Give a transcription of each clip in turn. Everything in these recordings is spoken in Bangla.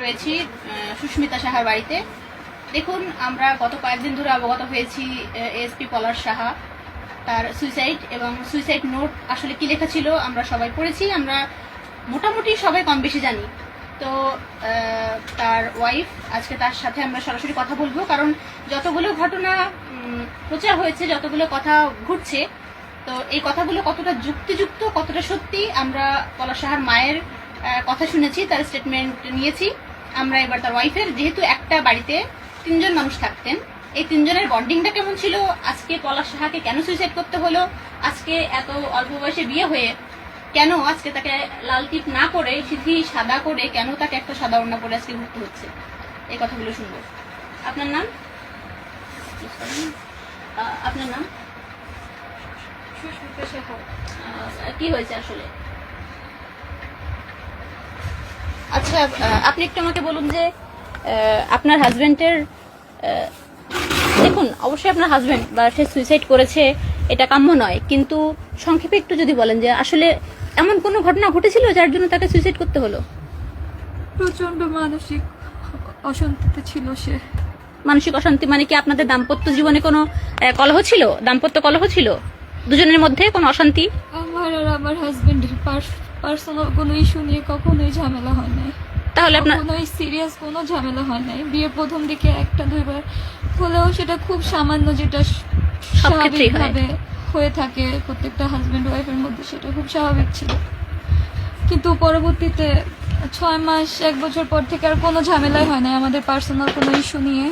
রয়েছি সুস্মিতা সাহার বাড়িতে। দেখুন, আমরা গত কয়েকদিন ধরে অবগত হয়েছি এএসপি পলাশ সাহা তার সুইসাইড এবং সুইসাইড নোট আসলে কি লেখা ছিল আমরা সবাই পড়েছি, আমরা মোটামুটি সবাই কম বেশি জানি। তো তার ওয়াইফ, আজকে তার সাথে আমরা সরাসরি কথা বলবো, কারণ যতগুলো ঘটনা প্রচার হয়েছে, যতগুলো কথা ঘুরছে, তো এই কথাগুলো কতটা যুক্তিযুক্ত, কতটা সত্যি, আমরা পলাশ সাহার মায়ের কথা শুনেছি, তার স্টেটমেন্ট নিয়েছি। আমরা এবার তার ওয়াইফের, যেহেতু একটা বাড়িতে 3 জন মানুষ থাকতেন, এই 3 জনের বন্ডিংটা কেমন ছিল, আজকে পলাশ সাহাকে কেন সুইসাইড করতে হলো, আজকে এত অল্প বয়সে বিয়ে হয়ে কেন আজকে তাকে লাল টিপ না করে সিধি সাদা করে কেন তাকে একটা সাদা ওড়না পরে আজকে ঘুরতে হচ্ছে, এই কথাগুলো শুনবো। আপনার নাম? আপনার নাম? কি হয়েছে আসলে? আচ্ছা, আপনি একটু আমাকে বলুন যে আপনার হাজবেন্ডের, দেখুন অবশ্যই আপনার হাজবেন্ড বা সে সুইসাইড করেছে, এটা কাম্য নয়, কিন্তু সংক্ষেপে একটু যদি বলেন যে আসলে এমন কোনো ঘটনা ঘটেছিল যার জন্য তাকে সুইসাইড করতে হলো? প্রচন্ড মানসিক অশান্তিতে ছিল সে। মানসিক অশান্তি মানে কি আপনাদের দাম্পত্য জীবনে কোনো কলহ ছিল, দাম্পত্য কলহ ছিল দুজনের মধ্যে, কোনো অশান্তি? আমার আর আমার হাজবেন্ডের পার্সোনাল কোনো ইস্যু নিয়ে কখনোই ঝামেলা হয় নাই। তাহলে আপনার কোনোই সিরিয়াস কোনো ঝামেলা হয় নাই। বিয়ের প্রথম দিকে 1-2 বার হলেও সেটা খুব সামান্য, যেটা সব ক্ষেত্রেই হয়। স্বাভাবিকভাবে হয়ে থাকে প্রত্যেকটা হাজবেন্ড ওয়াইফের মধ্যে, সেটা খুব স্বাভাবিক ছিল। কিন্তু পরবর্তীতে 6 মাস 1 বছর পর থেকে আর কোনো ঝামেলাই হয় না আমাদের পার্সোনাল কোনো ইস্যু নিয়ে।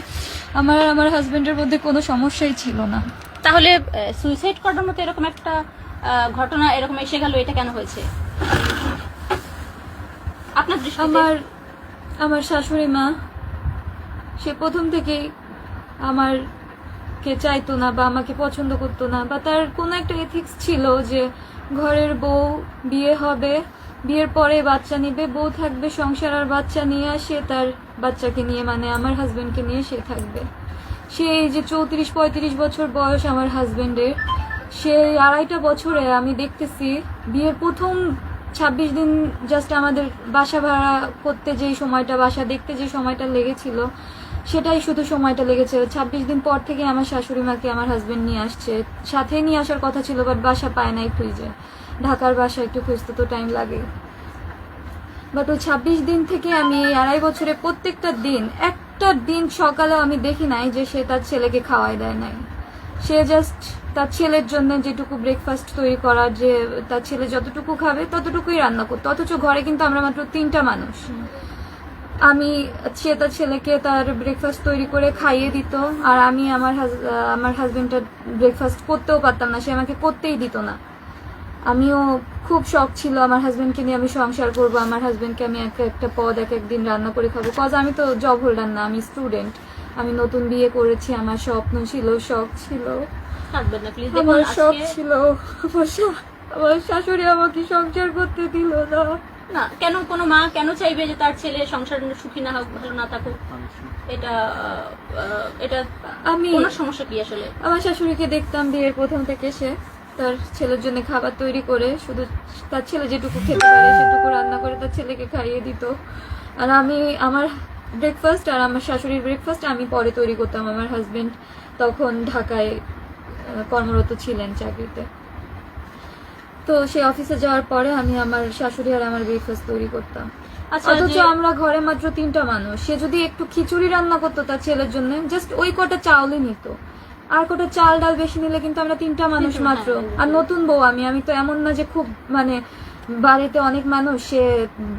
আমার আর আমার হাজবেন্ডের মধ্যে কোনো সমস্যাই ছিল না। তাহলে সুইসাইড করার মতো এরকম একটা ঘটনা এরকম এসে গেল, এটা কেন হয়েছে আপনার দৃষ্টিতে? আমার শাশুড়ি মা, সে প্রথম থেকেই আমারকে চাইতো না বা আমাকে পছন্দ করতো না, বা তার কোনো একটা এথিক্স ছিল যে ঘরের বউ, বিয়ে হবে, বিয়ের পরে বাচ্চা নিবে, বউ থাকবে সংসার, আর বাচ্চা নিয়ে সে তার বাচ্চাকে নিয়ে, মানে আমার হাজবেন্ডকে নিয়ে সে থাকবে। সে যে 34-35 বছর বয়স আমার হাজবেন্ডের, সে 2.5 বছরে আমি দেখতেছি বিয়ের প্রথম 26 দিন জাস্ট আমাদের বাসা ভাড়া করতে যেই সময়টা, বাসা দেখতে যে সময়টা লেগেছিল, সেটাই শুধু সময়টা লেগেছে। 26 দিন পর থেকে আমার শাশুড়ি মাকে আমার হাজবেন্ড নিয়ে আসছে, সাথে নিয়ে আসার কথা ছিল, বাট বাসা পায় নাই খুঁজে। ঢাকার বাসা একটু খুঁজতে তো টাইম লাগে। বাট ওই 26 দিন থেকে আমি এই 2.5 বছরে প্রত্যেকটা দিন, একটা দিন সকালেও আমি দেখি নাই যে সে তার ছেলেকে খাওয়াই দেয় নাই। সে জাস্ট তার ছেলের জন্য যেটুকু ব্রেকফাস্ট তৈরি করা, যে তার ছেলে যতটুকু খাবে ততটুকুই রান্না করতো, অথচ ঘরে কিন্তু আমরা মাত্র 3টা মানুষ। সে তার ছেলেকে তার ব্রেকফাস্ট তৈরি করে খাইয়ে দিত, আর আমি আমার হাজবেন্ডটা ব্রেকফাস্ট করতেও পারতাম না, সে আমাকে করতেই দিত না। আমিও খুব শখ ছিল আমার হাজবেন্ডকে নিয়ে আমি সংসার করবো, আমার হাজবেন্ডকে আমি একটা পদ এক একদিন রান্না করে খাবো, কজ আমি তো জব হোল্ডার না, আমি স্টুডেন্ট, আমি নতুন বিয়ে করেছি, আমার স্বপ্ন ছিল, শখ ছিল, আমার শখ ছিল। আমার শাশুড়ি আমাকে সংসার করতে দিল না। না, কেন কোনো মা কেন চাইবে যে তার ছেলে সংসার সুখী না হোক, ভালো না থাকুক? এটা এটা আমি কোনো সমস্যা কি আসলে? আমার শাশুড়িকে দেখতাম বিয়ের প্রথম থেকে সে তার ছেলের জন্য খাবার তৈরি করে, শুধু তার ছেলে যেটুকু খেতে পারে সেটুকু রান্না করে তার ছেলেকে খাইয়ে দিত। আর আমি আমার ব্রেকফাস্ট আর আমার শাশুড়ির ব্রেকফাস্ট আমি পরে তৈরি করতাম। আমার হাজবেন্ড তখন ঢাকায় কর্মরত ছিলেন চাকরিতে, তো সে অফিসে যাওয়ার পরে আমি আমার শাশুড়ি আর আমার ব্রেকফাস্ট তৈরি করতাম। অথচ আমরা ঘরে মাত্র 3টা মানুষ। সে যদি একটু খিচুড়ি রান্না করতো তার ছেলের জন্য, জাস্ট ওই কটা চাউলই নিত, আর কটা চাল ডাল বেশি নিলে কিন্তু আমরা 3টা মানুষ মাত্র। আর নতুন বউ আমি তো এমন না যে খুব মানে বাড়িতে অনেক মানুষ, সে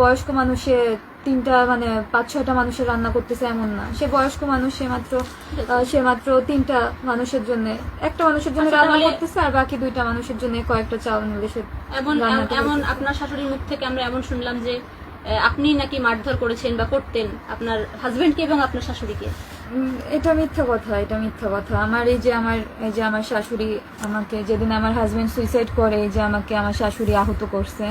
বয়স্ক মানুষ, সে 3টা মানে 5-6টা মানুষের রান্না করতেছে এমন না, সে বয়স্ক মানুষ, সে মাত্র 3টা মানুষের জন্য, একটা মানুষের জন্য রান্না করতেছে, আর বাকি 2টা মানুষের জন্য কয়েকটা চাউল নিলে সে এমন। আপনার শাশুড়ির মুখ থেকে আমরা এমন শুনলাম যে আপনি নাকি মারধর করেছেন বা করতেন আপনার হাজবেন্ডকে এবং আপনার শাশুড়িকে। এটা মিথ্যা কথা, এটা মিথ্যা কথা। এই যে আমার শাশুড়ি আমাকে, যেদিন আমার হাজবেন্ড সুইসাইড করে, এই যে আমাকে আমার শাশুড়ি আহত করছে,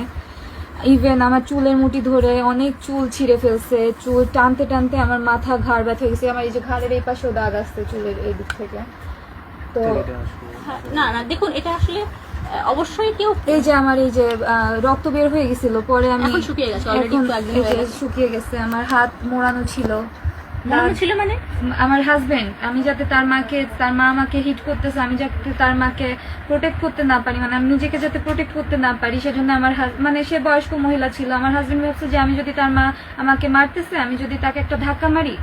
ইভেন আমার চুলের মুঠি ধরে অনেক চুল ছিঁড়ে ফেলছে, চুল টানতে টানতে আমার মাথা ঘাড় ব্যথা গেছে, আমার এই যে ঘাড়ের এই পাশেও দাগ আসছে চুলের এই দিক থেকে। তো না না, দেখুন এটা আসলে অবশ্যই কেউ এই যে আমার এই যে রক্ত বের হয়ে গেছিল, পরে আমি এখন শুকিয়ে গেছে, already এখন তো একদিন এই হয়ে যে গেছে। শুকিয়ে গেছে। আমার হাত মোড়ানো ছিল। মনে ছিল মানে আমার হাজবেন্ড, আমি যাতে তার মা আমাকে হিট করতেছে, আমি যাতে তার মাকে প্রোটেক্ট করতে না পারি, মানে আমি নিজেকে যাতে প্রোটেক্ট করতে না পারি, সেজন্য আমার মানে সে বয়স্ক মহিলা ছিল। আমার হাজবেন্ড ভাবছে যে আমি যদি তার মা আমাকে মারতেছে, আমি যদি তাকে একটা ধাক্কা মারি,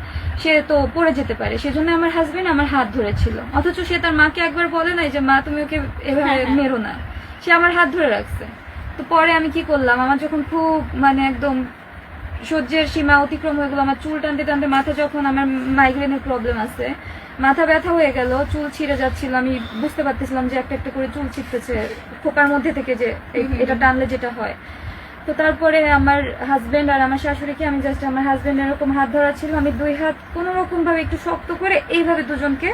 সে তো পড়ে যেতে পারে, সেজন্য আমার হাজবেন্ড আমার হাত ধরেছিল। অথচ সে তার মাকে একবার বলে নাই যে মা তুমি ওকে এভাবে মেরো না, সে আমার হাত ধরে রাখছে। তো পরে আমি কি করলাম, আমার যখন খুব মানে একদম সহ্যের সীমা অতিক্রম হয়ে গেল, আমার চুল টানতে টানতে মাথা, যখন আমার মাইগ্রেনের প্রবলেম আছে, মাথা ব্যথা হয়ে গেল, চুল ছিঁড়ে যাচ্ছিল, আমি বুঝতে পারতেছিলাম যে একটা একটা করে চুল ছিঁড়তেছে খোপার মধ্যে থেকে, যে এটা টানলে যেটা হয়। তো তারপরে আমার হাজবেন্ড আর আমার শাশুড়িকে আমি জাস্ট, আমার হাজবেন্ড এরকম হাত ধরা ছিল, আমি দুই হাত কোনো রকম ভাবে একটু শক্ত করে এইভাবে দুজনকে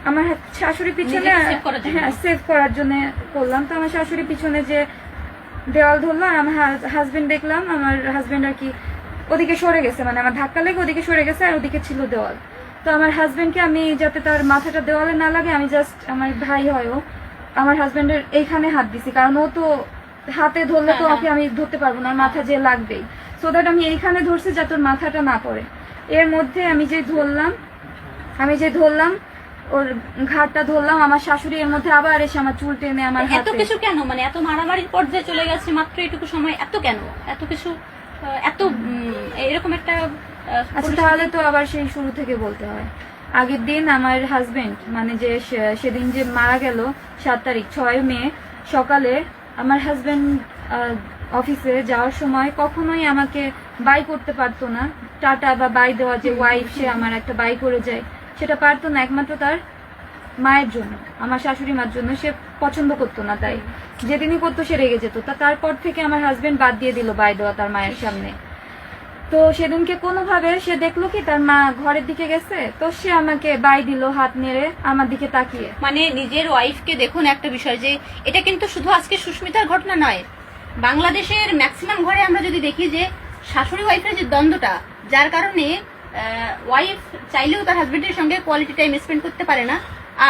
আমার শাশুড়ি পিছনে, নিজেকে save করার জন্য। হ্যাঁ সেভ করার জন্য করলাম। তো আমার শাশুড়ি পিছনে যে দেওয়াল ধরলো, আর আমার হাজবেন্ড দেখলাম আমার হাজবেন্ড আর কি ওদিকে সরে গেছে, মানে আমার ধাক্কা লেগে ওদিকে সরে গেছে, আর ওদিকে ছিল দেওয়াল। তো আমার হাজবেন্ডকে আমি যাতে তার মাথাটা দেওয়ালে না লাগে, আমি জাস্ট, আমার ভাই হয় ও, আমার হাজবেন্ডের এইখানে হাত দিছি, কারণ ও তো হাতে ধরলে তো ওকে আমি ধরতে পারবো না, মাথা যে লাগবেই, সো দ্যাট আমি এইখানে ধরছি যাতে ওর মাথাটা না পড়ে। এর মধ্যে আমি যে ধরলাম ওর ঘাটটা ধরলাম, আমার শাশুড়ি এর মধ্যে আবার এসে আমার চুল টেনে আমার এত হাতে। কিছু কেন, মানে এত মারামারির পর্যায়ে চলে গেছে মাত্র এটুকু সময়, এত কেন এত কিছু, এত এরকম একটা আচ্ছা তাহলে তো আবার সেই শুরু থেকে বলতে হয়। আগের দিন আমার হাজবেন্ড, মানে যে সেদিন যে মারা গেল 7 তারিখ 6 মে সকালে, আমার হাজবেন্ড অফিসে যাওয়ার সময় কখনোই আমাকে বাই করতে পারতো না, টাটা বা বাই দেওয়া, যে ওয়াইফ সে আমার একটা বাই করে যায়, সেটা পারতো না, একমাত্র তার মায়ের জন্য, আমার শাশুড়ি মার জন্য সে পছন্দ করতো না, তাই যেদিনই করতো সে রেগে যেত। তারপর থেকে আমার হাজবেন্ড বাদ দিয়ে দিল বাই দেওয়া তার মায়ের সামনে। তো সেদিনকে কোনোভাবে সে দেখলো কি তার মা ঘরের দিকে গেছে, তো সে আমাকে বাই দিল হাত নেড়ে আমার দিকে তাকিয়ে। মানে নিজের ওয়াইফকে দেখুন, একটা বিষয় যে এটা কিন্তু শুধু আজকে সুস্মিতার ঘটনা নয়, বাংলাদেশের ম্যাক্সিমাম ঘরে আমরা যদি দেখি যে শাশুড়ি ওয়াইফের যে দ্বন্দ্বটা, যার কারণে ওয়াইফ চাইলেও তার হাজবেন্ডের সঙ্গে কোয়ালিটি টাইম স্পেন্ড করতে পারে না,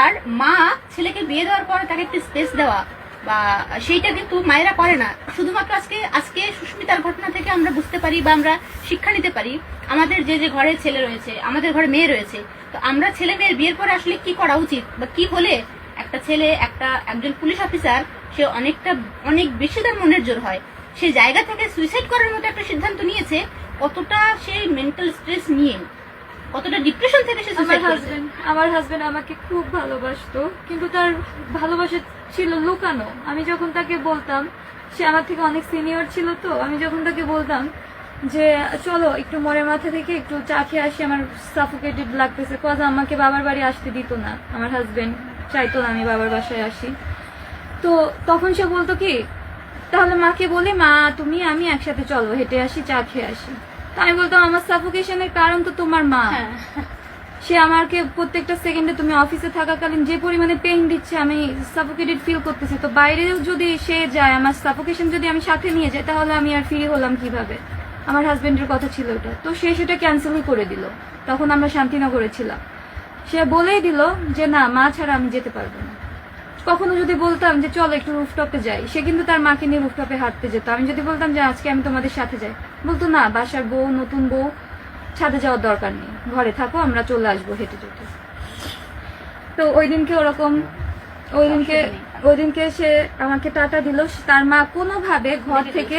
আর মা ছেলেকে বিয়ে দেওয়ার পর তাকে একটু স্পেস দেওয়া বা সেইটা কিন্তু মায়েরা করে না। শুধুমাত্র আজকে সুস্মিতার ঘটনা থেকে আমরা বুঝতে পারি বা আমরা শিক্ষা নিতে পারি, আমাদের যে যে ঘরে ছেলে রয়েছে, আমাদের ঘরে মেয়ে রয়েছে, তো আমরা ছেলে মেয়ের বিয়ের পরে আসলে কি করা উচিত, বা কি হলে একটা ছেলে একজন পুলিশ অফিসার সে অনেক বেশি তার মনের জোর হয়, সে জায়গা থেকে সুইসাইড করার মতো একটা সিদ্ধান্ত নিয়েছে, কতটা সে মেন্টাল স্ট্রেস নিয়ে, কতটা ডিপ্রেশন থেকে সে সুইসাইড করেছে। আমার হাজবেন্ড আমাকে খুব ভালোবাসতো, কিন্তু তার ভালোবাসা ছিল লুকানো। আমি যখন তাকে বলতাম, সে আমার থেকে অনেক সিনিয়র ছিল, তো আমি যখন তাকে বলতাম যে চলো একটু মরে মাথা থেকে একটু চা খেয়ে আসি, আমার সাফোকেটেড লাগতেছে, কজ আমাকে বাবার বাড়ি আসতে দিত না, আমার হাজবেন্ড চাইতো না আমি বাবার বাসায় আসি। তো তখন সে বলতো কি, তাহলে মাকে বলে মা তুমি আমি একসাথে চলো, হেঁটে আসি, চা খেয়ে আসি। তো আমি বলতাম আমার সাফোকেশনের কারণ তো তোমার মা, হ্যাঁ। সে আমাকে প্রত্যেকটা সেকেন্ডে তুমি অফিসে থাকাকালীন যে পরিমাণে পেইন দিচ্ছে, আমি সাফোকেটেড ফিল করতেছি, তো বাইরেও যদি সে যায়, আমার সাফোকেশন যদি আমি সাথে নিয়ে যাই, তাহলে আমি আর ফ্রি হলাম কিভাবে? আমার হাজবেন্ডের কথা ছিল ওটা, তো সে সেটা ক্যান্সেলই করে দিল। তখন আমরা শান্তিনগরে ছিলাম, সে বলেই দিল যে না, মা ছাড়া আমি যেতে পারবো না। কখনো যদি বলতাম যে চলো একটু রুফটপে যাই, সে কিন্তু তার মাকে নিয়ে রুফটপে হাঁটতে যেত। আমি যদি বলতাম যে আজকে আমি তোমাদের সাথে যাই, বলতো না, বাসার বউ, নতুন বউ, ছাদে যাওয়ার দরকার নেই, ঘরে থাকো, আমরা চলে আসবো হেঁটে যেতে। তো ওই দিনকে সে আমাকে টাটা দিল, তার মা কোনোভাবে ঘর থেকে,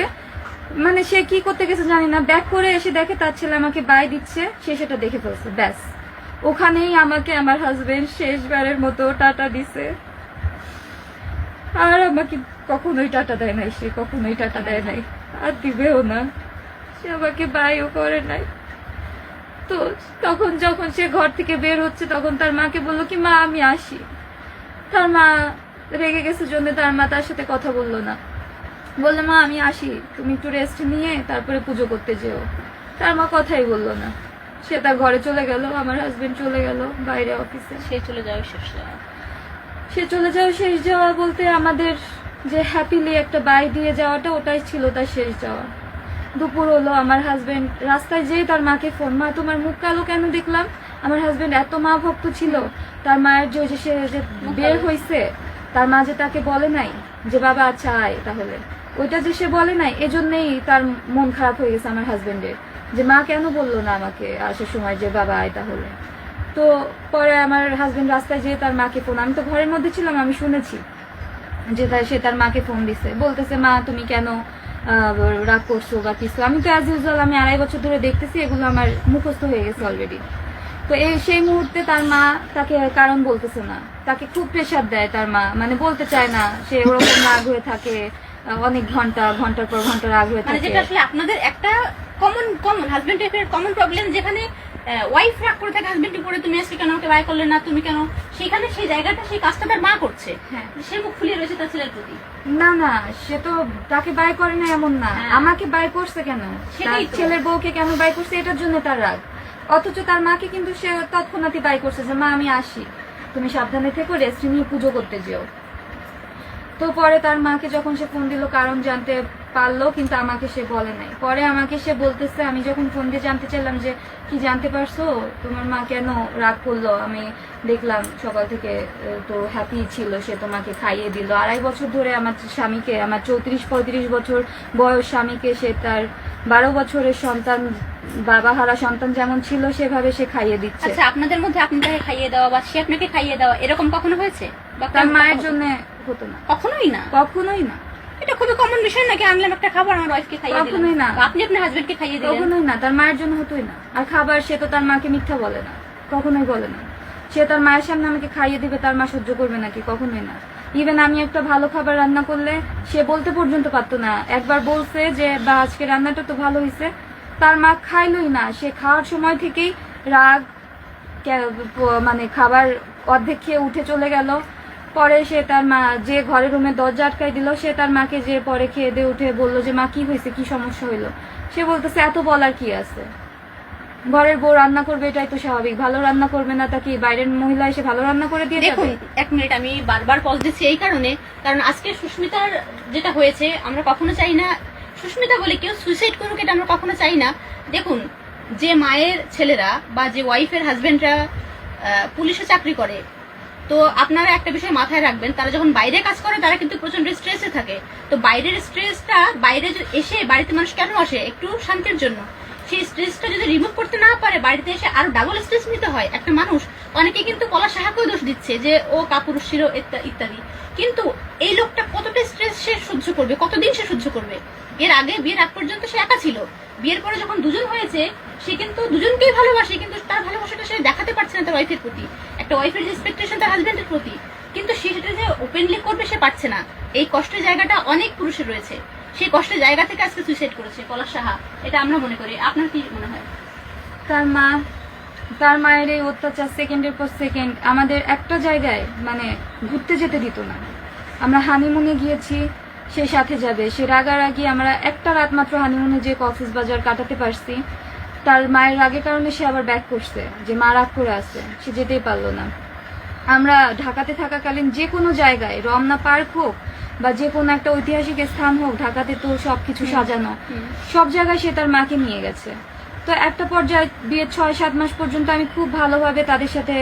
মানে সে কি করতে গেছে জানি না, ব্যাক করে এসে দেখে তার ছেলে আমাকে বাই দিচ্ছে, সে সেটা দেখে ফেলছে, ব্যাস ওখানেই আমাকে আমার হাজবেন্ড শেষবারের মতো টাটা দিছে। আর আমাকে কখনোই টাটা দেয় নাই, সে কখনোই টাটা দেয় নাই, আর দিবেও না, সে আমাকে বাইও করে নাই। তো তখন যখন সে ঘর থেকে বের হচ্ছে, তখন তার মাকে বললো কি মা আমি আসি। তার মা রেগে গেছে জন্য তার মা তার সাথে কথা বললো না, বললো মা আমি আসি, তুমি একটু রেস্ট নিয়ে তারপরে পুজো করতে যেও। তার মা কথাই বললো না, সে তার ঘরে চলে গেল, আমার হাজবেন্ড চলে গেল বাইরে অফিসে। সে চলে যাওয়া শেষ শেষ যাওয়া বলতে আমাদের যে হ্যাপিলি একটা বাই দিয়ে যাওয়াটা, ওটাই ছিল তার শেষ যাওয়া। দুপুর হলো, আমার হাজবেন্ড রাস্তায় যেয়ে তার মাকে ফোন, মা তোমার মুখ কালো কেন দেখলাম? আমার হাজবেন্ড এত মা ভক্ত ছিল, তার মায়ের যে সে যে বের হয়েছে, তার মা যে তাকে বলে নাই যে বাবা আচ্ছা আয়, তাহলে ওইটা যে সে বলে নাই, এজন্যই তার মন খারাপ হয়ে গেছে আমার হাজবেন্ডের, যে মা কেন বললো না আমাকে আসার সময় যে বাবা আয় তাহলে। তো পরে আমার হাজবেন্ড রাস্তায় যেয়ে তার মাকে ফোন, আমি তো ঘরের মধ্যে ছিলাম, আমি শুনেছি যে সে তার মাকে ফোন দিছে, বলতেছে মা তুমি কেন রাগ করছো বা কিছু। আমি তো অ্যাজ ইউজুয়াল, আমি 2.5 বছর ধরে দেখতেছি, এগুলো আমার মুখস্থ হয়ে গেছে অলরেডি। তো সেই মুহূর্তে তার মা তাকে কারণ বলতেছে না, তাকে খুব প্রেশার দেয় তার মা, মানে বলতে চায় না, সে ওরকম রাগ হয়ে থাকে অনেক ঘন্টার পর ঘন্টা রাগ হয়ে মানে থাকে। যেটা আসলে আপনাদের একটা কমন হাজবেন্ড ওয়াইফের কমন প্রবলেম, যেখানে ওয়াইফ রাগ করে থাকে হাজবেন্ড উপরে, তুমি আজকে কেন আমাকে বাই করলে না, তুমি কেন, সেখানে সেই জায়গাটা সেই কাজটা তার মা করছে, হ্যাঁ। সে মুখ ফুলিয়ে রয়েছে তার ছেলের প্রতি। না না, সে তো তাকে বাই করে না এমন না, হ্যাঁ। আমাকে বাই করছে কেন, সেটাই তার তো। ছেলের বউকে কেন বাই করছে এটার জন্য তার রাগ। অথচ তার মাকে কিন্তু সে তৎক্ষণাৎই বাই করছে যে মা আমি আসি, তুমি সাবধানে থেকো, রেস্ট নিয়ে পুজো করতে যেও। তো পরে তার মাকে যখন সে ফোন দিল কারণ জানতে পারলো, কিন্তু আমাকে সে বলে নাই। পরে আমাকে সে বলতেছে, আমি যখন ফোন দিয়ে জানতে চাইলাম যে কি জানতে পারছো, তোমার মা কেন রাগ করলো, আমি দেখলাম সকাল থেকে তো হ্যাপি ছিল, সে তোমাকে খাইয়ে দিল। 2.5 বছর ধরে আমার স্বামীকে, আমার 34-35 বছর বয়স স্বামীকে, সে তার 12 বছরের সন্তান, বাবা হারা সন্তান যেমন ছিল সেভাবে সে খাইয়ে দিচ্ছে। আচ্ছা, আপনাদের মধ্যে আপনি তাকে খাইয়ে দেওয়া বা সে আপনাকে খাইয়ে দেওয়া এরকম কখনো হয়েছে? বা তার কখনো- মায়ের জন্য হতো না, কখনোই না। কখনোই না, এটা খুবই কমন বিষয় নাকি, আনলাম একটা খাবার আমার ওয়াইফকে খাইয়ে দিলাম, কখনোই না। বা আপনি আপনার হাজবেন্ডকে খাইয়ে দিলেন। কখনোই না, তার মায়ের জন্য হতোই না। আর খাবার, সে তো তার মাকে মিথ্যা বলে না, কখনোই বলে না। সে তার মায়ের সামনে আমাকে খাইয়ে দিবে, তার মা সহ্য করবে নাকি? কখনোই না। ইভেন আমি একটা ভালো খাবার রান্না করলে সে বলতে পর্যন্ত পারতো না। একবার বলছে যে বা আজকে রান্নাটা তো ভালো হয়েছে, তার মা খাইলই না। সে খাওয়ার সময় থেকেই রাগ, মানে খাবার অর্ধেক খেয়ে উঠে চলে গেল। পরে সে তার মা যে ঘরের রুমে দরজা আটকাই দিল, সে তার মাকে যে পরে খেয়ে দিয়ে উঠে বললো যে মা কি হয়েছে, কি সমস্যা হইলো। সে বলতেছে এত বলার কি আছে, ঘরের বউ রান্না করবে এটাই তো স্বাভাবিক, ভালো রান্না করবে না তা কি বাইরের মহিলা এসে ভালো রান্না করে দিয়ে দেখুন, যাবে? 1 মিনিট, আমি বারবার পজ দিচ্ছি এই কারণে, কারণ আজকে সুস্মিতার যেটা হয়েছে, আমরা কখনো চাই না সুস্মিতা বলে কেউ সুইসাইড করুক, এটা আমরা কখনো চাই না। দেখুন, যে মায়ের ছেলেরা বা যে ওয়াইফের হাজবেন্ডরা পুলিশে চাকরি করে, তো আপনারা একটা বিষয় মাথায় রাখবেন, তারা যখন বাইরে কাজ করে তারা কিন্তু প্রচন্ড স্ট্রেসে থাকে। তো বাইরের স্ট্রেসটা, বাইরে এসে বাড়িতে মানুষ কেন আসে? একটু শান্তির জন্য। সেই স্ট্রেসটা যদি রিমুভ করতে না পারে, বাড়িতে এসে আরো ডাবল স্ট্রেস নিতে হয় একটা মানুষ। অনেকে কিন্তু পলাশ সাহাকেও দোষ দিচ্ছে যে ও কাপুরুষ ছিল ইত্যাদি, কিন্তু এই লোকটা কতটা স্ট্রেস সে সহ্য করবে, কতদিন সে সহ্য করবে? এর আগে, বিয়ের আগ পর্যন্ত সে একা ছিল, বিয়ের পরে যখন দুজন হয়েছে, সে কিন্তু দুজনকেই ভালোবাসে, কিন্তু তার ভালোবাসাটা সে দেখাতে পারছে না তার ওয়াইফের প্রতি। একটা ওয়াইফের যে এক্সপেকটেশন তার হাজবেন্ডের প্রতি, কিন্তু সে সেটা যে ওপেনলি করবে সে পারছে না। এই কষ্টের জায়গাটা অনেক পুরুষের রয়েছে, সেই কষ্টের জায়গা থেকে আজকে সুইসাইড করেছে পলাশ সাহা, এটা আমরা মনে করি। আপনার কি মনে হয়? তার মায়ের এই অত্যাচার সেকেন্ডের পর সেকেন্ড আমাদের একটা জায়গায় মানে ঘুরতে যেতে দিত না। আমরা হানিমুনে গিয়েছি, সে সাথে যাবে, সে রাগারাগি, আমরা একটা রাত মাত্র হানিমুনে যে কক্সেস বাজার কাটাতে পারছি। তার মায়ের রাগের কারণে সে আবার ব্যাক করছে, যে মা রাগ করে আছে, সে যেতেই পারলো না। আমরা ঢাকাতে থাকাকালীন যে কোনো জায়গায়, রমনা পার্ক হোক বা যে কোনো একটা ঐতিহাসিক স্থান হোক, ঢাকাতে তো সবকিছু সাজানো, সব জায়গায় সে তার মাকে নিয়ে গেছে। তো একটা পর্যায়ে বিয়ের 6-7 মাস পর্যন্ত আমি খুব ভালোভাবে তাদের সাথে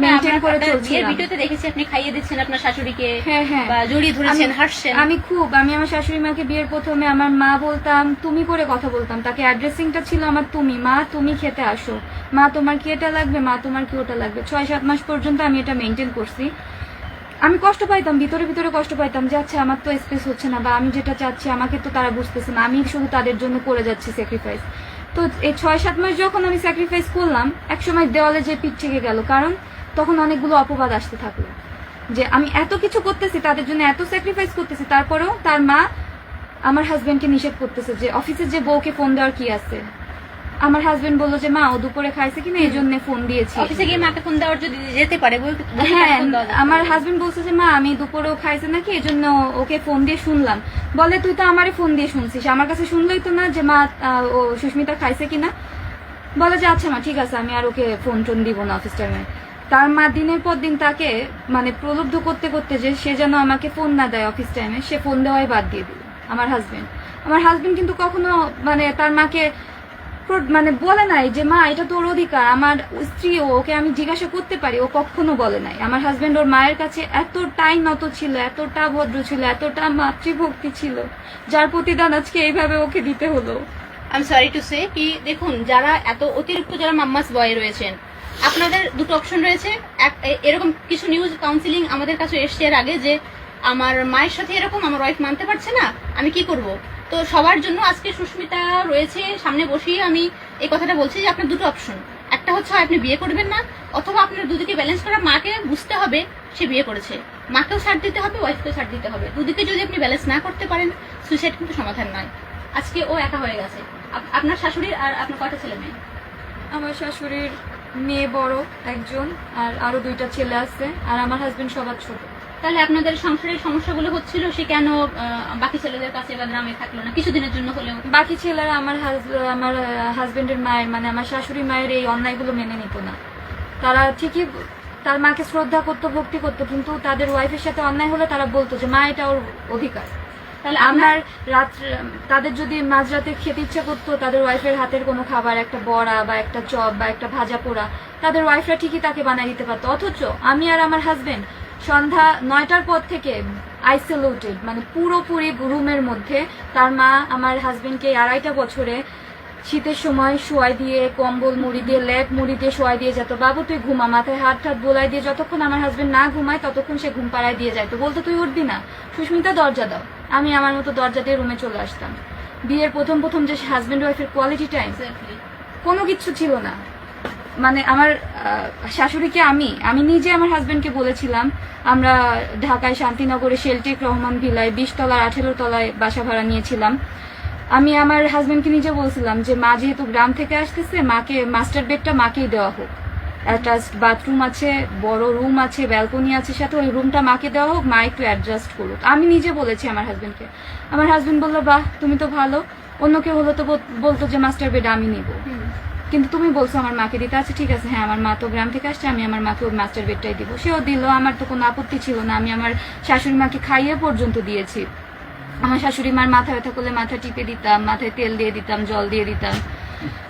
মেনটেন করে বিয়ের চলছিলাম। ভিডিওতে দেখেছি আপনি খাইয়ে দিচ্ছেন আপনার শাশুড়িকে, হ্যাঁ হ্যাঁ, বা জড়িয়ে ধরেছেন, হাসছেন। আমি আমার শাশুড়ি মাকে বিয়ের প্রথমে আমার মা বলতাম, তুমি করে কথা বলতাম, তাকে অ্যাড্রেসিংটা ছিল আমার তুমি, মা তুমি খেতে আসো, মা তোমার কি এটা লাগবে, মা তোমার কি ওটা লাগবে। 6-7 মাস পর্যন্ত আমি এটা মেনটেন করছি। আমি কষ্ট পাইতাম, ভিতরে ভিতরে কষ্ট পাইতাম যে আচ্ছা আমার তো স্পেস হচ্ছে না, বা আমি যেটা চাচ্ছি আমাকে তো তারা বুঝতেছে না, আমি শুধু তাদের জন্য করে যাচ্ছি স্যাক্রিফাইস। তো এই 6-7 মাস যখন আমি স্যাক্রিফাইস করলাম, একসময় দেওয়ালে যে পিঠ থেকে গেল, কারণ তখন অনেকগুলো অপবাদ আসতে থাকলো যে আমি এত কিছু করতেছি, তাদের জন্য এত স্যাক্রিফাইস করতেছি, তারপরেও তার মা আমার হাজবেন্ডকে নিষেধ করতেছে যে অফিসের যে বউকে ফোন দেওয়ার কি আছে। আমার হাজবেন্ড বললো যে মা ও দুপুরে খাইছে কিনা, এই জন্য ফোন দিয়েছি। অফিসে গিয়ে মাকে ফোন দেওয়ার যদি যেতে পারে, হ্যাঁ, আমার হাজবেন্ড বলছে যে মা আমি দুপুরেও খাইছে নাকি, এই জন্য ওকে ফোন দিয়ে শুনলাম। বলে তুই তো আমারে ফোন দিয়ে শুনছিস, আমার কাছে শুনলই তো না যে মা ও সুস্মিতা খাইছে কিনা। বলে যে আচ্ছা মা ঠিক আছে, আমি আর ওকে ফোন টোন দিব না অফিস টাইমে। তার মা দিনের পর দিন তাকে মানে প্রলুব্ধ করতে করতে যে সে যেন আমাকে ফোন না দেয় অফিস টাইমে, সে ফোন দেওয়াই বাদ দিয়ে দিল আমার হাজবেন্ড। কিন্তু কখনো মানে তার মাকে মানে বলে নাই যে মা এটা তোর অধিকার, আমার স্ত্রী, ওকে আমি জিজ্ঞাসা করতে পারি, ও কখনো বলে নাই। আমার হাজবেন্ড ওর মায়ের কাছে এতটাই নত ছিল, এতটা ভদ্র ছিল, এতটা মাতৃভক্তি ছিল, যার প্রতিদান আজকে এইভাবে ওকে দিতে হলো। I am sorry to say কি দেখুন, যারা এত অতিরিক্ত যারা মাম্মাস বয়ে রয়েছেন, আপনাদের দুটো অপশন রয়েছে। এরকম কিছু নিউজ কাউন্সিলিং আমাদের কাছে এসছে এর আগে যে আমার মায়ের সাথে এরকম, আমার ওয়াইফ মানতে পারছে না, আমি কি করব। তো সবার জন্য আজকে সুস্মিতা রয়েছে সামনে বসিয়ে আমি এই কথাটা বলছি যে আপনার দুটো অপশন, একটা হচ্ছে হয় আপনি বিয়ে করবেন না, অথবা আপনার দুদিকে ব্যালেন্স করা। মাকে বুঝতে হবে সে বিয়ে করেছে, মাকেও ছাড় দিতে হবে, ওয়াইফকেও ছাড় দিতে হবে। দুদিকে যদি আপনি ব্যালেন্স না করতে পারেন, সুইসাইড কিন্তু সমাধান নয়। আজকে ও একা হয়ে গেছে। আপনার শাশুড়ির আর আপনার কয়টা ছেলে মেয়ে? আমার শাশুড়ির মেয়ে বড় একজন, আর আরো 2টা ছেলে আছে, আর আমার হাজবেন্ড সবার ছোট। তাহলে আপনাদের সংসারের সমস্যাগুলো হচ্ছিল, সে কেন বাকি ছেলেদের কাছে বা গ্রামে থাকলো না কিছুদিনের জন্য হলেও? বাকি ছেলেরা আমার হাজবেন্ডের মায়ের, মানে আমার শাশুড়ি মায়ের এই অন্যায়গুলো মেনে নিত না। তারা ঠিকই তার মাকে শ্রদ্ধা করতো, ভক্তি করতো, কিন্তু তাদের ওয়াইফের সাথে অন্যায় হলে তারা বলতো যে মা এটা ওর অধিকার। তাহলে আমার রাত্রে তাদের যদি মাঝরাতে খেতে ইচ্ছা করতো, তাদের ওয়াইফের হাতের কোনো খাবার, একটা বড়া বা একটা চপ বা একটা ভাজা পোড়া, তাদের ওয়াইফরা ঠিকই তাকে বানিয়ে দিতে পারতো। অথচ আমি আর আমার হাজবেন্ড সন্ধ্যা 9টার পর থেকে আইসোলেটেড, মানে পুরোপুরি রুমের মধ্যে। তার মা আমার হাজবেন্ডকে 2.5 বছরে শীতের সময় শোয়াই দিয়ে, কম্বল মুড়ি দিয়ে, লেপ মুড়ি দিয়ে শোয়াই দিয়ে যেত, বাবু তুই ঘুমা, মাথায় হাত ঠাত বোলাই দিয়ে, যতক্ষণ আমার হাজবেন্ড না ঘুমায় ততক্ষণ সে ঘুম পাড়ায় দিয়ে যায়। তো বলতো তুই উঠবি না, সুস্মিতা দরজা দাও। আমি আমার মতো দরজা দিয়ে রুমে চলে আসতাম। বিয়ের প্রথম যে হাজবেন্ড ওয়াইফের কোয়ালিটি টাইম কোনো কিছু ছিল না। মানে আমার শাশুড়িকে আমি নিজে আমার হাজবেন্ডকে বলেছিলাম, আমরা ঢাকায় শান্তিনগরে শেলটেক রহমান ভিলায় 20 তলার 18 তলায় বাসা ভাড়া নিয়েছিলাম। আমি আমার হাজবেন্ডকে নিজে বলছিলাম যে মা যেহেতু গ্রাম থেকে আসতেছে, মাকে মাস্টার বেডটা মাকেই দেওয়া হোক, অ্যাটাচড বাথরুম আছে, বড় রুম আছে, ব্যালকনি আছে সাথে, ওই রুমটা মাকে দেওয়া হোক, মা একটু অ্যাডজাস্ট করুক। আমি নিজে বলেছি আমার হাজবেন্ডকে। আমার হাজবেন্ড বললো বাহ তুমি তো ভালো, অন্য কেউ হলো তো বলতো যে মাস্টার বেড আমি নিব, কিন্তু তুমি বলছো আমার মাকে দিতে। আছে ঠিক আছে, হ্যাঁ আমার মা তো গ্রাম থেকে আসছে, আমি আমার মাকে ওই মাস্টার বেডটাই দিব। সেও দিল, আমার তো কোনো আপত্তি ছিল না। আমি আমার শাশুড়ি মাকে খাইয়ে পর্যন্ত দিয়েছি। আমার শাশুড়ি মার মাথা ব্যথা করলে মাথা টিপে দিতাম, মাথায় তেল দিয়ে দিতাম, জল দিয়ে দিতাম,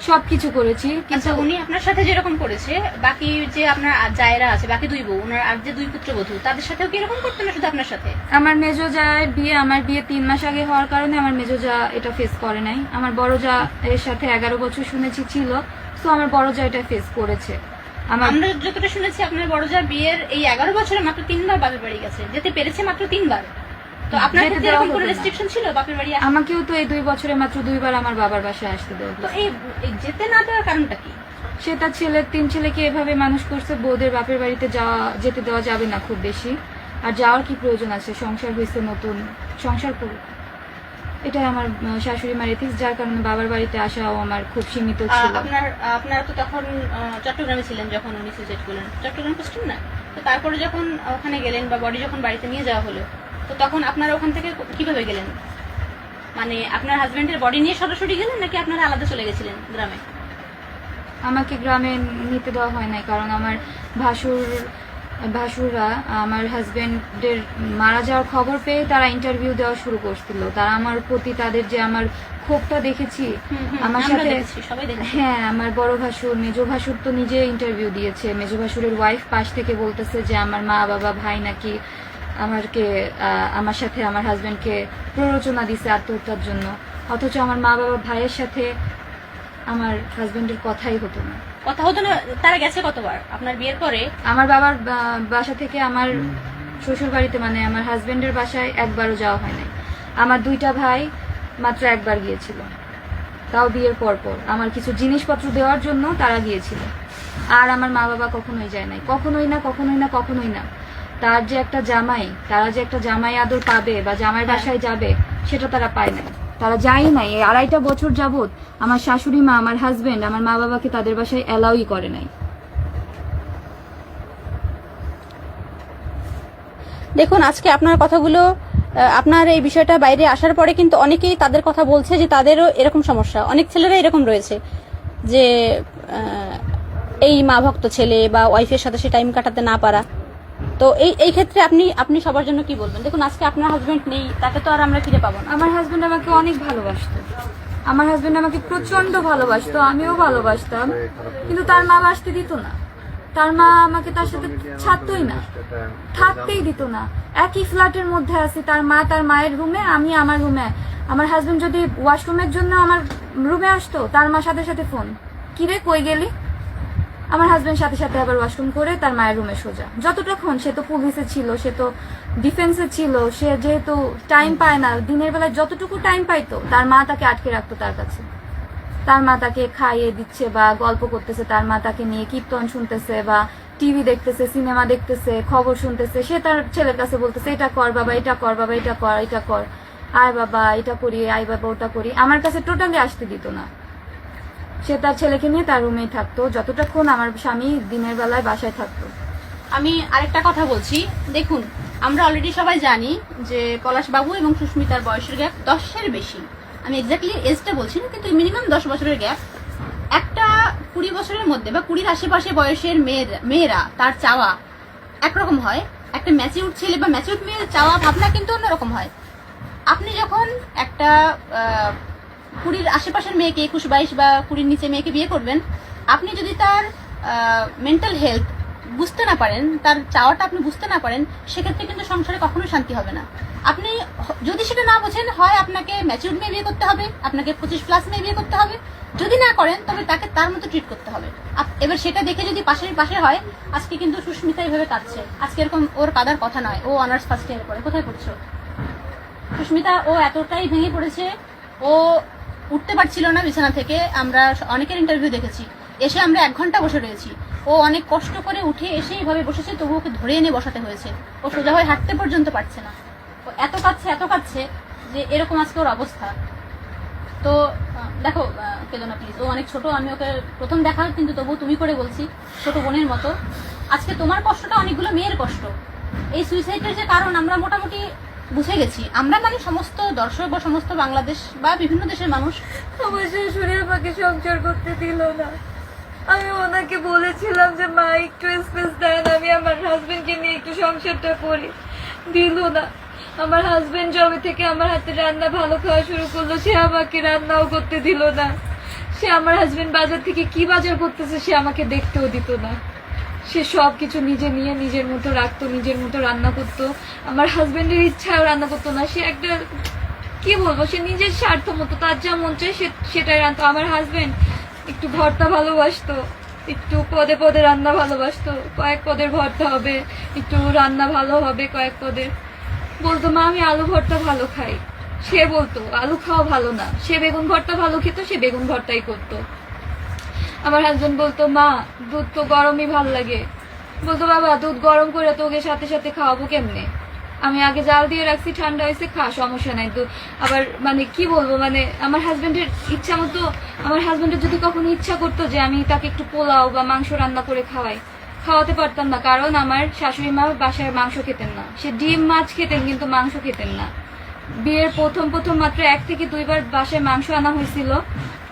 সবকিছু করেছি। কিন্তু উনি আপনার সাথে যেরকম করেছে, বাকি যে আপনার জায়েরা আছে, বাকি 2 বউ, ওনার আর যে 2 পুত্রবধূ, তাদের সাথেও কি এরকম করতেন না শুধু আপনার সাথে? আমার মেজো জায়ের বিয়ে, আমার বিয়ে 3 মাস আগে হওয়ার কারণে আমার মেজো জা এটা ফেস করে নাই। আমার বড় জা এর সাথে 11 বছর শুনেছি ছিল, তো আমার বড় জা এটা ফেস করেছে। আমরা যতটা শুনেছি আপনার বড় জা বিয়ের এই 11 বছরে মাত্র 3 বার বাপের বাড়ি গেছে, যেতে পেরেছে মাত্র 3 বার। তো আপনার ক্ষেত্রে এরকম কোনো রেস্ট্রিকশন ছিল বাপের বাড়ি? আমাকেও তো এই 2 বছরে মাত্র 2 বার আমার বাবার বাসায় আসতে দেওয়া। তো এই যেতে না দেওয়ার কারণটা কি? সে তার 3 ছেলেকে এভাবে মানুষ করছে, বউদের বাপের বাড়িতে যেতে দেওয়া যাবে না খুব বেশি। আর যাওয়ার কি প্রয়োজন আছে, সংসার হয়েছে, নতুন সংসার করুক, এটাই আমার শাশুড়ি মার এথিক্স, যার কারণে বাবার বাড়িতে আসাও আমার খুব সীমিত ছিল। আপনারা তো তখন চট্টগ্রামে ছিলেন যখন উনি সুইসাইড করলেন, চট্টগ্রাম পোস্টিং না? তো তারপরে যখন ওখানে গেলেন বা বডি যখন বাড়িতে নিয়ে যাওয়া হলো, তো তখন আপনারা ওখান থেকে কিভাবে গেলেন? মানে আপনার হাজবেন্ডের বডি নিয়ে সরাসরি গেলেন নাকি আপনারা আলাদা চলে গেছিলেন গ্রামে? আমাকে গ্রামে নিতে দেওয়া হয় নাই, কারণ আমার ভাসুররা আমার হাজবেন্ডের মারা যাওয়ার খবর পেয়ে তারা ইন্টারভিউ দেওয়া শুরু করছিল। তারা আমার প্রতি তাদের যে আমার ক্ষোভটা দেখেছি আমার সাথে, হ্যাঁ আমার বড় ভাসুর, মেজো ভাসুর তো নিজে ইন্টারভিউ দিয়েছে। মেজো ভাসুরের ওয়াইফ পাশ থেকে বলতেছে যে আমার মা বাবা ভাই নাকি আমার সাথে আমার হাজবেন্ডকে প্ররোচনা দিছে আত্মহত্যার জন্য, অথচ আমার মা বাবা ভাইয়ের সাথে আমার হাজবেন্ডের কথাই হতো না। কথা হতো না? তারা গেছে কতবার আপনার বিয়ের পরে? আমার বাবার বাসা থেকে আমার শ্বশুর বাড়িতে, মানে আমার হাজবেন্ডের বাসায় একবারও যাওয়া হয় নাই। আমার 2টা ভাই মাত্র একবার গিয়েছিল, তাও বিয়ের পর আমার কিছু জিনিসপত্র দেওয়ার জন্য তারা গিয়েছিল। আর আমার মা বাবা কখনোই যায় নাই, কখনোই না। তারা যে একটা জামাই আদর পাবে বা জামাই বাসায় যাবে, সেটা তারা পায় নাই, তারা যায় নাই। এই 2.5 বছর যাবত আমার শাশুড়ি মা, আমার হাজবেন্ড, আমার মা বাবাকে তাদের বাসায় অ্যালাউই করে নাই। দেখুন আজকে আপনার কথাগুলো, আপনার এই বিষয়টা বাইরে আসার পরে কিন্তু অনেকেই তাদের কথা বলছে যে তাদেরও এরকম সমস্যা, অনেক ছেলেরা এরকম রয়েছে যে এই মা ভক্ত ছেলে বা ওয়াইফের সাথে সে টাইম কাটাতে না পারা। তো এই ক্ষেত্রে আপনি সবার জন্য কি বলবেন? দেখুন আজকে আপনার হাজবেন্ড নেই, তাকে তো আর আমরা ফিরে পাবো না। আমার হাজবেন্ড আমাকে অনেক ভালোবাসতো, আমার হাজবেন্ড আমাকে প্রচন্ড ভালোবাসতো, আমিও ভালোবাসতাম, কিন্তু তার মা বাসতে দিত না। তার মা আমাকে তার সাথে ছাড়তই না, থাকতেই দিত না। একই ফ্ল্যাটের মধ্যে আছি, তার মা তার মায়ের রুমে, আমি আমার রুমে। আমার হাজবেন্ড যদি ওয়াশরুমের জন্য আমার রুমে আসতো, তার মা সাথে সাথে ফোন, কিরে কই গেলি? আমার হাজবেন্ড সাথে সাথে আবার ওয়াশরুম করে তার মায়ের রুমে সোজা। যতটুক্ষণ, সে তো পুলিশে ছিল, সে তো ডিফেন্সে ছিল, সে যেহেতু টাইম পায় না, দিনের বেলায় যতটুকু টাইম পাইতো তার মা তাকে আটকে রাখতো তার কাছে। তার মা তাকে খাইয়ে দিচ্ছে বা গল্প করতেছে, তার মা তাকে নিয়ে কীর্তন শুনতেছে বা টিভি দেখতেছে, সিনেমা দেখতেছে, খবর শুনতেছে। সে তার ছেলের কাছে বলতেছে, এটা কর বাবা, এটা কর বাবা, এটা কর, এটা কর, আয় বাবা এটা করি, আয় বাবা ওটা করি। আমার কাছে টোটালি আসতে দিত না। সে তার ছেলেকে নিয়ে তার রুমেই থাকতো যতটুক্ষণ আমার স্বামী দিনের বেলায় বাসায় থাকতো। আমি আরেকটা কথা বলছি, দেখুন আমরা অলরেডি সবাই জানি যে পলাশবাবু এবং সুস্মিতার বয়সের গ্যাপ 10-এর বেশি। আমি এক্স্যাক্টলি এজটা বলছি না, কিন্তু মিনিমাম 10 বছরের গ্যাপ। একটা 20 বছরের মধ্যে বা 20-র আশেপাশে বয়সের মেয়েরা তার চাওয়া একরকম হয়, একটা ম্যাচিউর ছেলে বা ম্যাচিউর মেয়ের চাওয়া ভাবনা কিন্তু অন্যরকম হয়। আপনি যখন একটা 20-র আশেপাশের মেয়েকে, 21-22 বা 20-র নিচে মেয়েকে বিয়ে করবেন, আপনি যদি তার মেন্টাল হেলথ বুঝতে না পারেন, তার চাওয়াটা আপনি বুঝতে না পারেন, সেক্ষেত্রে কিন্তু সংসারে কখনোই শান্তি হবে না। আপনি যদি সেটা না বোঝেন, হয় আপনাকে ম্যাচিউর মেয়ে বিয়ে করতে হবে, আপনাকে 25+ মেয়ে বিয়ে করতে হবে। যদি না করেন তবে তাকে তার মতো ট্রিট করতে হবে। এবার সেটা দেখে যদি পাশে হয়, আজকে কিন্তু সুস্মিতা এইভাবে কাঁদছে, আজকে এরকম ওর কাঁদার কথা নয়। ও অনার্স ফার্স্ট ইয়ারে পড়ে। কোথায় পড়ছো সুস্মিতা? ও এতটাই ভেঙে পড়েছে, ও উঠতে পারছিল না বিছানা থেকে। আমরা অনেকের ইন্টারভিউ দেখেছি, এসে আমরা 1 ঘন্টা বসে রয়েছি। ও অনেক কষ্ট করে উঠে এসে এইভাবে বসেছে, তবু ওকে ধরে এনে বসাতে হয়েছে। ও সোজা হয়ে হাঁটতে পর্যন্ত পারছে না। ও এত কাঁদছে যে এরকম আজকে ওর অবস্থা। তো দেখো, কেঁদো না প্লিজ, ও অনেক ছোট, আমি ওকে প্রথম দেখা, কিন্তু তবু তুমি করে বলছি, ছোট বোনের মতো। আজকে তোমার কষ্টটা অনেকগুলো মেয়ের কষ্ট। এই সুইসাইডের যে কারণ আমরা মোটামুটি বুঝে গেছি, আমরা মানে সমস্ত দর্শক বা সমস্ত বাংলাদেশ বা বিভিন্ন দেশের মানুষ। আমার শাশুড়ি আমাকে সংসার করতে দিল না। আমি ওনাকে বলেছিলাম যে মা একটু স্পেস দেন, আমি আমার হাজবেন্ডকে নিয়ে একটু সংসারটা করি, দিল না। আমার হাজবেন্ড জবে থেকে আমার হাতে রান্না ভালো খাওয়া শুরু করলো, সে আমাকে রান্নাও করতে দিল না। সে আমার হাজবেন্ড বাজার থেকে কি বাজার করতেছে সে আমাকে দেখতেও দিত না। সে সব কিছু নিজে নিয়ে নিজের মতো রাখতো, নিজের মতো রান্না করতো। আমার হাজবেন্ডের ইচ্ছাও রান্না করতো না। সে একটা কি বলবো, সে নিজের স্বার্থ মতো তার যা মন চায় সেটাই রান্নাতো। আমার হাজবেন্ড একটু ভর্তা ভালোবাসতো, একটু পদে পদে রান্না ভালোবাসতো। কয়েক পদের ভর্তা হবে, একটু রান্না ভালো হবে কয়েক পদের। বলতো মা আমি আলু ভর্তা ভালো খাই, সে বলতো আলু খাওয়া ভালো না। সে বেগুন ভর্তা ভালো খেত, সে বেগুন ভর্তাই করতো। আমার হাজবেন্ড বলতো মা দুধ তো গরমই ভাল লাগে। বলতো বাবা দুধ গরম করে তোকে সাথে সাথে খাওয়াবো কেমনে? আমি আগে জাল দিয়ে রাখছি, ঠান্ডা হয়েছে, খা, সমস্যা নাই। তো আবার মানে কি বলবো, মানে আমার হাজবেন্ডের ইচ্ছা মতো, আমার হাজবেন্ডের যদি কখনো ইচ্ছা করতো যে আমি তাকে একটু পোলাও বা মাংস রান্না করে খাওয়াতে পারতাম না, কারণ আমার শাশুড়ি মা বাসায় মাংস খেতেন না। সে ডিম মাছ খেতেন কিন্তু মাংস খেতেন না। বিয়ের প্রথম মাত্র 1 থেকে 2 বার বাসায় মাংস আনা হয়েছিল।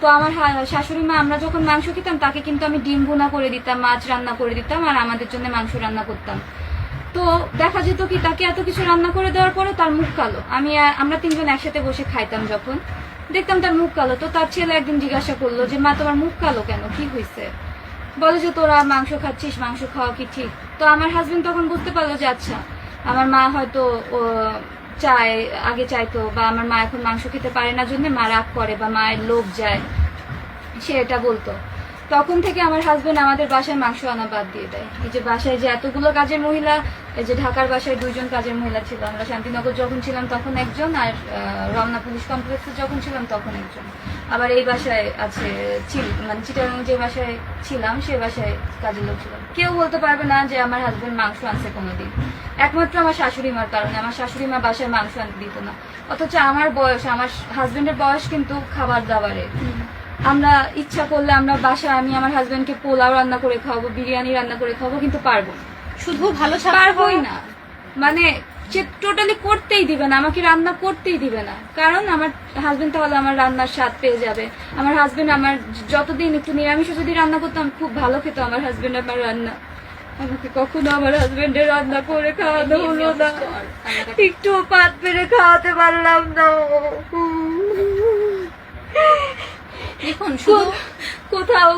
তো আমার শাশুড়ি মা, আমরা যখন মাংস খেতাম তাকে কিন্তু আমি ডিম ভুনা করে দিতাম, মাছ রান্না করে দিতাম, আর আমাদের জন্য মাংস রান্না করতাম। তো দেখা যেত কি তাকে এত কিছু রান্না করে দেওয়ার পরে তার মুখ কালো। আমরা 3 জন একসাথে বসে খাইতাম, যখন দেখতাম তার মুখ কালো। তো তার ছেলে একদিন জিজ্ঞাসা করলো যে মা তোমার মুখ কালো কেন, কি হয়েছে? বলে যে তোরা মাংস খাচ্ছিস, মাংস খাওয়া কি ঠিক? তো আমার হাজবেন্ড তখন বুঝতে পারলো যে আচ্ছা আমার মা হয়তো আগে চাইতো, বা আমার মা এখন মাংস খেতে পারে না জন্য মা রাগ করে বা মায়ের লোভ যায়, সে এটা বলতো। তখন থেকে আমার হাজবেন্ড আমাদের বাসায় মাংস আনা বাদ দিয়ে দেয়। এই যে বাসায় যে এতগুলো কাজের মহিলা, এই যে ঢাকার বাসায় 2 জন কাজের মহিলা ছিল, আমরা শান্তিনগর যখন ছিলাম তখন একজন, আর রমনা পুলিশ কমপ্লেক্সে যখন ছিলাম তখন একজন। আবার এই বাসায় আছে মানে চিটাগাং যে বাসায় ছিলাম সে বাসায় কাজের লোক ছিল। কেউ বলতে পারবে না যে আমার হাজবেন্ড মাংস আনছে কোনোদিন, একমাত্র আমার শাশুড়ি মার কারণে। আমার শাশুড়ি মা বাসায় মাংস আনতে দিত না। অথচ আমার বয়স, আমার হাজবেন্ডের বয়স কিন্তু খাবার দাবারের। আমরা ইচ্ছা করলে আমরা বাসায়, আমি আমার হাজবেন্ডকে পোলাও রান্না করে খাওয়াবো, বিরিয়ানি রান্না করে খাওয়াবো, কিন্তু পারবো শুধু ভালো পারবোই না। মানে সে টোটালি করতেই দিবে না, আমাকে রান্না করতেই দিবে না। কারণ আমার হাজবেন্ড তাহলে আমার রান্নার স্বাদ পেয়ে যাবে। আমার হাজবেন্ড আমার যতদিন একটু নিরামিষও যদি রান্না করতাম খুব ভালো খেত আমার হাজবেন্ড আমার রান্না। আমাকে কখনো আমার হাজবেন্ডের রান্না করে খাওয়ানো হলো না, একটু পাত পেরে খাওয়াতে পারলাম না। দেখুন শুধু কোথাও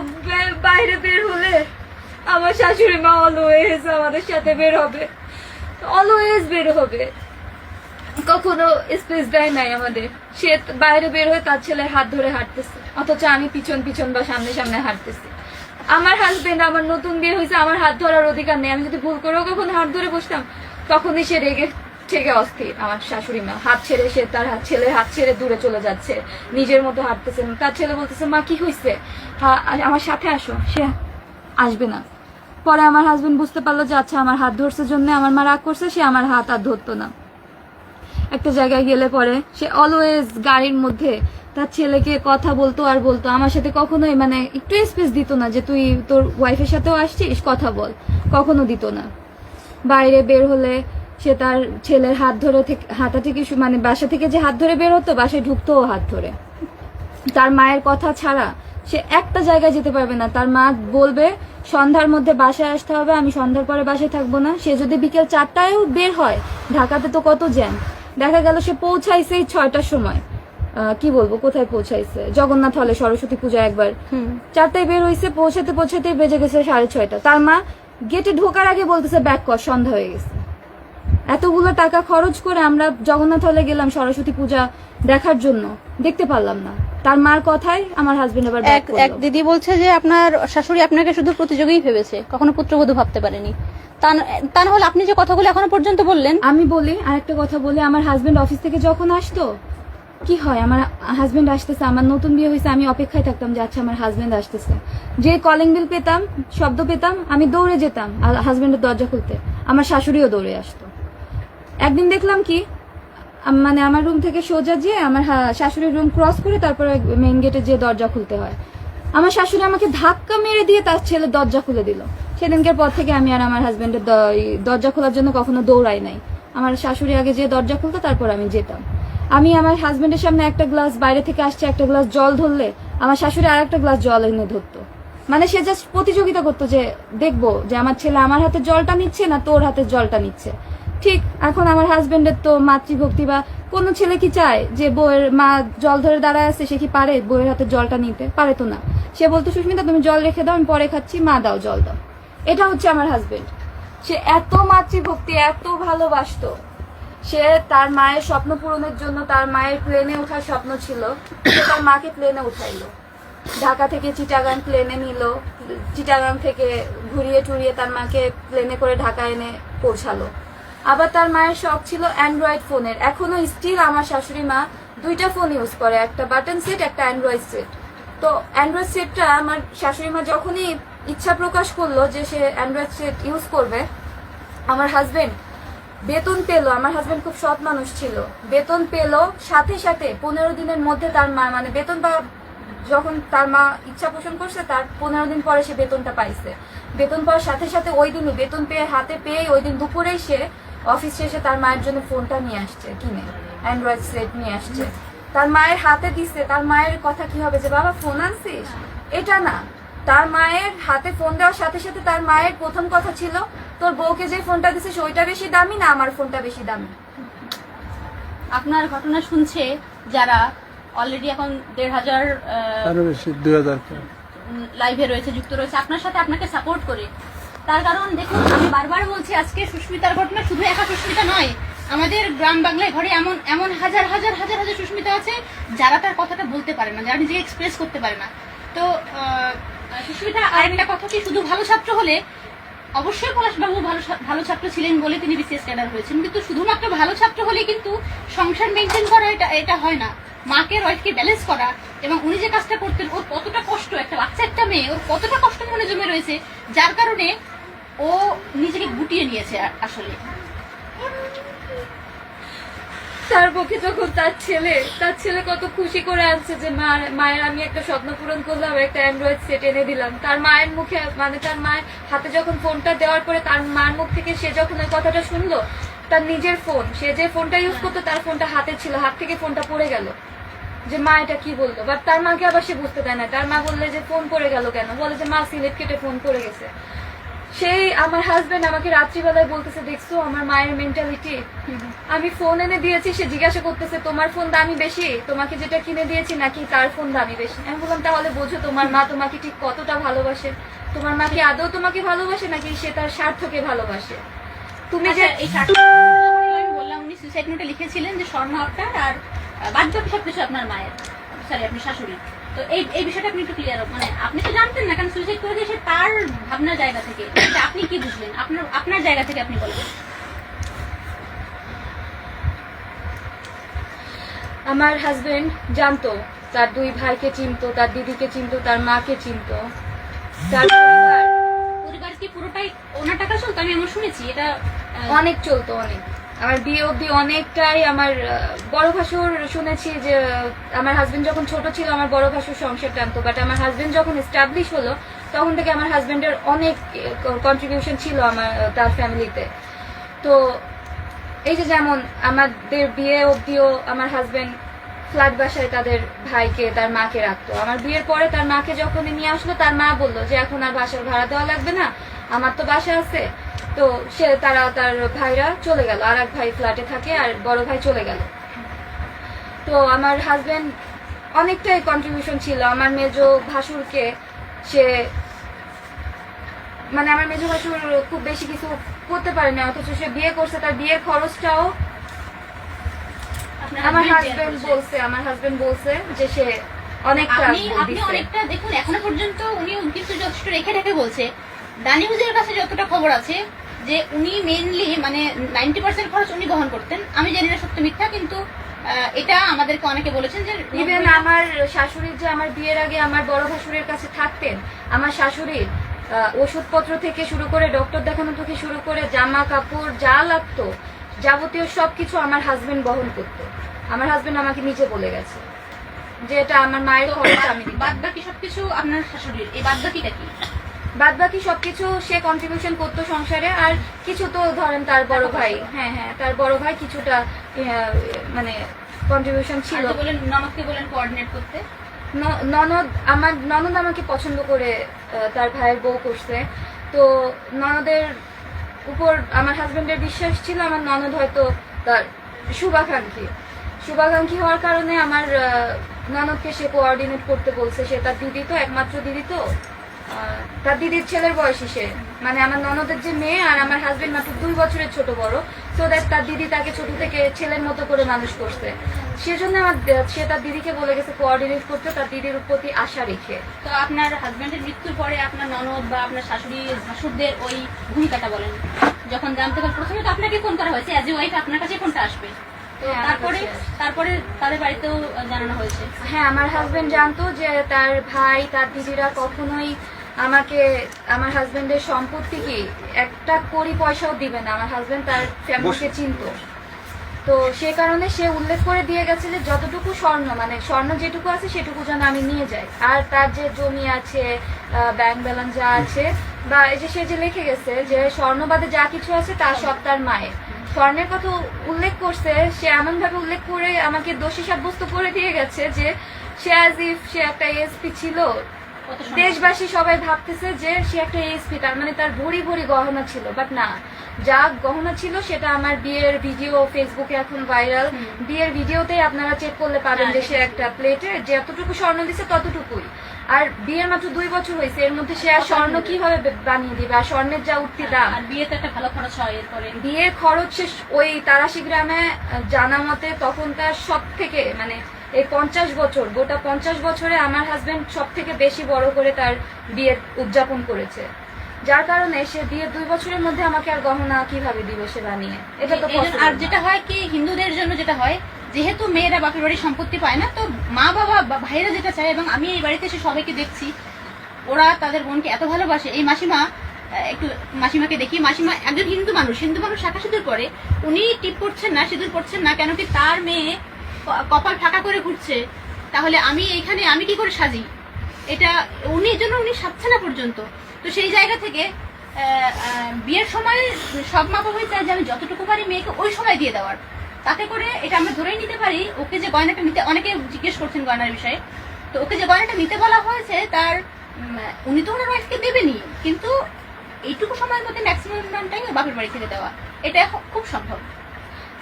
বাইরে বের হলে আমার শাশুড়ি মা অলওয়েজ আমাদের সাথে বের হবে, অলওয়েজ বের হবে, কখনো স্পেস দেয় নাই আমাদের। সে বাইরে বের হয়ে তার ছেলের হাত ধরে হাঁটতেছে, অথচ আমি পিছন পিছন বা সামনে সামনে হাঁটতেছি। আমার হাজবেন্ড, আমার নতুন বিয়ে হয়েছে, আমার হাত ধরার অধিকার নেই। আমি যদি ভুল করেও কখনো হাত ধরে বসতাম, তখনই সে রেগে থেকে অস্থির। আমার শাশুড়ি মা হাত ছেড়ে, সে তার ছেলের হাত ছেড়ে দূরে চলে যাচ্ছে, নিজের মতো হাঁটতেছে। তার ছেলে বলতেছে, মা কি হয়েছে, আমার সাথে আসো। সে আসবে না। পরে আমার হাজবেন্ড বুঝতে পারলো যে আচ্ছা আমার হাত ধরছে জন্য আমার মা রাগ করছে, সে আমার হাত আর ধরতো না। একটা জায়গায় গেলে পরে সে অলওয়েজ গাড়ির মধ্যে তার ছেলেকে কথা বলতো আর বলতো, আমার সাথে কখনোই মানে একটু স্পেস দিত না যে তুই তোর ওয়াইফের সাথেও আসছিস, কথা বল, কখনো দিত না। বাইরে বের হলে সে তার ছেলের হাত ধরে হাঁটা থেকে মানে বাসা থেকে যে হাত ধরে বের হতো, বাসায় ঢুকতো হাত ধরে। তার মায়ের কথা ছাড়া সে একটা জায়গায় যেতে পারবে না। তার মা বলবে সন্ধ্যার মধ্যে বাসায় আসতে হবে, আমি সন্ধ্যার পরে বাসায় থাকবো না। সে যদি বিকেল 4টায়ও বের হয়, ঢাকাতে তো কত জ্যাম, দেখা গেল সে পৌঁছাইছে 6টার সময়, কি বলবো কোথায় পৌঁছাইছে, জগন্নাথ হলে সরস্বতী পূজা একবার 4টায় বের হয়েছে, পৌঁছাতে পৌঁছাতে বেজে গেছে 6:30। তার মা গেটে ঢোকার আগে বলতেছে ব্যাক কর, সন্ধ্যা হয়ে গেছে। এতগুলো টাকা খরচ করে আমরা জগন্নাথ হলে গেলাম সরস্বতী পূজা দেখার জন্য, দেখতে পারলাম না। তার মার কথাই আমার হাজবেন্ড আবার ব্যাক করলো। এক দিদি বলছে যে আপনার শাশুড়ি আপনাকে শুধু প্রতিযোগীই ভেবেছে, কখনো পুত্রবধূ ভাবতে পারেনি। তা না হলে আপনি যে কথাগুলো এখনো পর্যন্ত বললেন। আমি বলি আরেকটা কথা বলি, আমার হাজবেন্ড অফিস থেকে যখন আসতো, কি হয়, আমার হাজবেন্ড আসতেছে, আমার নতুন বিয়ে হয়েছে, আমি অপেক্ষায় থাকতাম যে আচ্ছা আমার হাজবেন্ড আসতেছে। যে কলিং বেল পেতাম, শব্দ পেতাম, আমি দৌড়ে যেতাম আর হাজবেন্ডের দরজা খুলতে। আমার শাশুড়িও দৌড়ে আসতো। একদিন দেখলাম কি, মানে আমার রুম থেকে সোজা যেয়ে আমার শাশুড়ির রুম ক্রস করে তারপরে মেইন গেটে যে দরজা খুলতে হয়, আমার শাশুড়ি আমাকে ধাক্কা মেরে দিয়ে তার ছেলে দরজা খুলে দিল। সেদিনকার পর থেকে আমি আর আমার হাজবেন্ডের দরজা খোলার জন্য কখনো দৌড়াই নাই। আমার শাশুড়ি আগে যে দরজা খুলতো তারপর আমি যেতাম। আমি আমার হাজবেন্ডের সামনে একটা গ্লাস বাইরে থেকে আসছে, একটা গ্লাস জল ধরলে আমার শাশুড়ি আর একটা গ্লাস জল এনে ধরতো। মানে সে জাস্ট প্রতিযোগিতা করতো যে দেখবো যে আমার ছেলে আমার হাতে জলটা নিচ্ছে না তোর হাতে জলটা নিচ্ছে। ঠিক এখন আমার হাজবেন্ডের তো মাতৃভক্তি, বা কোনো ছেলে কি চায় যে বউয়ের মা জল ধরে দাঁড়ায় আছে, সে কি পারে বউয়ের হাতে জলটা নিতে? পারে তো না। সে বলতো সুস্মিতা তুমি জল রেখে দাও, আমি পরে খাচ্ছি, মা দাও জল দাও। এটা হচ্ছে আমার হাজবেন্ড। সে এত মাতৃভক্তি, এত ভালোবাসতো। সে তার মায়ের স্বপ্ন পূরণের জন্য, তার মায়ের প্লেনে ওঠার স্বপ্ন ছিল, সে তার মাকে প্লেনে উঠাইলো। ঢাকা থেকে চিটাগাং প্লেনে নিল, চিটাগাং থেকে ঘুরিয়ে টুরিয়ে তার মাকে প্লেনে করে ঢাকা এনে পৌঁছালো। আবার তার মায়ের শখ ছিল অ্যান্ড্রয়েড ফোনের। এখনো স্টিল আমার শাশুড়ি মা 2টা ফোন ইউজ করে, একটা বাটন সেট, একটা অ্যান্ড্রয়েড সেট। তো অ্যান্ড্রয়েড সেটটা আমার শাশুড়ি মা যখনই ইচ্ছা প্রকাশ করলো যে সে অ্যান্ড্রয়েড সেট ইউজ করবে, আমার হাজবেন্ড বেতন পেলো, আমার হাজবেন্ড খুব সৎ মানুষ ছিল, বেতন পেলো সাথে সাথে 15 দিনের মধ্যে তার মা, মানে বেতন যখন তার মা ইচ্ছা পোষণ করছে তার 15 দিন পরে সে বেতনটা পাইছে। বেতন পাওয়ার সাথে সাথে ওই দিনই বেতন পেয়ে হাতে পেয়ে ওই দিন দুপুরেই সে অফিস শেষে তার মায়ের জন্য ফোনটা নিয়ে আসছে, কিনে অ্যান্ড্রয়েড সেট নিয়ে আসছে, তার মায়ের হাতে দিচ্ছে। তার মায়ের কথা কি হবে যে বাবা ফোন আনছিস? এটা না, তার মায়ের হাতে ফোন দেওয়ার সাথে সাথে তার মায়ের প্রথম কথা ছিল তোর বউকে যে ফোনটা দিছিস ওইটা বেশি দামি না আমার ফোনটা বেশি দামি। আপনার ঘটনা শুনছে যারা অলরেডি এখন 1,500 আরো বেশি 2000 লাইভে রয়েছে, যুক্ত রয়েছে আপনার সাথে, আপনাকে সাপোর্ট করে। তার কারণ দেখুন, আমি বারবার বলছি আজকে সুস্মিতার ঘটনা শুধু একা সুস্মিতা নয়, আমাদের গ্রাম বাংলায় ঘরে এমন এমন হাজার হাজার হাজার হাজার সুস্মিতা আছে যারা তার কথাটা বলতে পারে না, যারা নিজেকে এক্সপ্রেস করতে পারে না। তো সুস্মিতা আরেকটা কথা কি, শুধু ভালো ছাত্র হলে, অবশ্যই পলাশবাবু ভালো ছাত্র ছিলেন বলে তিনি বিসিএস ক্যাডার হয়েছেন, কিন্তু শুধুমাত্র ভালো ছাত্র হলে কিন্তু সংসার মেনটেন করা এটা হয় না। মাকে ওয়াইফকে ব্যালেন্স করা, এবং উনি যে কাজটা করতেন, ওর কতটা কষ্ট, একটা বাচ্চা একটা মেয়ে, ওর কতটা কষ্ট মনে জমে রয়েছে, যার কারণে ও নিজেকে গুটিয়ে নিয়েছে আসলে। তার পক্ষে যখন তার ছেলে কত খুশি করে আনছে যে মায়ের আমি একটা স্বপ্ন পূরণ করলাম, একটা অ্যান্ড্রয়েড সেট এনে দিলাম। তার মায়ের মুখে, মানে তার মায়ের হাতে যখন ফোনটা দেওয়ার পরে তার মায়ের মুখ থেকে সে যখন ওই কথাটা শুনলো, তার নিজের ফোন, সে যে ফোনটা ইউজ করতো তার ফোনটা হাতে ছিল, হাত থেকে ফোনটা পড়ে গেল, যে মা এটা কি বললো। বাট তার মাকে আবার সে বুঝতে দেয় না। তার মা বললে যে ফোন পড়ে গেল কেন, বলে যে মা সিলেট কেটে ফোন পড়ে গেছে। সেই আমার হাজবেন্ড আমাকে রাত্রিবেলায় বলতেছে, দেখছো আমার মায়ের মেন্টালিটি, আমি ফোন এনে দিয়েছি, সে জিজ্ঞাসা করতেছে তোমার ফোন দামি বেশি, তোমাকে যেটা কিনে দিয়েছি নাকি তার ফোন দামি বেশি। আমি বললাম তাহলে বোঝো তোমার মা তোমাকে ঠিক কতটা ভালোবাসে, তোমার মা কি আদৌ তোমাকে ভালোবাসে নাকি সে তার স্বার্থকে ভালোবাসে। তুমি যে এই আমি বললাম উনি সুইসাইড নোটে লিখেছিলেন যে স্বর্ণ আপনার আর বাদ বাকি সবকিছু আপনার মায়ের, সরি আপনি শাশুড়ি। তো এই বিষয়টা আপনি একটু ক্লিয়ার, মানে আপনি তো জানতেন না, কারণ সুইসাইড করে দিয়েছে তার ভাবনার জায়গা থেকে, এটা আপনি কি বুঝলেন আপনার জায়গা থেকে আপনি বলবেন। আমার হাজবেন্ড জানতো, তার 2 ভাইকে চিনতো, তার দিদিকে চিনতো, তার মাকে চিনতো, তার পরিবার কি পুরোটাই ওনার টাকা চলতো? আমি এমন শুনেছি, এটা অনেক চলতো, অনেক। আমার বিয়ে অব্দি অনেকটাই আমার বড় ভাসুর শুনেছি যে আমার হাজবেন্ড যখন ছোট ছিল আমার বড় ভাসুর সংসার টানতো, বাট আমার হাজবেন্ড যখন এস্টাবলিশ হলো তখন থেকে আমার হাজবেন্ডের অনেক কন্ট্রিবিউশন ছিল তার ফ্যামিলিতে। তো এই যে যেমন আমাদের বিয়ে অব্দিও আমার হাজবেন্ড ফ্ল্যাট বাসায় তাদের ভাইকে তার মাকে রাখতো। আমার বিয়ের পরে তার মাকে যখন নিয়ে আসলো তার মা বললো যে এখন আর বাসার ভাড়া দেওয়া লাগবে না, আমার তো বাসা আছে। তো তার ভাইরা চলে গেল, আর এক ভাই ফ্ল্যাটে থাকে আর বড় ভাই চলে গেল। তো আমার হাজবেন্ড অনেকটাই কন্ট্রিবিউশন ছিল। আমার মেজো ভাসুরকে সে মানে আমার মেজো ভাসুর খুব বেশি কিছু করতে পারে না, অথচ সে বিয়ে করছে, তার বিয়ের খরচটাও আমার হাজবেন্ড বলছে যে সে অনেকটা আপনি অনেকটা দেখুন, এখনো পর্যন্ত উনি কিন্তু যথেষ্ট রেখে রেখে বলছে। দানি হুজুরের কাছে যতটা খবর আছে যে উনি মেইনলি মানে 90% খরচ উনি বহন করতেন। আমি জানি না সত্য মিথ্যা, কিন্তু এটা আমাদেরকে অনেকে বলেছেন যে ইভেন আমার শাশুড়ির যে আমার বিয়ের আগে আমার বড় ভাসুরের কাছে থাকতেন, আমার শাশুড়ির ওষুধপত্র থেকে শুরু করে ডক্টর দেখানো থেকে শুরু করে জামা কাপড় যা লাগতো যাবতীয় সবকিছু আমার হাজবেন্ড বহন করতো। আমার হাজবেন্ড আমাকে নিচে বলে গেছে যে এটা আমার মায়ের খরচ, আমি বাদ বাকি সবকিছু আপনার শাশুড়ির। এই বাদ বাকিটা কি? বাদ বাকি সবকিছু সে কন্ট্রিবিউশন করতো সংসারে, আর কিছু তো ধরেন তার বড় ভাই, হ্যাঁ তার বড় ভাই কিছুটা মানে কন্ট্রিবিউশন ছিল। বলেন ননদকে বলেন কোঅর্ডিনেট করতে। ননদ আমাকে পছন্দ করে তার ভাইয়ের বউ করছে। তো ননদের উপর আমার হাজবেন্ডের বিশ্বাস ছিল, আমার ননদ হয়তো তার শুভাকাঙ্ক্ষী হওয়ার কারণে আমার ননদকে সে কোঅর্ডিনেট করতে বলছে। সে তার দিদি তো, একমাত্র দিদি তো, তার দিদির ছেলের বয়সী সে, মানে আমার ননদের যে মেয়ে আর আমার হাজবেন্ড মাত্র 2 বছরের ছোট বড়। সো দ্যাট তার দিদি তাকে ছোট থেকে ছেলের মতো করে মানুষ করছে, সেজন্য সে তার দিদিকে বলে গেছে কোঅর্ডিনেট করতে, তার দিদির প্রতি আশা রেখে। তো আপনার হাজবেন্ডের মৃত্যুর পরে আপনার ননদ বা আপনার শাশুড়ি ভাসুরদের ওই ভূমিকাটা বলেন, যখন জানতে পারেন প্রথমে তো আপনাকে ফোন করা হয়েছে, অ্যাজ এ ওয়াইফ আপনার কাছে ফোনটা আসবে, তো তারপরে তাদের বাড়িতেও জানানো হয়েছে। হ্যাঁ, আমার হাজবেন্ড জানতো যে তার ভাই তার দিদিরা কখনোই আমাকে আমার হাজবেন্ডের সম্পত্তি কি একটা কড়ি পয়সাও দিবে না। আমার হাজবেন্ড তার ফ্যামিলিকে চিনতো, তো সে কারণে সে উল্লেখ করে দিয়ে গেছে যে যতটুকু স্বর্ণ, মানে স্বর্ণ যেটুকু আছে সেটুকু যেন আমি নিয়ে যাই, আর তার যে জমি আছে ব্যাংক ব্যালেন্স যা আছে, বা এই যে সে যে লিখে গেছে যে স্বর্ণবাদে যা কিছু আছে তা সব তার মায়ের। স্বর্ণের কথা উল্লেখ করছে, সে এমন ভাবে উল্লেখ করে আমাকে দোষী সাব্যস্ত করে দিয়ে গেছে যে সে অ্যাজ ইফ সে একটা এসপি ছিল। দেশবাসী সবাই ভাবতেছে যে সে একটা এসপি, তার মানে তার ভরি ভরি গহনা ছিল, বাট না, যা গহনা ছিল সেটা আমার বিয়ের ভিডিও ফেসবুকে এখন ভাইরাল। বিয়ের ভিডিওতেই আপনারা চেক করলে পাবেন যে সে একটা প্লেটে যতটুকু স্বর্ণ দিছে ততটুকুই। আর বিয়ের মাত্র 2 বছর হয়েছে, এর মধ্যে সে আর স্বর্ণ কিভাবে বানিয়ে দিবে, আর স্বর্ণের যা উঠতি দাম। আর বিয়েতে একটা ভালো খরচ হয়। এরপরে বিয়ের খরচ শেষ ওই তারাশি গ্রামে জানা মতে তখন তার সব থেকে মানে এই 50 বছর, গোটা 50 বছরে আমার হাজবেন্ড সব থেকে বেশি বড় করে তার বিয়ের উদযাপন করেছে, যার কারণে সে বিয়ের 2 বছরের মধ্যে আমাকে আর গহনা কিভাবে দিবে সে বানিয়ে, এটা তো আর যেটা হয় কি হিন্দুদের জন্য যেটা হয়, যেহেতু মেয়েরা বাপের বাড়ির সম্পত্তি পায় না, তো মা বাবা ভাইরা যেটা চায়, এবং আমি এই বাড়িতে এসে সবাইকে দেখছি ওরা তাদের বোনকে এত ভালোবাসে। এই একটু মাসিমাকে দেখি, মাসিমা একজন হিন্দু মানুষ শাখা সিঁদুর পরে, উনি টিপ করছেন না, সিঁদুর পড়ছেন না, কেন কি তার মেয়ে কপাল ফাঁকা করে ঘুরছে, তাহলে আমি এইখানে আমি কি করে সাজি, এটা উনির জন্য উনি সাজছে না পর্যন্ত। তো সেই জায়গা থেকে বিয়ের সময় সব মা বাবাই চায় যে আমি যতটুকু পারি মেয়েকে ওই সময় দিয়ে দেওয়ার, তাতে করে এটা আমরা ধরেই নিতে পারি ওকে যে গয়নাটা নিতে, অনেকে জিজ্ঞেস করছেন গয়নার বিষয়ে, তো ওকে যে গয়নাটা নিতে বলা হয়েছে তার উনি তো ওনার ওয়াইফকে দেবেনি, কিন্তু এইটুকু সময় সম্মানটাই বাপের বাড়ি থেকে দেওয়া, এটা খুব সম্ভব।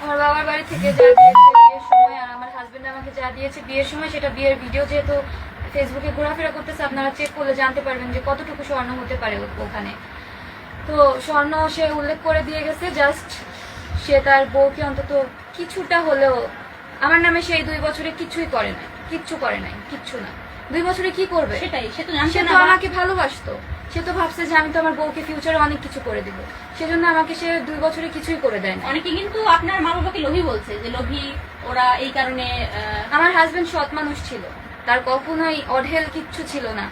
আমার বাবার বাড়ি থেকে যা দিয়েছে বিয়ের সময়, আর আমার হাজবেন্ড আমাকে যা দিয়েছে বিয়ের সময়, সেটা বিয়ের ভিডিও যেহেতু ফেসবুকে ঘোরাফেরা করতেছে, আপনারা চেক করলে জানতে পারবেন যে কতটুকু স্বর্ণ হতে পারে ওখানে। তো স্বর্ণ সে উল্লেখ করে দিয়ে গেছে, জাস্ট সে তার বউকে অন্তত কিছুটা হলেও, আমার নামে সেই 2 বছরে কিছুই করে নাই, কিচ্ছু করে নাই, কিচ্ছু না। 2 বছরে কি করবে? সেটাই, সে তো সে তো আমাকে ভালোবাসতো, সে তো ভাবছে যে আমি তো আমার বউকে ফিউচারে অনেক কিছু করে দিব, সেজন্য আমাকে সে 2 বছরে কিছুই করে দেয় না। অনেকে কিন্তু আপনার মা বাবাকে লোভী বলছে, যে লোভী ওরা এই কারণে। আমার হাজবেন্ড সৎ মানুষ ছিল, তার কখনোই অঢেল কিচ্ছু ছিল না।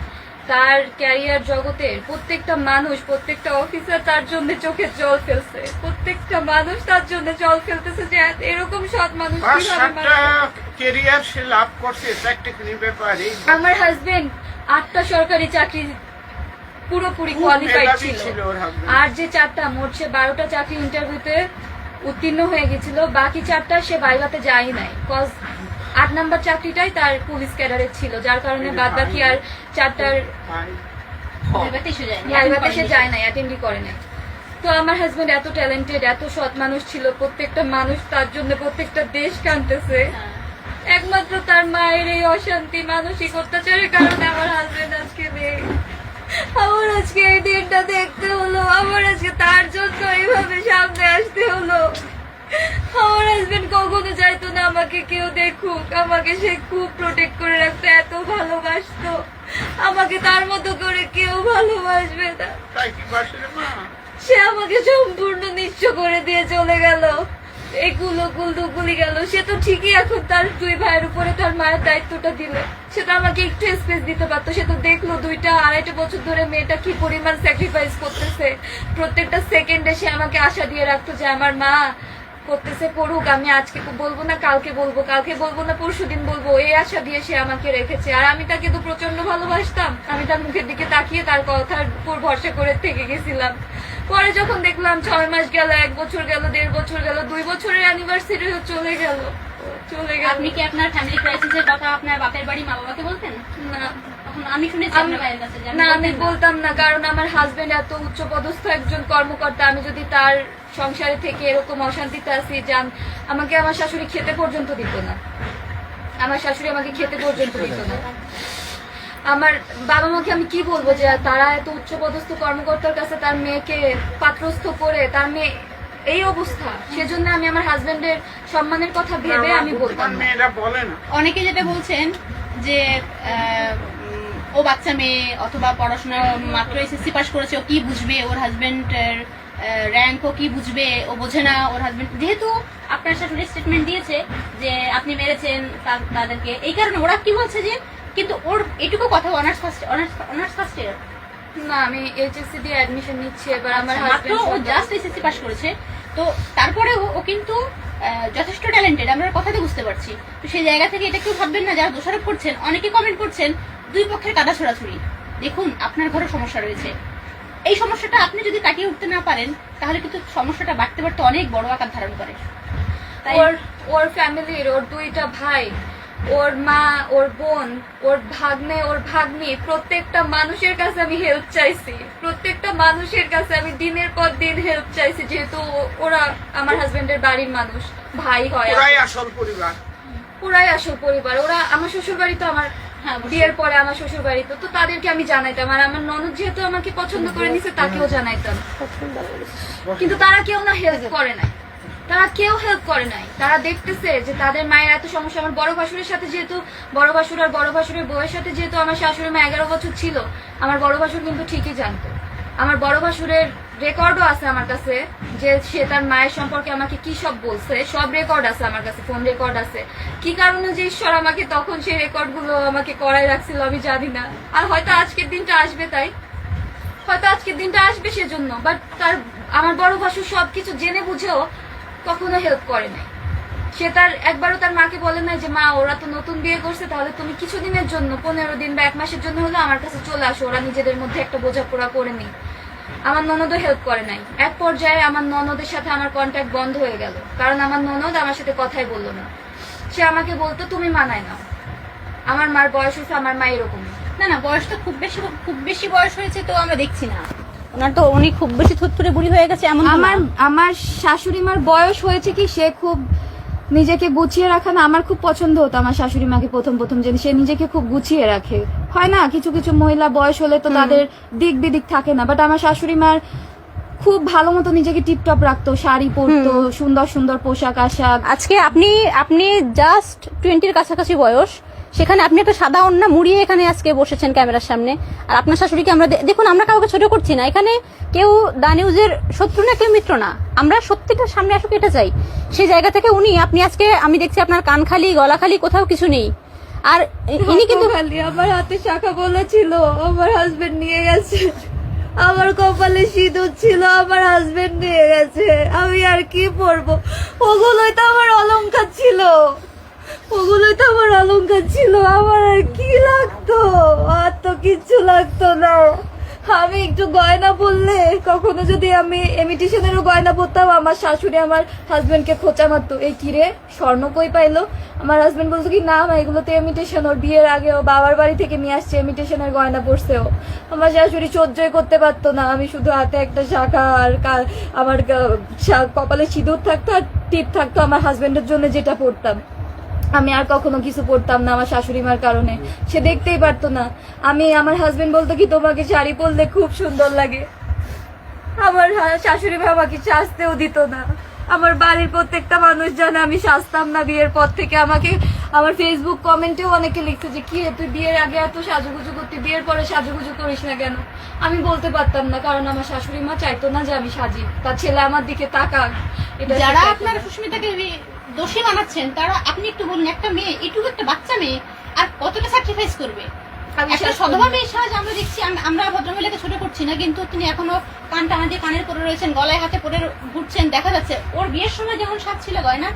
তার ক্যারিয়ার জগতের প্রত্যেকটা মানুষ, প্রত্যেকটা অফিসার তার জন্য চোখে জল ফেলছে, প্রত্যেকটা মানুষ তার জন্য জল ফেলতেছে যে এরকম সৎ মানুষ কিভাবে মারা যায়। ক্যারিয়ার সে লাভ করছে প্র্যাকটিক্যালি ব্যাপারে। আমার হাজবেন্ড 8টা সরকারি চাকরি পুরোপুরি কোয়ালিফাইড ছিল, আর যে 4টা, মোট সে 12টা চাকরি ইন্টারভিউতে উত্তীর্ণ হয়ে গেছিল, বাকি 4টা সে বাইবাতে যায় নাই, কজ 8 নাম্বার চাকরিটাই তার পুলিশ ক্যাডারে ছিল, যার কারণে বাদ বাকি আর 4টার ভাইবাতে সে যায় না, বাইবাতে সে যায় নাই, অ্যাটেন্ডই করে নাই। তো আমার হাজবেন্ড এত ট্যালেন্টেড, এত সৎ মানুষ ছিল, প্রত্যেকটা মানুষ তার জন্য প্রত্যেকটা দেশ কাঁদতেছে। হ্যাঁ। একমাত্র তার মায়ের এই অশান্তি, মানসিক অত্যাচারের কারণে আমার হাজবেন্ড আজকে নেই। আমার আজকে এই দিনটা দেখতে হলো, আমার আজকে তার জন্য এইভাবে সামনে আসতে হলো। আমার হাজবেন্ড কখনো চাইতো না আমাকে কেউ দেখুক, আমাকে সে খুব প্রোটেক্ট করে রাখতো, এত ভালোবাসতো আমাকে, তার মতো করে কেউ ভালোবাসবে না। তাই কি বাসে রে মা? সে আমাকে সম্পূর্ণ নিঃস্ব করে দিয়ে চলে গেল, এগুলো গুলি গেল। সে তো ঠিকই এখন তার 2 ভাইয়ের উপরে তার মায়ের দায়িত্বটা দিল, সে তো আমাকে একটু স্পেস দিতে পারতো। সে তো দেখলো 2-2.5 বছর ধরে মেয়েটা কি পরিমাণ স্যাক্রিফাইস করতেছে, প্রত্যেকটা সেকেন্ডে সে আমাকে আশা দিয়ে রাখতো যে আমার মা করতেছে করুক, আমি আজকে বলবো না, কালকে বলবো, কালকে বলবো না, পরশুদিন বলবো, এই আশা দিয়ে সে আমাকে রেখেছে। আর আমি তাকে তো প্রচন্ড ভালোবাসতাম, আমি তার মুখের দিকে তাকিয়ে তার কথার উপর ভরসা করে থেকে গেছিলাম। পরে যখন দেখলাম 6 মাস গেল, 1 বছর গেল, 1.5 বছর গেল, 2 বছরের অ্যানিভার্সারি চলে গেল। আপনি কি আপনার ফ্যামিলি ক্রাইসিসের কথা আপনার বাপের বাড়ি মা বাবাকে বলতেন? না, তখন আমি শুনেছি আপনার ভাইয়ের কাছে যে আপনি না, আমি বলতেন না। বলতাম না, কারণ আমার হাজবেন্ড এত উচ্চপদস্থ একজন কর্মকর্তা, আমি যদি তার সংসারে থেকে এরকম অশান্তিতে আসি, আমাকে আমার শাশুড়ি খেতে পর্যন্ত দিত না, আমার শাশুড়ি আমাকে খেতে পর্যন্ত দিত না। আমার বাবা মাকে আমি কি বলবো যে তারা এত উচ্চপদস্থ কর্মকর্তার কাছে তার মেয়েকে পাত্রস্থ করে, তার মেয়ে এই অবস্থা, সেজন্য আমি আমার হাজবেন্ডের সম্মানের কথা ভেবে আমি বলতাম না। মেয়েরা বলে না। অনেকে যেটা বলছেন যে ও বাচ্চা মেয়ে, অথবা পড়াশোনা মাত্র এসএসসি পাস করেছে, ও কি বুঝবে, ওর হাজবেন্ডের র্যাঙ্ক ও কি বুঝবে, ও বোঝে না ওর হাজবেন্ড। যেহেতু আপনার শাশুড়ি স্টেটমেন্ট দিয়েছে যে আপনি মেরেছেন তাদেরকে, এই কারণে ওরা কি বলছে যে কিন্তু ওর এটুকু কথা, অনার্স ফার্স্ট ইয়ার না, আমি এইচএসসি দিয়ে অ্যাডমিশন নিচ্ছি এবার। আমার মাত্র ও জাস্ট এসএসসি পাস করেছে, তো তারপরে ও কিন্তু যথেষ্ট ট্যালেন্টেড, আমরা কথাতে বুঝতে পারছি। তো সেই জায়গা থেকে এটা কেউ ভাববেন না, যারা দোষারোপ করছেন, অনেকে কমেন্ট করছেন 2 পক্ষের কাদা ছড়াছড়ি। দেখুন, আপনার ঘরে সমস্যা রয়েছে, এই সমস্যাটা আপনি যদি কাটিয়ে উঠতে না পারেন, তাহলে কিন্তু সমস্যাটা বাড়তে বাড়তে অনেক বড় আকার ধারণ করে। তাই ওর ফ্যামিলির, ওর 2টা ভাই, ওর মা, ওর বোন, ওর ভাগ্নে, ওর ভাগ্নি, প্রত্যেকটা মানুষের কাছে আমি হেল্প চাইছি, প্রত্যেকটা মানুষের কাছে আমি দিনের পর দিন হেল্প চাইছি, যেহেতু ওরা আমার হাজবেন্ডের বাড়ির মানুষ, ভাই হয়, ওরাই আসল পরিবার। পুরাই আসল পরিবার। ওরা আমার শ্বশুর বাড়ি তো আমার হ্যাঁ, অবশ্যই। বিয়ের পরে আমার শ্বশুর বাড়ি তো তাদেরকে আমি জানাইতাম, আর আমার ননদ যেহেতু আমাকে পছন্দ করে নিছে তাকেও জানাইতাম, কিন্তু তারা কেউ না হেল্প করে নাই, তারা কেউ হেল্প করে নাই। তারা দেখতেছে যে তাদের মায়ের এত সমস্যা। আমার বড় ভাসুরের সাথে যেহেতু, বড় ভাসুর আর বড় ভাসুরের বউয়ের সাথে যেহেতু আমার শাশুড়ি মা 11 বছর ছিল, আমার বড় ভাসুর কিন্তু ঠিকই জানতো। আমার বড় ভাসুরের রেকর্ডও আছে আমার কাছে, যে সে তার মায়ের সম্পর্কে আমাকে কি সব বলছে, সব রেকর্ড আছে আমার কাছে, ফোন রেকর্ড আছে। কি কারণে যে ঈশ্বর আমাকে তখন সেই রেকর্ড গুলো আমাকে করাই রাখছিল আমি জানি না। আর হয়তো আজকের দিনটা আসবে, তাই হয়তো আজকের দিনটা আসবে সেজন্য। বাট আমার বড় ভাসুর সবকিছু জেনে বুঝেও কখনো হেল্প করে নাই। সে তার একবারও তার মাকে বলে নাই যে মা, ওরা তো নতুন বিয়ে করছে, তাহলে তুমি কিছুদিনের জন্য, 15 দিন বা 1 মাসের জন্য হলে আমার কাছে চলে আসো, ওরা নিজেদের মধ্যে একটা বোঝাপড়া করে নি। আমার ননদও হেল্প করে নাই। এক পর্যায়ে আমার ননদের সাথে আমার কন্ট্যাক্ট বন্ধ হয়ে গেল, কারণ আমার ননদ আমার সাথে কথাই বললো না। সে আমাকে বলতো তুমি মানায় নাও, আমার মার বয়স হয়েছে, আমার মা এরকম। না না, বয়স তো খুব বেশি বয়স হয়েছে তো আমরা দেখছি না। ওনার তো উনি খুব বেশি থুতথুরে বুড়ি হয়ে গেছে এমন তো না। আমার শাশুড়ি মার বয়স হয়েছে কি সে খুব নিজেকে গুছিয়ে রাখা না, আমার খুব পছন্দ হতো আমার শাশুড়ি মাকে প্রথম যে সে নিজেকে খুব গুছিয়ে রাখে। হয় না কিছু কিছু মহিলা বয়স হলে তো তাদের দিক বিদিক থাকে না, বাট আমার শাশুড়ি মার খুব ভালো মতো নিজেকে টিপটপ রাখতো, শাড়ি পরতো, সুন্দর সুন্দর পোশাক আশাক। আজকে আপনি জাস্ট 20-র কাছাকাছি বয়স, সেখানে আপনি একটা সাদা ওড়না মুড়িয়ে এখানে আজকে বসেছেন ক্যামেরার সামনে। আর আপনার শাশুড়িকে আমরা দেখুন, আমরা কাউকে ছোট করছি না, এখানে কেউ দা নিউজের শত্রু না, কেউ মিত্র না, আমরা সত্যিটার সামনে আসুক এটা চাই। সেই জায়গা থেকে আপনি আজকে আমি দেখছি আপনার কান খালি গলা খালি কোথাও কিছু নেই। আর ইনি কিন্তু খালি আমার হাতে শাখা বলা ছিল, আমার হাজবেন্ড নিয়ে গেছে। আমার কপালে সিঁদুর ছিল, আমার হাজবেন্ড নিয়ে গেছে। আমি আর কি পরবো? ওগুলোই তো আমার অলংকার ছিল, ওগুলোই তো আমার অলংকার ছিল। আমার আর কি লাগতো? আর তো কিচ্ছু লাগতো না। আমি একটু গয়না পরলে, কখনো যদি আমি ইমিটেশনেরও গয়না পরতাম, আমার শাশুড়ি আমার হাজবেন্ডকে খোঁচা মারতো, এই কি রে স্বর্ণ কই পাইলো? আমার হাজবেন্ড বলতো কি না এগুলো তো ইমিটেশন, ওর বিয়ের আগে ও বাবার বাড়ি থেকে নিয়ে আসছে ইমিটেশনের গয়না পরছে ও। আমার শাশুড়ি সহ্যই করতে পারতো না, আমি শুধু হাতে একটা শাখা আর আমার কপালে সিঁদুর থাকতো আর টিপ থাকতো আমার হাজবেন্ডের জন্য, যেটা পরতাম। আমি আর কখনো কিছু পরতাম না আমার শাশুড়ি মার কারণে, সে দেখতেই পারতো না। আমার হাজবেন্ড বলতো কি তোমাকে শাড়ি পরলে খুব সুন্দর লাগে। আমার শাশুড়ি মা আমাকে সাজতেও দিত না। আমার বাড়ির প্রত্যেকটা মানুষ জানে আমি সাজতাম না বিয়ের পর থেকে। আমাকে আমার ফেসবুক কমেন্টেও অনেকে লিখছে যে কি তুই বিয়ের আগে এত সাজুগুজু করতি, বিয়ের পরে সাজুগুজু করিস না কেন? আমি বলতে পারতাম না, কারণ আমার শাশুড়ি মা চাইতো না যে আমি সাজি, তার ছেলে আমার দিকে তাকাক। এটা যারা আপনার সুস্মিতাকে দোষী বানাচ্ছেন তারা, আপনি একটু বলুন, একটা মেয়ে এটুকু একটা বাচ্চা মেয়ে আর কতটা স্যাক্রিফাইস করবে? একটা সধবা মেয়ে সাজ আমরা দেখছি, আমরা ভদ্রমহিলাকে ছোট করছি না, কিন্তু তিনি এখনো কান টানা দিয়ে কানের পরে রয়েছেন, গলায় হাতে পরে ঘুরছেন, দেখা যাচ্ছে। ওর বিয়ের সময় যেমন সাজ ছিল গয়না,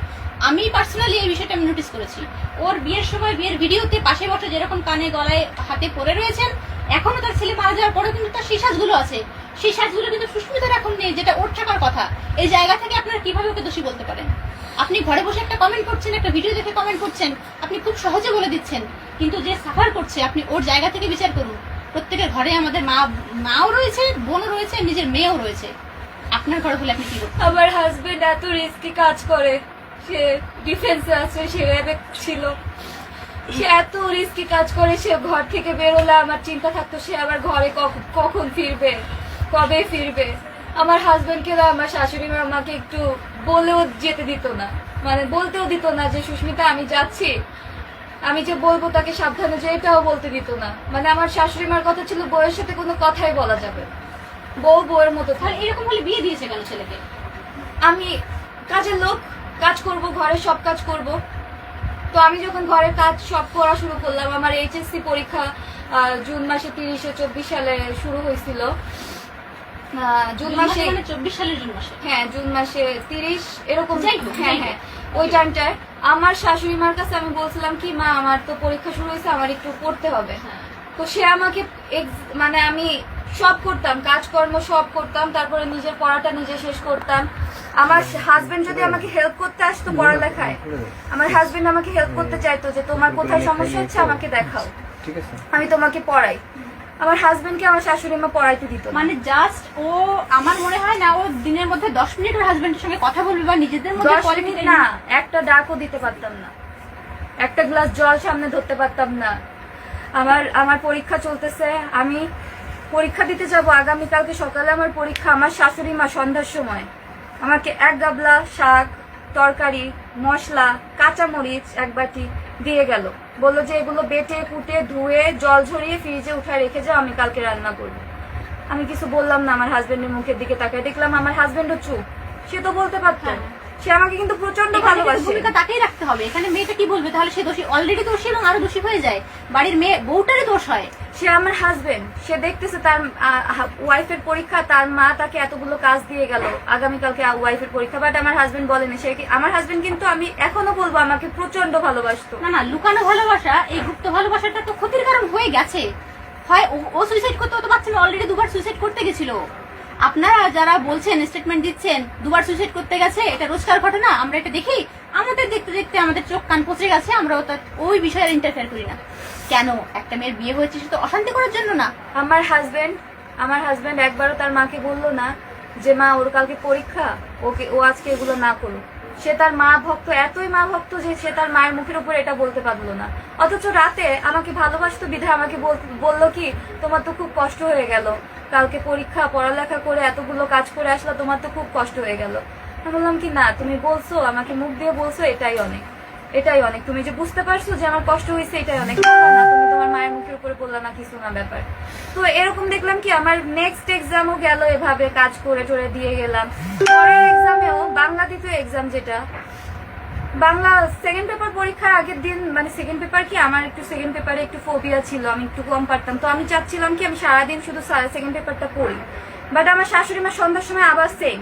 আমি পার্সোনালি এই বিষয়টা আমি নোটিস করেছি। ওর বিয়ের সময় বিয়ের ভিডিওতে পাশে বসে যেরকম কানে গলায় হাতে পরে রয়েছেন, এখনো তার ছেলে মারা যাওয়ার পরেও কিন্তু তার সেই সাজগুলো আছে। সেই সাজগুলো কিন্তু সুস্মিতার এখন নেই, যেটা ওর থাকার কথা। এই জায়গা থেকে আপনারা কিভাবে ওকে দোষী বলতে পারেন? আপনি ঘরে বসে একটা কমেন্ট করছেন, একটা ভিডিও দেখে কমেন্ট করছেন, আপনি খুব সহজে বলে দিচ্ছেন, কিন্তু যে সাফার করছে আপনি ওর জায়গা থেকে বিচার করুন। প্রত্যেকের ঘরে আমাদের মাও রয়েছে, বোনও রয়েছে, নিজের মেয়েও রয়েছে। আপনার ঘরে হলে আপনি কি করতেন? আমার হাজবেন্ড এত রিস্কি কাজ করে, সে ডিফেন্সে আছে, সে র্যাবে ছিল, সে এত রিস্কি কাজ করে, সে ঘর থেকে বেরোলে আমার চিন্তা থাকতো সে আবার ঘরে কখন ফিরবে, কবে ফিরবে। আমার হাজবেন্ডকে আমার শাশুড়ি মা আমাকে একটু বলেও যেতে দিত না, মানে বলতেও দিত না যে সুস্মিতা আমি যাচ্ছি, আমি যে বলবো তাকে সাবধানে যে, এটাও বলতে দিত না। মানে আমার শাশুড়ি মার কথা ছিল বউয়ের সাথে কোনো কথাই বলা যাবে, বউ বউয়ের মতো তাহলে থাকে। এরকম হলে বিয়ে দিয়েছে কেন ছেলেকে? আমি কাজের লোক, কাজ করব, ঘরে সব কাজ করব। তো আমি যখন ঘরের কাজ সব করা শুরু করলাম, আমার এইচএসসি পরীক্ষা জুন মাসে 30-24 সালে শুরু হয়েছিল। জুন মাসে, 24 সালের জুন মাসে, হ্যাঁ জুন মাসে 30 এরকম। যাই হোক, হ্যাঁ হ্যাঁ, ওই টাইমটায় আমার শাশুড়ি মার কাছে আমি বলছিলাম কি মা আমার তো পরীক্ষা শুরু হয়েছে, আমার একটু পড়তে হবে। তো সে আমাকে মানে আমি সব করতাম, কাজকর্ম সব করতাম, তারপরে নিজের পড়াটা নিজে শেষ করতাম। আমার হাজবেন্ড যদি আমাকে হেল্প করতে আসতো পড়ালেখায়, আমার হাজবেন্ড আমাকে হেল্প করতে চাইতো যে তোমার কোথায় সমস্যা হচ্ছে আমাকে দেখাও, আমি তোমাকে পড়াই। আমার হাজবেন্ডকে আমার শাশুড়ি মা পড়াইতে দিত না। মানে জাস্ট ও, আমার মনে হয় না ও দিনের মধ্যে 10 মিনিট ওর হাজবেন্ডের সঙ্গে কথা বলবে বা নিজেদের মধ্যে 10 মিনিট না, একটা ডাকও দিতে পারতাম না, একটা গ্লাস জল সামনে ধরতে পারতাম না। আমার পরীক্ষা চলতেছে, আমি পরীক্ষা দিতে যাব আগামীকালকে সকালে আমার পরীক্ষা। আমার শাশুড়ি মা সন্ধ্যার সময় আমাকে এক গাবলা শাক, তরকারি, মশলা, কাঁচামরিচ এক বাটি দিয়ে গেল, বললো যে এগুলো বেটে কুটে ধুয়ে জল ঝরিয়ে ফ্রিজে উঠায় রেখে যাও, আমি কালকে রান্না করবো। আমি কিছু বললাম না, আমার হাজবেন্ডের মুখের দিকে তাকায় দেখলাম আমার হাজবেন্ডও চুপ। সে তো বলতে পারতো, সে আমাকে কিন্তু প্রচন্ড ভালোবাসে। ভূমিকা তাকেই রাখতে হবে। এখানে মেয়েটা কি বলবে? তাহলে সে দোষী, অলরেডি দোষী এবং আরো দোষী হয়ে যায়। বাড়ির মেয়ে বউটারই দোষ হয়। সে আমার হাজবেন্ড, সে দেখতেছে তার ওয়াইফের পরীক্ষা, তার মা তাকে এতগুলো কাজ দিয়ে গেল, আগামীকালকে ওয়াইফের পরীক্ষা, বাট আমার হাজবেন্ড বলেনি। আমার হাজবেন্ড কিন্তু আমি এখনো বলবো আমাকে প্রচন্ড ভালোবাসতো। না না, লুকানো ভালোবাসা, এই গুপ্ত ভালোবাসাটা তো ক্ষতির কারণ হয়ে গেছে। হয় ও সুইসাইড করতে হতে পারছিল, অলরেডি 2বার সুইসাইড করতে গেছিল। আপনারা যারা বলছেন, স্টেটমেন্ট দিচ্ছেন 2বার সুইসাইড করতে গেছে, এটা রোজকার ঘটনা, আমরা এটা দেখি, আমাদের দেখতে দেখতে আমাদের চোখ কান পচে গেছে, আমরা ওই বিষয়ে ইন্টারফেয়ার করি না। কেন? একটা মেয়ের বিয়ে হয়েছে শুধু অশান্তি করার জন্য না। আমার হাজবেন্ড আমার হাজবেন্ড একবারও তার মাকে বললো না যে মা ওর কালকে পরীক্ষা, ও আজকে এগুলো না করুক। সে তার মা ভক্ত, এতই মা ভক্ত যে সে তার মায়ের মুখের উপর এটা বলতে পারলো না। অথচ রাতে আমাকে ভালোবাসতো বিধায় আমাকে বললো কি, তোমার তো খুব কষ্ট হয়ে গেল, কালকে পরীক্ষা, পড়ালেখা করে এতগুলো কাজ করে আসলো, তোমার তো খুব কষ্ট হয়ে গেল। আমি বললাম কি, না তুমি বলছো, আমাকে মুখ দিয়ে বলছো, এটাই অনেক, এটাই অনেক। তুমি যে বুঝতে পারছো যে আমার কষ্ট হয়েছে, এটাই অনেক। না, তুমি তোমার মায়ের মুখের উপরে বললা না কিছু না ব্যাপার। তো এরকম দেখলাম কি আমার নেক্সট এক্সামও গেল এভাবে, কাজ করে টরে দিয়ে গেলাম। পরের এক্সামেও বাংলা দ্বিতীয় এক্সাম, যেটা বাংলা সেকেন্ড পেপার পরীক্ষার আগের দিন, মানে সেকেন্ড পেপার কি আমার একটু সেকেন্ড পেপারে একটু ফোবিয়া ছিল, আমি একটু কম পারতাম। তো আমি চাচ্ছিলাম কি আমি সারাদিন শুধু সেকেন্ড পেপারটা পড়ি। বাট আমার শাশুড়ি মা সন্ধ্যার সময় আবার সেম,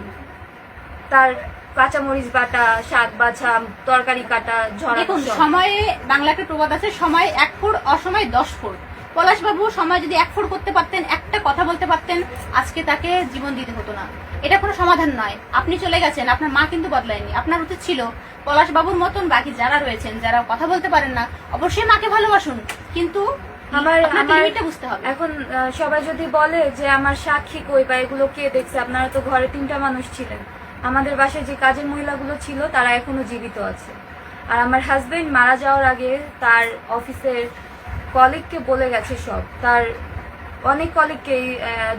তার কাঁচামরিচ বাটা, শাক বাছা, তরকারি কাটা, ঝরা। দেখুন, সময়ে বাংলা একটা প্রবাদ আছে, সময় 1 ফুট, অসময় 10 ফুট। পলাশবাবু সময় যদি 1 ফুট করতে পারতেন, একটা কথা বলতে পারতেন, আজকে তাকে জীবন দিতে হতো না। এটা কোনো সমাধান নয়। আপনি চলে গেছেন, আপনার মা কিন্তু বদলায়নি। আপনার উচিত ছিল পলাশবাবুর মতন বাকি যারা রয়েছেন, যারা কথা বলতে পারেন না, অবশ্যই মাকে ভালোবাসুন, কিন্তু আপনাকে লিমিটটা বুঝতে হবে। এখন সবাই যদি বলে যে আমার সাক্ষী কই বা এগুলো কে দেখছে, আপনারা তো ঘরে 3টা মানুষ ছিলেন। আমাদের বাসায় যে কাজের মহিলাগুলো ছিল তারা এখনো জীবিত আছে। আর আমার হাজবেন্ড মারা যাওয়ার আগে তার অফিসের কলিগকে বলে গেছে সব, তার অনেক কলিগকেই,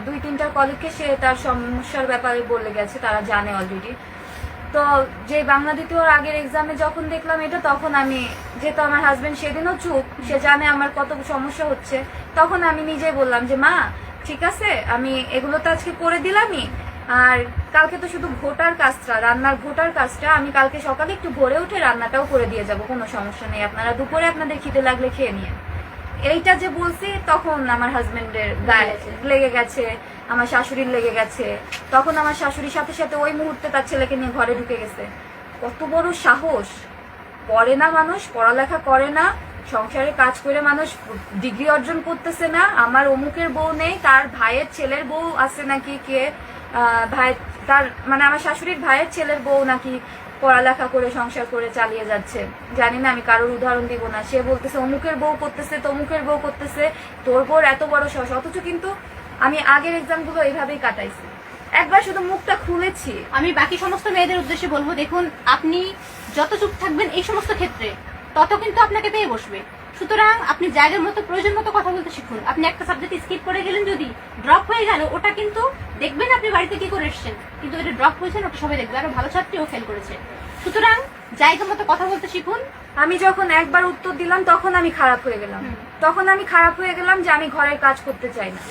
2-3টা কলিগকে সে তার সমস্যার ব্যাপারে বলে গেছে, তারা জানে অলরেডি। তো যে বাংলা দ্বিতীয়র আগের এক্সামে যখন দেখলাম এটা, তখন আমি, যেহেতু আমার হাজবেন্ড সেদিনও চুপ, সে জানে আমার কত সমস্যা হচ্ছে, তখন আমি নিজেই বললাম যে মা ঠিক আছে, আমি এগুলো তো আজকে করে দিলামই, আর কালকে তো শুধু ভোটার কাজটা, রান্নার ভোটার কাজটা আমি কালকে সকালে একটু ভোরে উঠে রান্নাটাও করে দিয়ে যাব, কোনো সমস্যা নেই, আপনারা দুপুরে আপনাদের খিদে লাগলে খেয়ে নিয়ে। এইটা যে বলছি তখন আমার হাজবেন্ডের গায়ে লেগে গেছে, আমার শাশুড়ির লেগে গেছে। তখন আমার শাশুড়ির সাথে সাথে ওই মুহূর্তে তার ছেলেকে নিয়ে ঘরে ঢুকে গেছে। কত বড় সাহস! পড়ে না মানুষ, পড়ালেখা করে না, সংসারে কাজ করে মানুষ ডিগ্রি অর্জন করতেছে না, আমার অমুকের বউ নেই, তার ভাইয়ের ছেলের বউ আছে নাকি, কে ভাই, তার মানে আমার শাশুড়ির ভাইয়ের ছেলের বউ নাকি পড়ালেখা করে সংসার করে চালিয়ে যাচ্ছে। জানি না, আমি কারোর উদাহরণ দিব না। সে বলতেছে অমুকের বউ করতেছে, তমুকের বউ করতেছে, তোর বউর এত বড় সাহস। অথচ কিন্তু আমি আগের এক্সামগুলো এইভাবেই কাটাইছি, একবার শুধু মুখটা খুলেছি। আমি বাকি সমস্ত মেয়েদের উদ্দেশ্যে বলবো, দেখুন, আপনি যত চুপ থাকবেন এই সমস্ত ক্ষেত্রে, তত কিন্তু আপনাকে পেয়ে বসবে। সুতরাং আপনি জায়গার মতো, প্রয়োজন মতো কথা বলতে শিখুন। আপনি একটা সাবজেক্ট স্কিপ করে গেলেন, যদি ড্রপ হয়ে গেল, ওটা কিন্তু দেখবেন আপনি বাড়িতে কি করে এসেছেন, কিন্তু এটা ড্রপ হয়েছেন, ওটা সবাই দেখবে। আরো ভালো ছাত্রীও ফেল করেছে। সুতরাং জায়গা মতো কথা বলতে শিখুন। আমি যখন একবার উত্তর দিলাম তখন আমি খারাপ হয়ে গেলাম, যে আমি ঘরের কাজ করতে চাই না।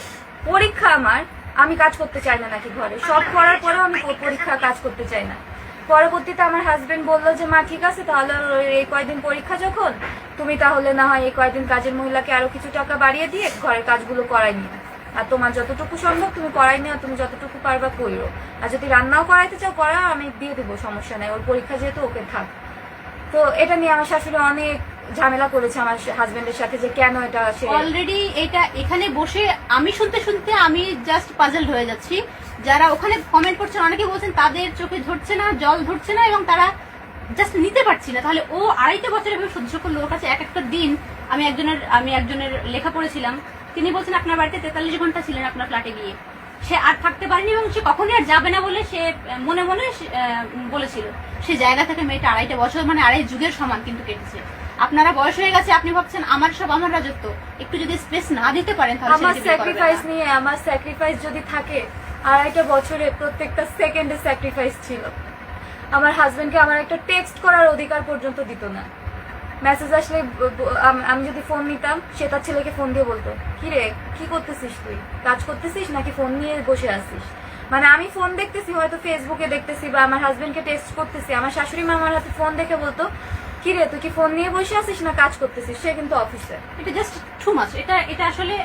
পরীক্ষা আমার, আমি কাজ করতে চাই না নাকি ঘরে? সব করার পরেও আমি পরীক্ষা কাজ করতে চাই না। পরবর্তীতে আমার হাজবেন্ড বললো যে মা ঠিক আছে, তাহলে এই কয়দিন পরীক্ষা যখন, তুমি তাহলে না হয় এই কয়দিন কাজের মহিলাকে আরো কিছু টাকা বাড়িয়ে দিয়ে ঘরের কাজগুলো করাই নিও, আর তোমার যতটুকু সম্ভব তুমি করাই নিও, তুমি যতটুকু পারবা কইরো, আর যদি রান্নাও করাইতে চাও করা, আমি দিয়ে দেবো, সমস্যা নাই, ওর পরীক্ষা যেহেতু ওকে থাক। তো এটা নিয়ে আমার শাশুড়ি অনেক ঝামেলা করেছে আমার হাজবেন্ডের সাথে, যে কেন এটা সে অলরেডি এটা এখানে বসে আমি শুনতে শুনতে আমি জাস্ট পাজলড হয়ে যাচ্ছি। যারা ওখানে কমেন্ট করছেন, অনেকে বলছেন তাদের চোখে ধরছে না, জল ধরছে না, এবং তারা জাস্ট নিতে পারছি না। তাহলে ও 2.5 বছর এভাবে সহ্য করলো। ওর কাছে এক একটা দিন, আমি একজনের লেখা পড়েছিলাম, তিনি বলছেন আপনার বাড়িতে 43 ঘন্টা ছিলেন আপনার ফ্ল্যাটে গিয়ে, সে আর থাকতে পারেনি এবং সে কখনোই আর যাবে না বলে সে মনে মনে বলেছিল। সে জায়গা থেকে মেয়েটা 2.5 বছর, মানে 2.5 যুগের সমান কিন্তু কেটেছে। আপনারা বয়স হয়ে গেছে, আপনি ভাবছেন আমার সব আমার রাজত্ব, একটু যদি স্পেস না দিতে পারেন তাহলে আমার স্যাক্রিফাইস নিয়ে, আমার স্যাক্রিফাইস যদি থাকে, 2.5 বছরে প্রত্যেকটা সেকেন্ডে স্যাক্রিফাইস ছিল। আমার হাজবেন্ডকে আমার একটা টেক্সট করার অধিকার পর্যন্ত দিত না। মেসেজ আসলে আমি যদি ফোন নিতাম, সে তার ছেলেকে ফোন দিয়ে বলতো, কি রে কি করতেছিস, তুই কাজ করতেছিস নাকি ফোন নিয়ে বসে আছিস? মানে আমি ফোন দেখতেছি, হয়তো ফেসবুকে দেখতেছি বা আমার হাজবেন্ডকে টেক্সট করতেছি, আমার শাশুড়ি মা আমার হাতে ফোন দেখে বলতো, কি রে তুই কি ফোন নিয়ে বসে আছিস না কাজ করতেছিস? সে কিন্তু অফিসে। এটা জাস্ট টু মাচ। এটা আসলে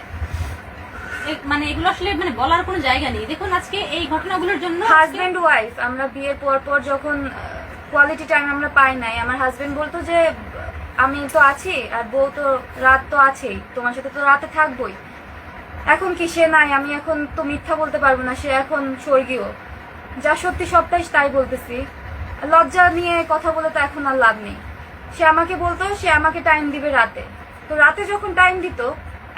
মানে এগুলো আসলে মানে বলার কোনো জায়গা নেই। দেখুন, আজকে এই ঘটনাগুলোর জন্য হাজবেন্ড ওয়াইফ, আমরা বিয়ের পর যখন কোয়ালিটি টাইম আমরা পাই নাই, আমার হাজবেন্ড বলতো যে আমি তো আছি, আর বউ তো রাত তো আছেই, তোমার সাথে তো রাতে থাকবোই। এখন কি সে নাই? আমি এখন তো মিথ্যা বলতে পারবো না, সে এখন স্বর্গীয়। যা সত্যি সবটাই তাই বলতেছি, লজ্জা নিয়ে কথা বলে তো এখন আর লাভ নেই। সে আমাকে বলতো সে আমাকে টাইম দিবে রাতে, তো রাতে যখন টাইম দিত,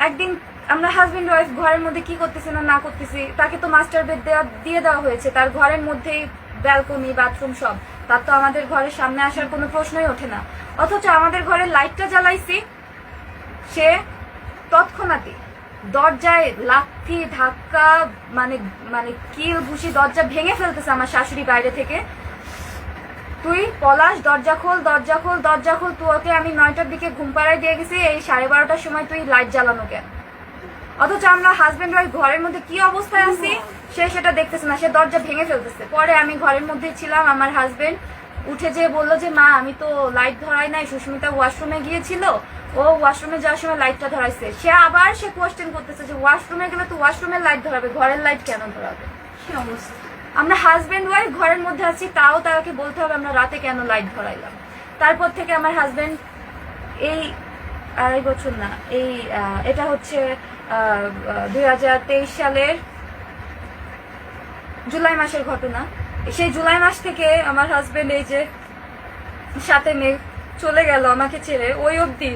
একদিন আমরা হাজবেন্ড ওয়াইফ ঘরের মধ্যে কি করতেছি না করতেছি, তাকে তো মাস্টার বেড দিয়ে দেওয়া হয়েছে, তার ঘরের মধ্যেই ব্যালকনি বাথরুম সব, তার তো আমাদের ঘরের সামনে আসার কোনো প্রশ্নই ওঠে না। অথচ আমাদের ঘরের লাইটটা জ্বালাইছি, সে তৎক্ষণাৎই দরজায় লাথি ধাক্কা মানে মানে কিল ঘুষি দরজা ভেঙে ফেলতেছে আমার শাশুড়ি বাইরে থেকে। তুই পলাশ দরজা খোল দরজা খোল দরজা খোল, তোকে আমি 9টার দিকে ঘুম পাড়ায় দিয়ে গেছি, এই 12:30টার সময় তুই লাইট জ্বালানো কেন? অথচ আমরা হাজবেন্ড ওয়াইফ ঘরের মধ্যে কি অবস্থায় আছি সে সেটা দেখতেছে না, সে দরজা ভেঙে ফেলতেছে। পরে আমি ঘরের মধ্যে ছিলাম, আমার হাজবেন্ড উঠে যেয়ে বললো যে মা আমি তো লাইট ধরাই নাই, সুস্মিতা ওয়াশরুমে গিয়েছিল, ও ওয়াশরুমে যাওয়ার সময় লাইটটা ধরাইছে। সে কোয়েশ্চেন করতেছে যে ওয়াশরুমে গেলে তো ওয়াশরুমের লাইট ধরাবে, ঘরের লাইট কেন ধরাবে? কি অবস্থা! আমরা হাজবেন্ড ওয়াইফ ঘরের মধ্যে আছি, তাও তাকে বলতে হবে আমরা রাতে কেন লাইট ধরাইলাম। তারপর থেকে আমার হাজবেন্ড এই 2.5 বছর না, এটা হচ্ছে 2023 সালের জুলাই মাসের ঘটনা। সেই জুলাই মাস থেকে আমার হাজবেন্ড এই যে 7 মে চলে গেল আমাকে ছেড়ে, ওই অবধি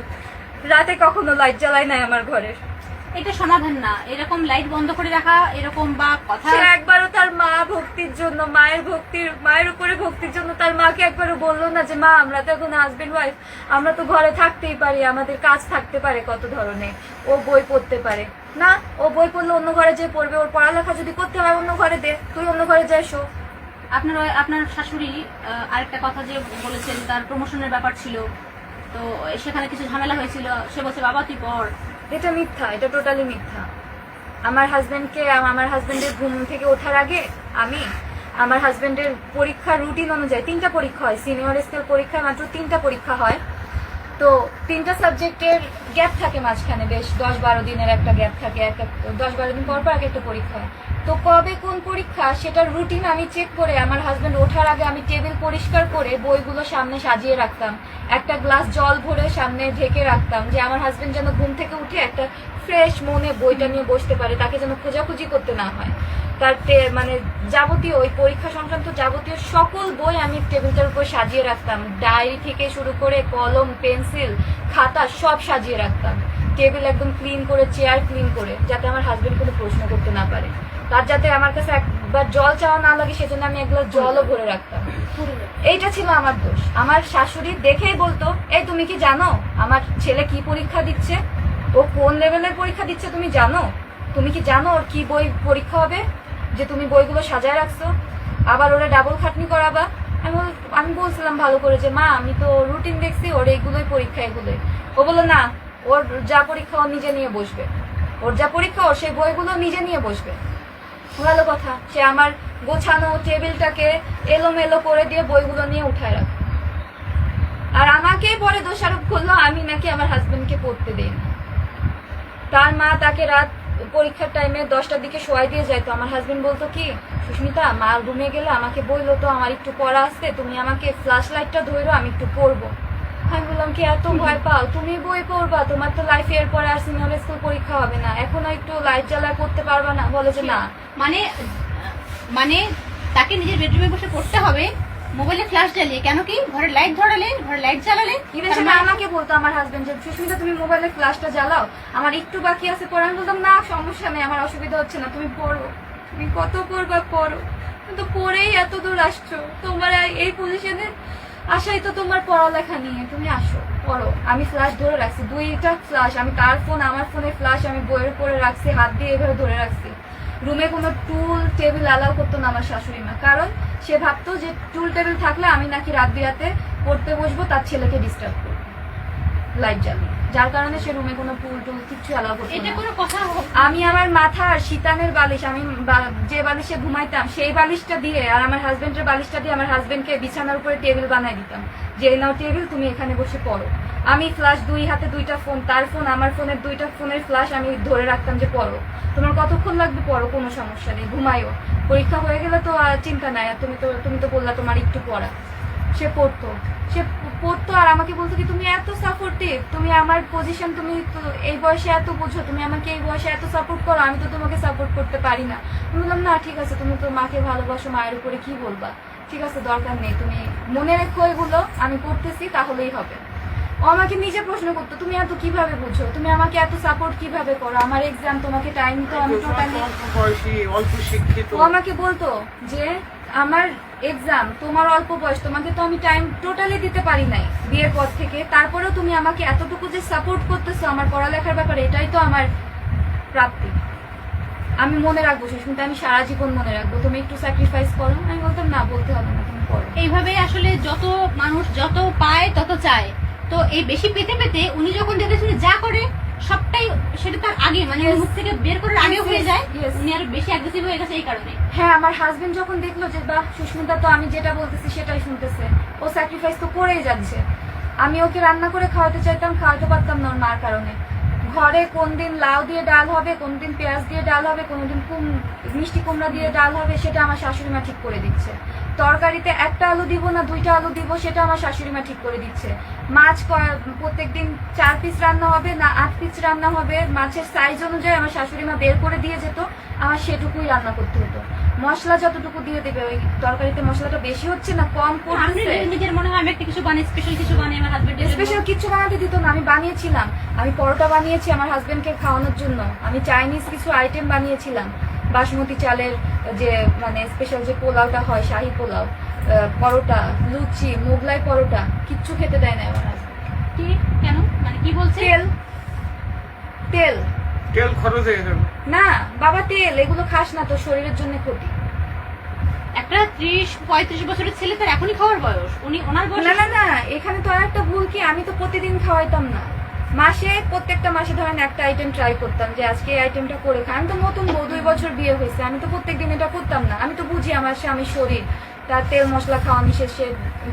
রাতে কখনো লাইট জ্বালাই নাই আমার ঘরের। এটা সমাধান না, এরকম লাইট বন্ধ করে রাখা, এরকম বা কথা। সে একবারও তার মা ভক্তির জন্য, মায়ের উপরে ভক্তির জন্য তার মাকে একবারও বললো না যে মা আমরা তো এখন হাজবেন্ড ওয়াইফ, আমরা তো ঘরে থাকতেই পারি, আমাদের কাজ থাকতে পারে কত ধরনের, ও বই পড়তে পারে না, ও বই পড়লে অন্য ঘরে যে পড়বে, ওর পড়ালেখা যদি করতে হয় অন্য ঘরে দে, তুই অন্য ঘরে যাই শো। আপনার শাশুড়ি আরেকটা কথা যে বলেছেন তার প্রমোশনের ব্যাপার ছিল, তো সেখানে কিছু ঝামেলা হয়েছিল, সে বলছে বাবা তুই পড়। এটা মিথ্যা, এটা টোটালি মিথ্যা। আমার হাজবেন্ডের ঘুম থেকে ওঠার আগে আমি আমার হাজবেন্ডের পরীক্ষার রুটিন অনুযায়ী 3টা পরীক্ষা হয়, সিনিয়র স্কেল পরীক্ষায় মাত্র 3টা পরীক্ষা হয়, তো 3টা সাবজেক্টের গ্যাপ থাকে মাঝখানে, বেশ 10-12 দিনের একটা গ্যাপ থাকে, 10-12 দিন পর এক একটা পরীক্ষা হয়। তো কবে কোন পরীক্ষা সেটার রুটিন আমি চেক করে আমার হাজবেন্ড ওঠার আগে আমি টেবিল পরিষ্কার করে বইগুলো সামনে সাজিয়ে রাখতাম, একটা গ্লাস জল ভরে সামনে ঢেকে রাখতাম, যে আমার হাজবেন্ড যেন ঘুম থেকে উঠে একটা ফ্রেশ মনে বইটা নিয়ে বসতে পারে, তাকে যেন খোঁজাখুঁজি করতে না হয়। তার মানে যাবতীয় ওই পরীক্ষা সংক্রান্ত যাবতীয় সকল বই আমি টেবিলটার উপর সাজিয়ে রাখতাম, ডায়েরি থেকে শুরু করে কলম পেন্সিল খাতা সব সাজিয়ে রাখতাম, টেবিল একদম ক্লিন করে, চেয়ার ক্লিন করে, যাতে আমার হাজবেন্ড কোনো প্রশ্ন করতে না পারে, তার যাতে আমার কাছে একবার জল চাওয়া না লাগে সেজন্য আমি এক গ্লাস জলও ভরে রাখতাম। এইটা ছিল আমার দোষ। আমার শাশুড়ি দেখেই বলতো, এই তুমি কি জানো আমার ছেলে কি পরীক্ষা দিচ্ছে, ও কোন লেভেলের পরীক্ষা দিচ্ছে তুমি জানো? তুমি কি জানো ওর কি বই পরীক্ষা হবে যে তুমি বইগুলো সাজায় রাখছো, আবার ওরা ডাবল খাটনি করাবা? আমি বলছিলাম ভালো করে যে মা আমি তো রুটিন দেখছি, ওর এইগুলোই পরীক্ষা, এগুলোই। ও বললো না, ওর যা পরীক্ষা ও নিজে নিয়ে বসবে, ওর যা পরীক্ষা ওর সেই বইগুলো নিজে নিয়ে বসবে। ভালো কথা, সে আমার গোছানো টেবিলটাকে এলোমেলো করে দিয়ে বইগুলো নিয়ে উঠায় রাখে, আর আমাকে পরে দোষারোপ করলো আমি নাকি আমার হাজবেন্ডকে পড়তে দেই না। তার মা তাকে রাত পরীক্ষার টাইমে 10টার দিকে শোয়াই দিয়ে যাইতো। আমার হাজবেন্ড বলতো কি, সুস্মিতা মা রুমে গেলে আমাকে বললো তো আমার একটু পড়া আসছে, তুমি আমাকে ফ্ল্যাশ লাইটটা ধরো আমি একটু পড়বো। আমি বললাম কি এত ভয় পাও, তুমি বই পড়বা, তোমার তো লাইফে এরপরে আর সিনিয়র স্কুল পরীক্ষা হবে না, এখনো একটু লাইট জ্বালায় পড়তে পারবা না? বলে যে না। মানে তাকে নিজের বেডরুমে বসে পড়তে হবে মোবাইলে ফ্ল্যাশ জ্বালিয়ে, কেন কি ঘরে লাইট ধরালেন, ঘরে লাইট জ্বালালেন। ইভেন আমাকে বলতো আমার হাজবেন্ড যে সুস্মিতা তুমি মোবাইলে ফ্ল্যাশটা জ্বালাও, আমার একটু বাকি আছে পড়া। আমি বলতাম না সমস্যা নেই, আমার অসুবিধা হচ্ছে না, তুমি পড়ো, তুমি কত পড়বা পড়ো, কিন্তু পড়েই এত দূর আসছো, তোমার এই পজিশনে আসাই তো তোমার পড়ালেখা নিয়ে, তুমি আসো পড়ো। আমি ফ্ল্যাশ ধরে রাখছি, 2টা ফ্ল্যাশ, আমি তার ফোন আমার ফোনের ফ্ল্যাশ আমি বইয়ের উপরে রাখছি, হাত দিয়ে এভাবে ধরে রাখছি। রুমে কোনো টুল টেবিল অ্যালাউ করতো না আমার শাশুড়ি মা, কারণ সে ভাবতো যে টুল টেবিল থাকলে আমি নাকি রাত বিরাতে পড়তে বসবো, তার ছেলেকে ডিস্টার্ব করবো লাইট জ্বালিয়ে, যার কারণে সে রুমে কোনো টুল টুল কিছু অ্যালাউ করতো না। এটা কোনো কথা? আমি আমার মাথার শীতানের বালিশ, আমি যে বালিশে ঘুমাইতাম সেই বালিশটা দিয়ে আর আমার হাজবেন্ডের বালিশটা দিয়ে আমার হাজবেন্ডকে বিছানার উপরে টেবিল বানাই দিতাম, যে নাও টেবিল তুমি এখানে বসে পড়ো। আমি ফ্ল্যাশ 2 হাতে 2টা ফোন, তার ফোন আমার ফোনের 2টা ফোনের ফ্ল্যাশ আমি ধরে রাখতাম যে পড়ো, তোমার কতক্ষণ লাগবে পড়ো, কোনো সমস্যা নেই, ঘুমাইও, পরীক্ষা হয়ে গেলে তো চিন্তা নাই, আর তুমি তো বললা তোমার একটু পড়া। সে পড়তো আর আমাকে বলতো কি তুমি এত সাপোর্টিভ, তুমি আমার পজিশন, তুমি তো এই বয়সে এত বুঝো, তুমি আমাকে এই বয়সে এত সাপোর্ট করো, আমি তো তোমাকে সাপোর্ট করতে পারি না। আমি বললাম না ঠিক আছে, তুমি তো মাকে ভালোবাসো, মায়ের উপরে কি বলবা, ঠিক আছে দরকার নেই, তুমি মনে রেখো এগুলো, আমি করতেছি তাহলেই হবে। ও আমাকে নিজে প্রশ্ন করতো তুমি এত কিভাবে বুঝো, তুমি আমাকে এত সাপোর্ট কিভাবে করো, আমার এক্সাম তোমাকে টাইম তো আমি টোটালি। অল্প বয়সী, অল্প শিক্ষিত। ও আমাকে বলতো যে আমার এক্সাম, তোমার অল্প বয়স, তোমাকে তো আমি টাইম টোটালি দিতে পারি নাই বিয়ের পর থেকে, তারপরেও তুমি আমাকে এতটুকু যে সাপোর্ট করতেছো আমার পড়ালেখার ব্যাপারে, এটাই তো আমার প্রাপ্তি। আমি মনে রাখবো সুস্মিতা, আমি সারা জীবন মনে রাখবো, তুমি একটু স্যাক্রিফাইস করো। আমি বলতাম না, বলতে হবে না, তুমি করো। এইভাবে আসলে যত মানুষ যত পায় তত চায়, তো এই বেশি পেতে পেতে উনি যখন দেখেছেন যা করে সবটাই সেটা তার আগে মানে ওর মুখ থেকে বের করার আগে হয়ে যায়, Yes. উনি আরো বেশি অ্যাগ্রেসিভ হয়ে গেছে এই কারণে। হ্যাঁ, আমার হাজবেন্ড যখন দেখলো যে বাহ সুস্মিতা তো আমি যেটা বলতেছি সেটাই শুনতেছে, ও স্যাক্রিফাইস তো করেই যাচ্ছে। আমি ওকে রান্না করে খাওয়াতে চাইতাম, খাওয়াতে পারতাম না ওর মার কারণে। ঘরে কোন দিন লাউ দিয়ে ডাল হবে, কোন দিন পেঁয়াজ দিয়ে ডাল হবে, কোনদিন মিষ্টি কুমড়া দিয়ে ডাল হবে, সেটা আমার শাশুড়ি মা ঠিক করে দিচ্ছে। তরকারিতে একটা আলু দিব না 2টা আলু দিব, সেটা আমার শাশুড়ি মা ঠিক করে দিচ্ছে। মাছ প্রত্যেকদিন 4 পিস রান্না হবে না 8 পিস রান্না হবে, মাছের সাইজ অনুযায়ী আমার শাশুড়ি মা বের করে দিয়ে যেত, আমার সেটুকুই রান্না করতে হতো। মশলা যতটুকু দিয়ে দেবে, ওই তরকারিতে মশলাটা বেশি হচ্ছে না কম আপনি পড়ছে, নিজের মনে হয় আমি একটা কিছু বানাই, স্পেশাল কিছু বানাই আমার হাজবেন্ডের স্পেশাল কিছু বানাতে দিত না। আমি বানিয়েছিলাম, আমি পরোটা বানিয়েছি আমার হাজবেন্ডকে খাওয়ানোর জন্য, আমি চাইনিজ কিছু আইটেম বানিয়েছিলাম, বাসমতি চালের যে মানে স্পেশাল যে পোলাওটা হয়, শাহী পোলাও, পরোটা, লুচি, মোগলাই পরোটা, কিচ্ছু খেতে দেয় না আমার হাজবেন্ড। কি কেন মানে কি বলছে? তেল তেল তেল খরচ হয়ে যাবে। না বাবা, তেল এগুলো খাস না, তোর শরীরের জন্য ক্ষতি। একটা 30-35 বছরের ছেলে তার এখনই খাওয়ার বয়স, উনি ওনার বয়স না না না, এখানে তো আরেকটা ভুল কি, আমি তো প্রতিদিন খাওয়াইতাম না, প্রত্যেকটা মাসে ধরেন একটা আইটেম ট্রাই করতাম যে আজকে এই আইটেমটা করে খাই। আমি তো নতুন বউ, 2 বছর বিয়ে হয়েছে, আমি তো প্রত্যেকদিন এটা করতাম না। আমি তো বুঝি আমার স্বামীর শরীর, তার তেল মশলা খাওয়া নিষেধ, সে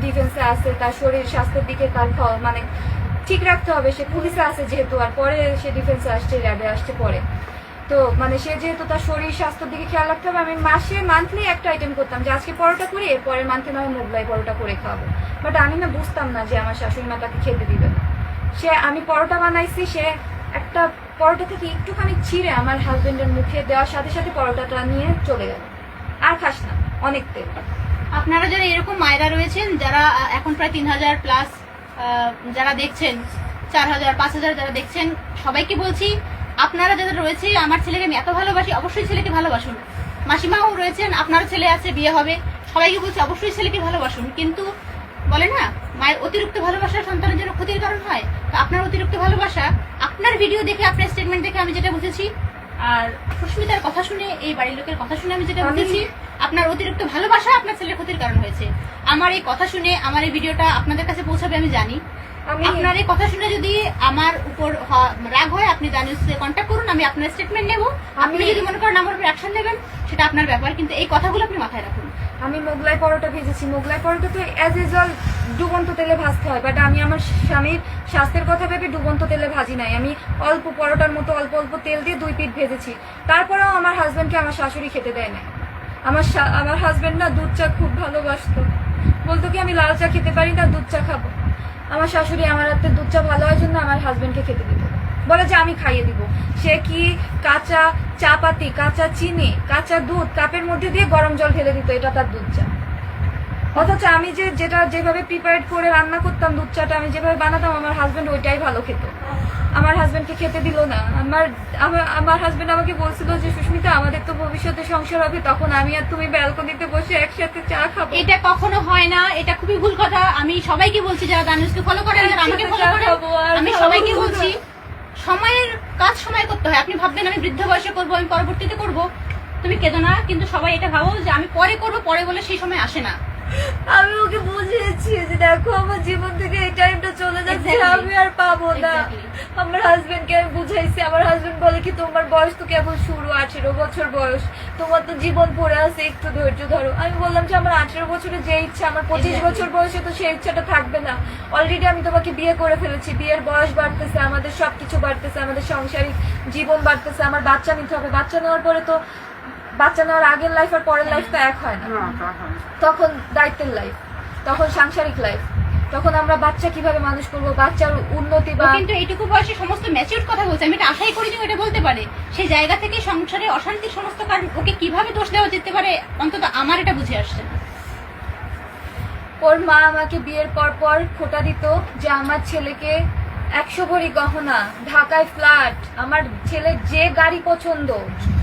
ডিফেন্সে আছে, তার শরীর স্বাস্থ্যের দিকে তার খাওয়া মানে ঠিক রাখতে হবে, সে পুলিশে আছে যেহেতু, আর পরে সে ডিফেন্সে আসছে, র্যাবে আসছে পরে, তো মানে সে যেহেতু তার শরীর স্বাস্থ্যের দিকে খেয়াল রাখতে হবে। আমি মান্থলি একটা আইটেম করতাম যে আজকে পরোটা করি, এর পরের মান্থে নয় মোগলাই পরোটা করে খাওয়াবো। বাট আমি না বুঝতাম না যে আমার শাশুড়ি মা তাকে খেতে দিবে না। আমি পরোটা বানাইছি, সে একটা পরোটা থেকে একটুখানি ছিঁড়ে আমার হাজবেন্ডের মুখে দেওয়ার সাথে সাথে পরোটাটা নিয়ে চলে গেল, আর খাস না, অনেক তেল। আপনারা যারা এরকম মায়েরা রয়েছেন, যারা এখন প্রায় 3000 প্লাস যারা দেখছেন, 4000 5000 যারা দেখছেন, সবাইকে বলছি আপনারা যারা রয়েছে, আমার ছেলেকে আমি এত ভালোবাসি, অবশ্যই ছেলেকে ভালোবাসুন। মাসিমাও রয়েছেন, আপনার ছেলে আছে, বিয়ে হবে, সবাইকে বলছি অবশ্যই ছেলেকে ভালোবাসুন। কিন্তু বলে না, মায়ের অতিরিক্ত ভালোবাসা সন্তানের জন্য ক্ষতির কারণ হয়। তো আপনার অতিরিক্ত ভালোবাসা, আপনার ভিডিও দেখে, আপনার স্টেটমেন্ট দেখে আমি যেটা বুঝেছি, আর সুস্মিতার কথা শুনে, এই বাড়ির লোকের কথা শুনে আমি যেটা বুঝেছি, আপনার অতিরিক্ত ভালোবাসা আপনার ছেলের ক্ষতির কারণ হয়েছে। আমার এই কথা শুনে আমার এই ভিডিওটা আপনাদের কাছে পৌঁছাবে আমি জানি। আপনার এই কথা শুনে যদি আমার উপর রাগ হয়, আপনি জানিয়ে কন্ট্যাক্ট করুন, আমি আপনার স্টেটমেন্ট নেব। আপনি যদি মনে করেন আমার উপর অ্যাকশন নেবেন, সেটা আপনার ব্যাপার, কিন্তু এই কথাগুলো আপনি মাথায় রাখুন। আমি মোগলাই পরোটা ভেজেছি, মোগলাই পরোটা তো অ্যাজ ইউজুয়াল ডুবন্ত তেলে ভাজতে হয়, বাট আমি আমার স্বামীর স্বাস্থ্যের কথা ভেবে ডুবন্ত তেলে ভাজি নাই, আমি অল্প পরোটার মতো অল্প অল্প তেল দিয়ে 2 পিঠ ভেজেছি। তারপরেও আমার হাজবেন্ডকে আমার শাশুড়ি খেতে দেয় না। আমার হাজবেন্ড না দুধ চা খুব ভালোবাসতো, বলতো কি আমি লাল চা খেতে পারি না, দুধ চা খাবো। আমার শাশুড়ি আমার হাতে দুধ চা ভালো হয় জন্য আমার হাজবেন্ডকে খেতে দিত, বলে যে আমি খাইয়ে দিব। সে কি কাঁচা চা পাতি, কাঁচা চিনি, কাঁচা দুধ কাপের মধ্যে দিয়ে গরম জল ঢেলে দিত, এটা তার দুধ চা। অথচ আমি যেভাবে প্রিপেয়ার করে রান্না করতাম দুধ চাটা, আমি যেভাবে বানাতাম, আমার হাজবেন্ড ওইটাই ভালো খেত। আমার হাজবেন্ডকে খেতে দিল না। আমার হাজবেন্ড আমাকে বলছিল যে সুস্মিতা আমাদের তো ভবিষ্যতে সংসার হবে, তখন আমি আর তুমি ব্যালকনিতে বসে একসাথে চা খাবো। এটা কখনো হয় না, এটা খুবই ভুল কথা। আমি সবাইকে বলছি, যারা দানুষকে ফলো করেন, যারা আমাকে ফলো করেন, আমি সবাইকে বলছি সময়ের কাজ সময় করতে হয়। আপনি ভাববেন আমি বৃদ্ধ বয়সে করবো, আমি পরবর্তীতে করবো, তুমি কেঁদো না। কিন্তু সবাই এটা ভাবো যে আমি পরে করবো, পরে বলে সেই সময় আসে না। আমি ওকে বুঝিয়েছি যে দেখো আমার জীবন থেকে এই টাইমটা চলে যাচ্ছে, আমি আর পাবো না। আমার হাজবেন্ডকে আমি বুঝাইছি, আমার হাজবেন্ড বলে কি তোমার বয়স তো কেবল শুরু, 18 বছর বয়স, তোমার তো জীবন পড়ে আছে, একটু ধৈর্য ধরো। আমি বললাম যে আমার 18 বছরে যে ইচ্ছা, আমার 25 বছর বয়সে তো সেই ইচ্ছাটা থাকবে না। অলরেডি আমি তোমাকে বিয়ে করে ফেলেছি, বিয়ের বয়স বাড়তেছে, আমাদের সবকিছু বাড়তেছে, আমাদের সাংসারিক জীবন বাড়তেছে, আমার বাচ্চা নিতে হবে। বাচ্চা নেওয়ার পরে তো, বাচ্চা নেওয়ার আগের লাইফ আর পরের লাইফ তো এক হয় না, তখন দায়িত্বের লাইফ, তখন সাংসারিক লাইফ, তখন আমরা বাচ্চা কিভাবে মানুষ করবো, বাচ্চার উন্নতি বা। কিন্তু এইটুকু বয়সে সমস্ত ম্যাচিউর কথা বলছে, আমি এটা আশাই করিনি এটা বলতে পারে। সেই জায়গা থেকে সংসারে অশান্তির সমস্ত কারণ ওকে কিভাবে দোষ দেওয়া যেতে পারে, অন্তত আমার এটা বুঝে আসছে না। ওর মা আমাকে বিয়ের পর পর খোটা দিত যে আমার ছেলেকে 100 ভরি গহনা, ঢাকায় ফ্ল্যাট, আমার ছেলের যে গাড়ি পছন্দ,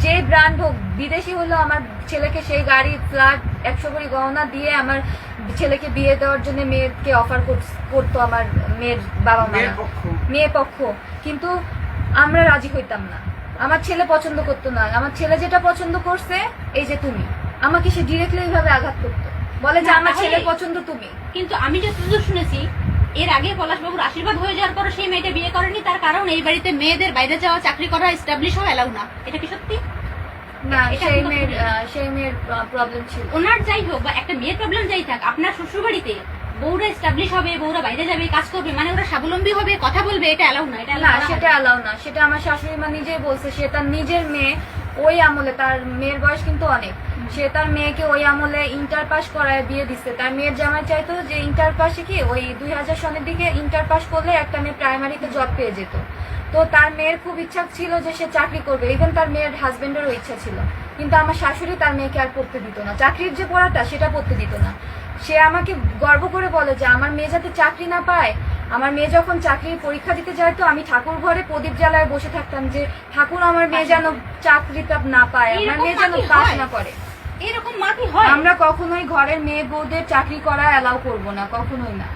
যে ব্র্যান্ড হোক, বিদেশি হলো আমার ছেলেকে সেই গাড়ি, ফ্ল্যাট, 100 ভরি গহনা দিয়ে আমার ছেলেকে বিয়ে দেওয়ার জন্য মেয়েকে অফার করতো আমার মেয়ের বাবা মা, মেয়ে পক্ষ। কিন্তু আমরা রাজি হইতাম না, আমার ছেলে পছন্দ করতো না। আমার ছেলে যেটা পছন্দ করছে, এই যে তুমি, আমাকে সে ডিরেক্টলি এইভাবে আঘাত করতো, বলে যে না, আমার তাহলে- ছেলের পছন্দ তুমি। কিন্তু আমি যতদূর শুনেছি, এর আগে পলাশবাবুর আশীর্বাদ হয়ে যাওয়ার পর সেই মেয়েটা বিয়ে করেনি, তার কারণ এই বাড়িতে মেয়েদের বাইরে যাওয়া, চাকরি করা, এস্টাবলিশ হওয়া এলাও না। এটা কি সত্যি? না, এটা সেই মেয়ের প্রবলেম ছিল। ওনার যাই হোক বা একটা মেয়ের প্রবলেম যাই থাক, আপনার শ্বশুর বাড়িতে বউরা এস্টাবলিশ হবে, বউরা বাইরে যাবে, কাজ করবে, মানে ওরা স্বাবলম্বী হবে, কথা বলবে, এটা এলাও না। এটা না, allow করা সেটা হয় না। অ্যালাউ না। সেটা আমার শাশুড়ি মা নিজেই বলছে। সে তার নিজের মেয়ে ওই আমলে, তার মেয়ের বয়স কিন্তু অনেক, সে তার মেয়েকে ওই আমলে ইন্টার পাস করায় বিয়ে দিচ্ছে। তার মেয়ের জামাই চাইতো যে ইন্টার পাসে কি ওই 2000 সনের দিকে ইন্টার পাস করলে একটা মেয়ে প্রাইমারিতে জব পেয়ে যেত। তো তার মেয়ের খুব ইচ্ছা ছিল যে সে চাকরি করবে, ইভেন তার মেয়ের হাজবেন্ডেরও ইচ্ছা ছিল। কিন্তু আমার শাশুড়ি তার মেয়েকে আর পড়তে দিত না, চাকরির যে পড়াটা সেটা পড়তে দিত না। সে আমাকে গর্ব করে বলে যে আমার মেয়ে যাতে চাকরি না পায়, আমার মেয়ে যখন চাকরির পরীক্ষা দিতে যায় তো আমি ঠাকুর ঘরে প্রদীপ জ্বালায় বসে থাকতাম যে ঠাকুর আমার মেয়ে যেন চাকরিটা না পায়, আমার মেয়ে যেন পাস না করে। এরকম মা কি হয়? আমরা কখনোই ঘরের মেয়ে বউদের চাকরি করা অ্যালাউ করব না, কখনোই না।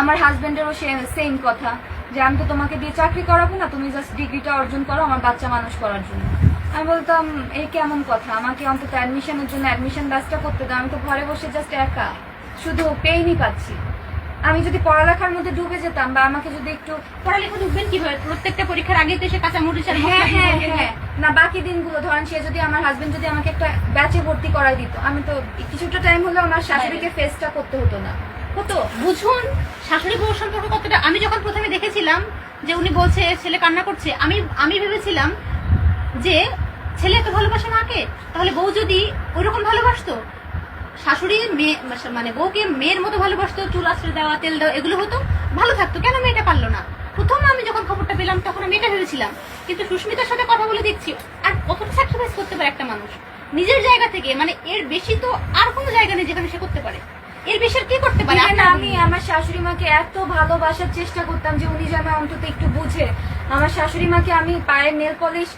আমার হাজবেন্ডেরও সেম কথা যে আমি তো তোমাকে দিয়ে চাকরি করাবো না, তুমি জাস্ট ডিগ্রিটা অর্জন করো আমার বাচ্চা মানুষ করার জন্য। আমি বলতাম এই কেমন কথা, আমাকে অন্তত অ্যাডমিশনের জন্য অ্যাডমিশন ব্যাচটা করতে দাও, আমি তো ঘরে বসে জাস্ট একা শুধু পেইনই পাচ্ছি। আমি যদি পড়ালেখার মধ্যে ডুবে যেতাম বা আমাকে যদি একটু পড়ালেখা ঢুকবেন কিভাবে? প্রত্যেকটা পরীক্ষার আগে তো এসে কাঁচা মরিচ আর হ্যাঁ মশলা হ্যাঁ দিয়ে হ্যাঁ না, বাকি দিনগুলো ধরেন সে যদি আমার হাজবেন্ড যদি আমাকে একটা ব্যাচে ভর্তি করাই দিত, আমি তো কিছুটা টাইম হলেও আমার শাশুড়িকে ফেসটা করতে হতো না। হতো। বুঝুন শাশুড়ি বউ সম্পর্ক কতটা। আমি যখন প্রথমে দেখেছিলাম যে উনি বলছে ছেলে কান্না করছে, আমি ভেবেছিলাম যে ছেলে এত ভালোবাসে মাকে, তাহলে বউ যদি ওইরকম ভালোবাসতো, শাশুড়ি মেয়ে মানে বউকে মেয়ের মতো ভালোবাসতো, চুল আশ্রয় দেওয়া, তেল দেওয়া, এগুলো হতো, ভালো থাকতো, কেন মেয়েটা পারলো না? প্রথম আমি যখন খবরটা পেলাম তখন আমি এটা ভেবেছিলাম। কিন্তু সুস্মিতার সাথে কথা বলে দেখছি আর কতটা স্যাক্রিফাইস করতে পারে একটা মানুষ নিজের জায়গা থেকে, মানে এর বেশি তো আর কোনো জায়গা নেই যেখানে সে করতে পারে। এর বেশি আর কি করতে পারে? Even আমি আমার শাশুড়ি মাকে এত ভালোবাসার চেষ্টা করতাম যে উনি যেন অন্তত একটু বুঝে। আমার শাশুড়ি মাকে আমি পায়ের নেল পলিশ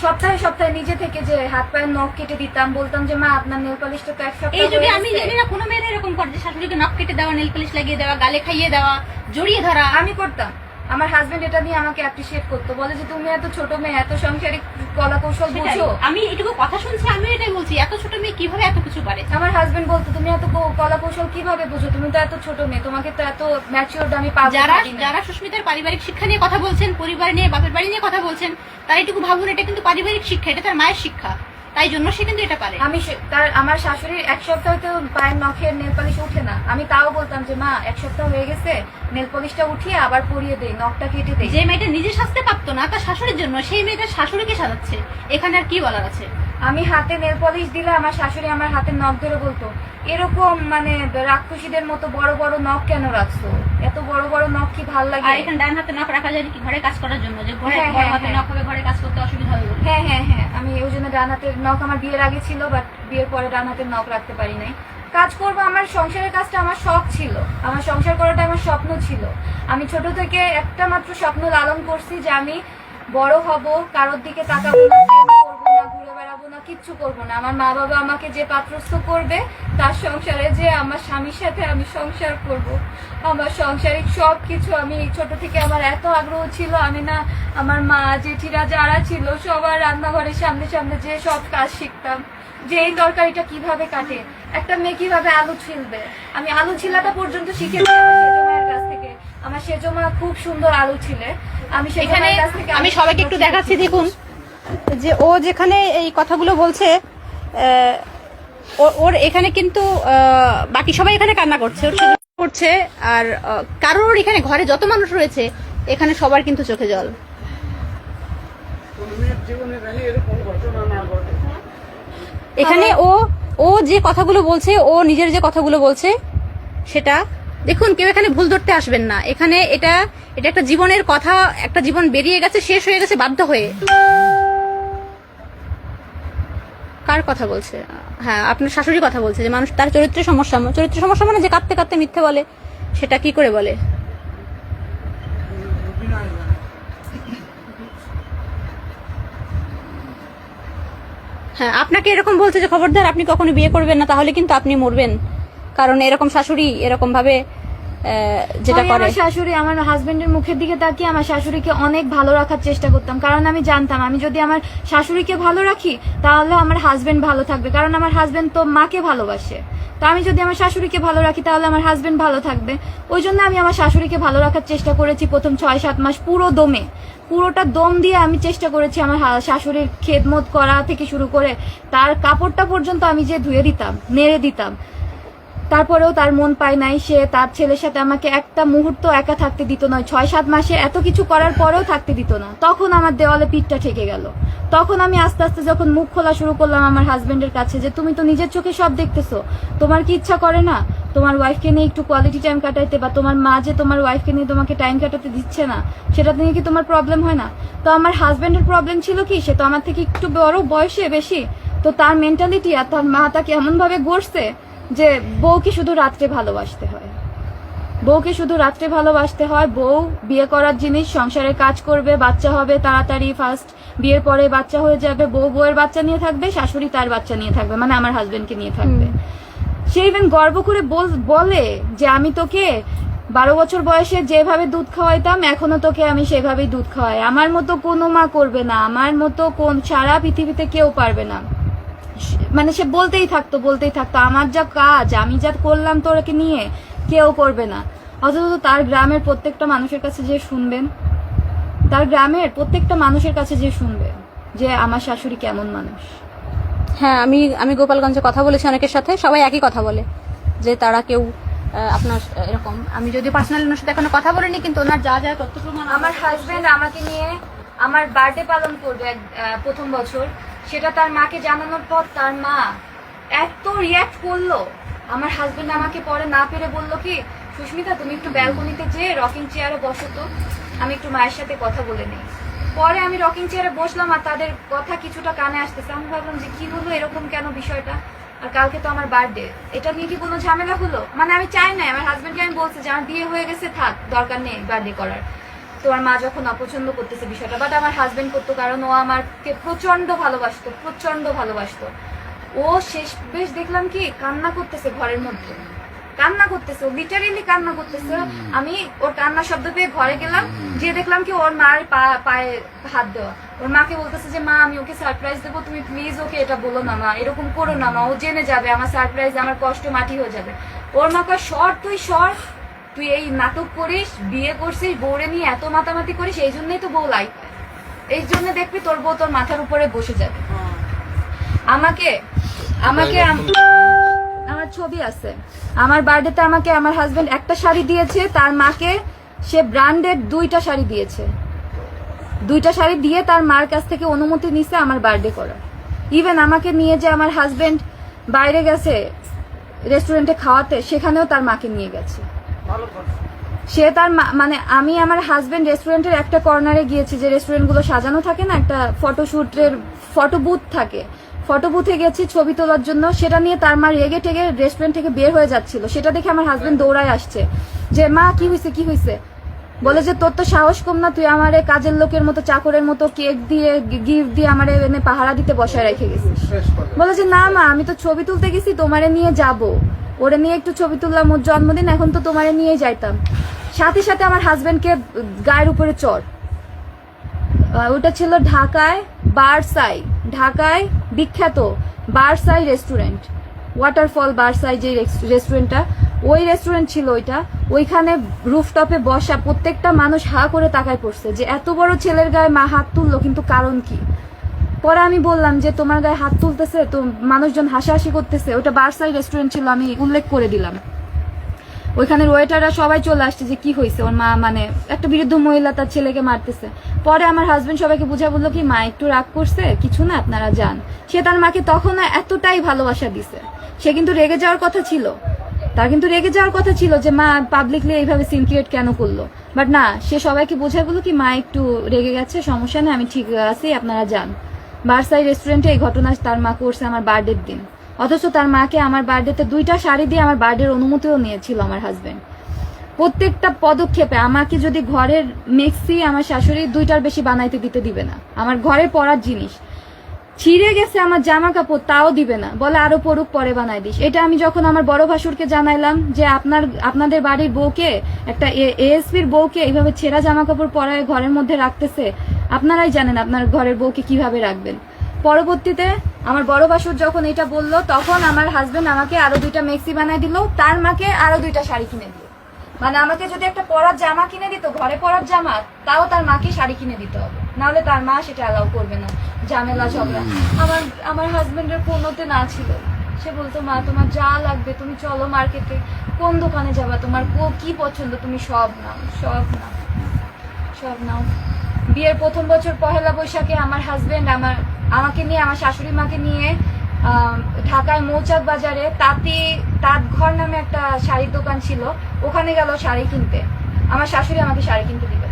সপ্তাহে সপ্তাহে নিজে থেকে যে হাত পায়ের নখ কেটে দিতাম, বলতাম যে মা আপনার নেল পলিশটা তো এক সপ্তাহ এই যুগে হয়ে আমি গেছে। জানি না কোনো মেয়ের এরকম করে যে শাশুড়িকে নখ কেটে দেওয়া, নেল পলিশ লাগিয়ে দেওয়া, গালে খাইয়ে দেওয়া, জড়িয়ে ধরা। আমি করতাম। আমার হাজবেন্ড এটা নিয়ে আমাকে অ্যাপ্রিশিয়েট করতো, বলে যে তুমি এত ছোট মেয়ে, এত সাংসারিক কলা কৌশল সেটাই। বুঝো। আমি এটুকু কথা শুনছি, আমি এটাই বলছি, এত ছোট মেয়ে কিভাবে এত কিছু পারে? আমার হাজবেন্ড বলতো তুমি এত কলা কৌশল কিভাবে বুঝো, তুমি তো এত ছোট মেয়ে, তোমাকে তো এত ম্যাচিওরড আমি পাবো যারা ভাবি না। যারা সুস্মিতার পারিবারিক শিক্ষা নিয়ে কথা বলছেন, পরিবার নিয়ে, বাপের বাড়ি নিয়ে কথা বলছেন, তারা এটুকু ভাবুন এটা কিন্তু পারিবারিক শিক্ষা, এটা তার মায়ের শিক্ষা, তাই জন্য সে কিন্তু এটা পারে। আমি আমার শাশুড়ির এক সপ্তাহ তো পায়ের নখের নেল পলিশ উঠে না, আমি তাও বলতাম যে মা এক সপ্তাহ হয়ে গেছে, নেল পলিশটা উঠিয়ে আবার পরিয়ে দেই, নখটা কেটে দেই। যে মেয়েটা নিজে সাজতে পারতো না তার শাশুড়ির জন্য সেই মেয়েটার শাশুড়িকে সাজাচ্ছে, এখানে আর কি বলার আছে? আমি হাতে নেল পলিশ দিলে আমার শাশুড়ি আমার হাতের নখ ধরে বলতো এরকম মানে রাক্ষসীদের মতো বড় বড় নখ কেন রাখছো, এত বড় বড় নখ কি ভাল লাগে? আর এখানে ডান হাতে নখ রাখা যায় কি ঘরে কাজ করার জন্য, যে ঘরে হ্যাঁ, বড় হ্যাঁ, হাতে হ্যাঁ। নখ হবে, ঘরে কাজ করতে অসুবিধা হবে বলে। হ্যাঁ হ্যাঁ হ্যাঁ, আমি ওই জন্য ডান হাতের নখ আমার বিয়ের আগে ছিল, বাট বিয়ের পরে ডান হাতের নখ রাখতে পারি নাই। কাজ করবো, আমার সংসারের কাজটা আমার শখ ছিল, আমার সংসার করাটা আমার স্বপ্ন ছিল। আমি ছোট থেকে একটা মাত্র স্বপ্ন লালন করছি যে আমি বড় হব, কারোর দিকে তাকাবো না, প্রেম করবো না, ঘুরে বেড়াবো না, কিচ্ছু করবো না। আমার মা বাবা আমাকে যে পাত্রস্থ করবে তার সংসারে যে আমার স্বামীর সাথে আমি সংসার করব। আমার সাংসারিক সব কিছু আমি ছোট থেকে আমার এত আগ্রহ ছিল, আমি না আমার মা জেঠিরা যারা ছিল সবার রান্নাঘরের সামনে সামনে যে সব কাজ শিখতাম, যে এই তরকারিটা কিভাবে কাটে, একটা মেয়ে কিভাবে আলু ছিলবে, আমি আলু ছিলাটা পর্যন্ত শিখেছি আমার সেজো মায়ের কাছ থেকে। আমার সেজো মা খুব সুন্দর আলু ছিলে, আমি সেজো এখানে মায়ের কাছ থেকে আমি সবাইকে একটু দেখাচ্ছি, দেখুন যে ও যেখানে এই কথাগুলো বলছে, ওর এখানে কিন্তু বাকি সবাই এখানে কান্না করছে, ওর সাথে করছে, আর কারোর এখানে ঘরে যত মানুষ রয়েছে এখানে সবার কিন্তু চোখে জল। কোন মেয়ের জীবনে জানি এরকম ঘটনা না ঘটে। এখানে ও যে কথাগুলো বলছে, ও নিজের যে কথাগুলো বলছে সেটা দেখুন, কেউ এখানে ভুল ধরতে আসবেন না। এখানে এটা একটা জীবনের কথা, একটা জীবন বেরিয়ে গেছে, শেষ হয়ে গেছে বাধ্য হয়ে। কার কথা বলছে? হ্যাঁ, আপনার শাশুড়ি কথা বলছে যে মানুষ তার চরিত্রের সমস্যা মানে যে কাঁদতে কাঁদতে মিথ্যে বলে, সেটা কি করে বলে? হ্যাঁ, আপনাকে এরকম বলছে যে খবরদার আপনি কখনো বিয়ে করবেন না, তাহলে কিন্তু আপনি মরবেন, কারণ এরকম শাশুড়ি এরকম ভাবে যেটা আমি করে। আমার শাশুড়ি, আমার হাজবেন্ডের মুখের দিকে তাকিয়ে আমার শাশুড়িকে অনেক ভালো রাখার চেষ্টা করতাম, কারণ আমি জানতাম আমি যদি আমার শাশুড়িকে ভালো রাখি তাহলে আমার হাজবেন্ড ভালো থাকবে, কারণ আমার হাজবেন্ড তো মাকে ভালোবাসে। তো আমি যদি আমার শাশুড়িকে ভালো রাখি তাহলে আমার হাজবেন্ড ভালো থাকবে। ওই জন্য আমি আমার শাশুড়িকে ভালো রাখার চেষ্টা করেছি প্রথম 6-7 মাস পুরোটা দম দিয়ে আমি চেষ্টা করেছি আমার শাশুড়ির খেদমত করা থেকে শুরু করে তার কাপড়টা পর্যন্ত আমি যে ধুয়ে দিতাম, নেড়ে দিতাম। তারপরেও তার মন পায় নাই, সে তার ছেলের সাথে আমাকে একটা মুহূর্ত একা থাকতে দিত না। 6-7 মাসে এত কিছু করার পরেও থাকতে দিত না। তখন আমার দেওয়ালে পিঠটা ঠেকে গেল। তখন আমি আস্তে আস্তে যখন মুখ খোলা শুরু করলাম আমার হাজবেন্ডের কাছে যে তুমি তো নিজের চোখে সব দেখতেছো, তোমার কি ইচ্ছা করে না তোমার ওয়াইফকে নিয়ে একটু কোয়ালিটি টাইম কাটাইতে, বা তোমার মা যে তোমার ওয়াইফকে নিয়ে তোমাকে টাইম কাটাতে দিচ্ছে না সেটা নিয়ে কি তোমার প্রবলেম হয় না? তো আমার হাজবেন্ডের প্রবলেম ছিল কি, সে তো আমার থেকে একটু বড় বয়সে বেশি, তো তার মেন্টালিটি আর তার মা তাকে এমন ভাবে গড়ছে যে বউকে শুধু রাত্রে ভালোবাসতে হয়, বউ বিয়ে করার জিনিস, সংসারের কাজ করবে, বাচ্চা হবে তাড়াতাড়ি, ফার্স্ট বিয়ের পরে বাচ্চা হয়ে যাবে, বউয়ের বাচ্চা নিয়ে থাকবে, শাশুড়ি তার বাচ্চা নিয়ে থাকবে, মানে আমার হাজবেন্ডকে নিয়ে থাকবে। সে ইভেন গর্ব করে বলে যে আমি তোকে 12 বছর বয়সে যেভাবে দুধ খাওয়াইতাম এখনো তোকে আমি সেভাবেই দুধ খাওয়াই, আমার মতো কোনো মা করবে না, আমার মতো সারা পৃথিবীতে কেউ পারবে না। মানে সে বলতেই থাকতো আমার যা কাজ আমি যা করলাম তোরকে নিয়ে কেউ করবে না। অথচ তার গ্রামের প্রত্যেকটা মানুষের কাছে যে শুনবেন, যে আমার শাশুড়ি কেমন মানুষ। হ্যাঁ, আমি গোপালগঞ্জে কথা বলেছি অনেকের সাথে, সবাই একই কথা বলে যে তারা কেউ আপনার এরকম, আমি যদি পার্সোনালি ওনার সাথে এখনো কথা বলিনি, কিন্তু ওনার যা যা তথ্য প্রমাণ আমার হাজবেন্ড আমাকে নিয়ে আমার বার্থডে পালন করবে প্রথম বছর, সেটা তার মাকে জানানোর পর তার মা এত রিয়াক্ট করলো। আমার হাজবেন্ড আমাকে পরে না পেরে বললো কি, সুস্মিতা তুমি একটু ব্যালকনিতে যেয়ে রকিং চেয়ারে বসো তো, আমি একটু মায়ের সাথে কথা বলে নিই। পরে আমি রকিং চেয়ারে বসলাম আর তাদের কথা কিছুটা কানে আসতেছে। আমি ভাবলাম যে কি হলো, এরকম কেন বিষয়টা, আর কালকে তো আমার বার্থডে, এটা নিয়ে কি কোনো ঝামেলা হলো? মানে আমি চাই না, আমার হাজবেন্ডকে আমি বলছি যে আমার বিয়ে হয়ে গেছে, থাক, দরকার নেই বার্থডে করার। তোমার মা যখন অপছন্দ করতেছে বিষয়টা, বাট আমার হাজবেন্ড করতো, কারণ ও আমাকে প্রচন্ড ভালোবাসতো। ও শেষ বেশ দেখলাম কি কান্না করতেছে, ঘরের মধ্যে কান্না করতেছে, ও লিটারেলি কান্না করতেছে। আমি ওর কান্না শব্দ পেয়ে ঘরে গেলাম, যে দেখলাম কি ওর মার পায়ে হাত দেওয়া, ওর মাকে বলতেছে যে মা আমি ওকে সারপ্রাইজ দেবো, তুমি প্লিজ ওকে এটা বলো না মা, এরকম করো না মা, ও জেনে যাবে আমার সারপ্রাইজ, আমার কষ্ট মাটি হয়ে যাবে। ওর মা কয় সর, তুই এই নাটক করিস, বিয়ে করছিস, বউরে নিয়ে এত মাতামাতি করিস, এই জন্যই তো বউ লাই পায়, এই জন্য দেখবি তোর বউ তোর মাথার উপরে বসে যাবে। আমাকে আমার ছবি আছে, আমার বার্থডেতে আমাকে আমার হাজবেন্ড একটা শাড়ি দিয়েছে, তার মাকে সে ব্র্যান্ডেড 2টা শাড়ি দিয়েছে, 2টা শাড়ি দিয়ে তার মার কাছ থেকে অনুমতি নিছে আমার বার্থডে করার। ইভেন আমাকে নিয়ে যে আমার হাজবেন্ড বাইরে গেছে রেস্টুরেন্টে খাওয়াতে, সেখানেও তার মাকে নিয়ে গেছে। সে তার মানে আমি আমার হাজবেন্ড রেস্টুরেন্টের একটা কর্নারে গিয়েছি, যে রেস্টুরেন্টগুলো সাজানো থাকে না, একটা ফটোশুটের ফটো বুথ থাকে, ফটো বুথে গেছি ছবি তোলার জন্য, সেটা নিয়ে তার মা রেগে টেগে রেস্টুরেন্ট থেকে বের হয়ে যাচ্ছিল। সেটা দেখে আমার হাজবেন্ড দৌড়ায় আসছে যে মা কি হয়েছে, বলে যে তোর তো সাহস কম না, তুই আমারে কাজের লোকের মতো চাকরের মতো কেক দিয়ে গিফট দিয়ে আমারে এনে পাহারা দিতে বসায় রেখে গেছিস। বলে যে না মা, আমি তো ছবি তুলতে গেছি, তোমারে নিয়ে যাব, ওরে নিয়ে একটু ছবি তুললাম, ওর জন্মদিন, এখন তো তোমারে নিয়ে যাইতাম। সাথে সাথে আমার হাজবেন্ডকে গায়ের উপরে চড়। ওটা ছিল ঢাকায় বিখ্যাত বারসাই রেস্টুরেন্ট, ওয়াটারফল বারসাই যে রেস্টুরেন্টটা, ওই রেস্টুরেন্ট ছিল ওইটা। ওইখানে রুফটপে বসা প্রত্যেকটা মানুষ হা করে তাকায় পড়ছে যে এত বড় ছেলের গায়ে মা হাত তুললো, কিন্তু কারণ কি? পরে আমি বললাম যে তোমার গায়ে হাত তুলতেছে তো মানুষজন হাসাহাসি করতেছে, ওটা বারসাই রেস্টুরেন্ট ছিল, আমি উল্লেখ করে দিলাম। ওইখানের ওয়েটাররা সবাই চলে আসছে যে কি হয়েছে, ওর মা মানে একটা বৃদ্ধ মহিলা তার ছেলেকে মারতেছে। পরে আমার হাজবেন্ড সবাইকে বুঝা বললো কি মা একটু রাগ করছে, কিছু না, আপনারা যান। সে তার মাকে তখন এতটাই ভালোবাসা দিছে, সে কিন্তু রেগে যাওয়ার কথা ছিল, যে মা পাবলিকলি এইভাবে সিন ক্রিয়েট কেন করলো, বাট না, সে সবাইকে বোঝায় বললো কি মা একটু রেগে গেছে, সমস্যা নেই, আমি ঠিক আছি, আপনারা যান। বারসাই রেস্টুরেন্টে এই ঘটনা তার মা করছে আমার বার্থডের দিন। অথচ তার মাকে আমার বার্থডেতে 2টা শাড়ি দিয়ে আমার বার্থডের অনুমতিও নিয়েছিল আমার হাজবেন্ড। প্রত্যেকটা পদক্ষেপে আমাকে যদি ঘরের মেক্সি আমার শাশুড়ি 2টার বেশি বানাইতে দিবে না। আমার ঘরে পরার জিনিস ছিঁড়ে গেছে আমার জামা কাপড় তাও দিবে না, বলে আরো পড়ুক পরে বানাই দিস। এটা আমি যখন আমার বড় ভাসুরকে জানাইলাম যে আপনাদের বাড়ির বউকে, একটা এএসপির বউকে এইভাবে ছেঁড়া জামা কাপড় পরায় ঘরের মধ্যে রাখতেছে, আপনারাই জানেন আপনার ঘরের বউকে কিভাবে রাখবেন। পরবর্তীতে আমার বড় ভাসুর যখন এটা বললো, তখন আমার হাজবেন্ড আমাকে আরো 2টা মেক্সি বানাই দিল, তার মাকে আরো 2টা শাড়ি কিনে দিল। মানে আমাকে যদি একটা পরার জামা কিনে দিত, ঘরে পরার জামা, তাও তার মাকে শাড়ি কিনে দিতে হবে, নাহলে তার মা সেটা অ্যালাউ করবে না। ঝামেলা ঝগড়া আমার হাজবেন্ডের কোনোতে না ছিল। সে বলতো মা তোমার যা লাগবে তুমি চলো মার্কেটে, কোন দোকানে যাবা, তোমার কি পছন্দ তুমি সব নাও, সব নাও, সব নাও। বিয়ের প্রথম বছর পহেলা বৈশাখে আমার হাজবেন্ড আমাকে নিয়ে, আমার শাশুড়ি মাকে নিয়ে ঢাকায় মৌচাক বাজারে তাঁতঘর নামে একটা শাড়ির দোকান ছিল, ওখানে গেল শাড়ি কিনতে। আমার শাশুড়ি আমাকে শাড়ি কিনতে দিবে,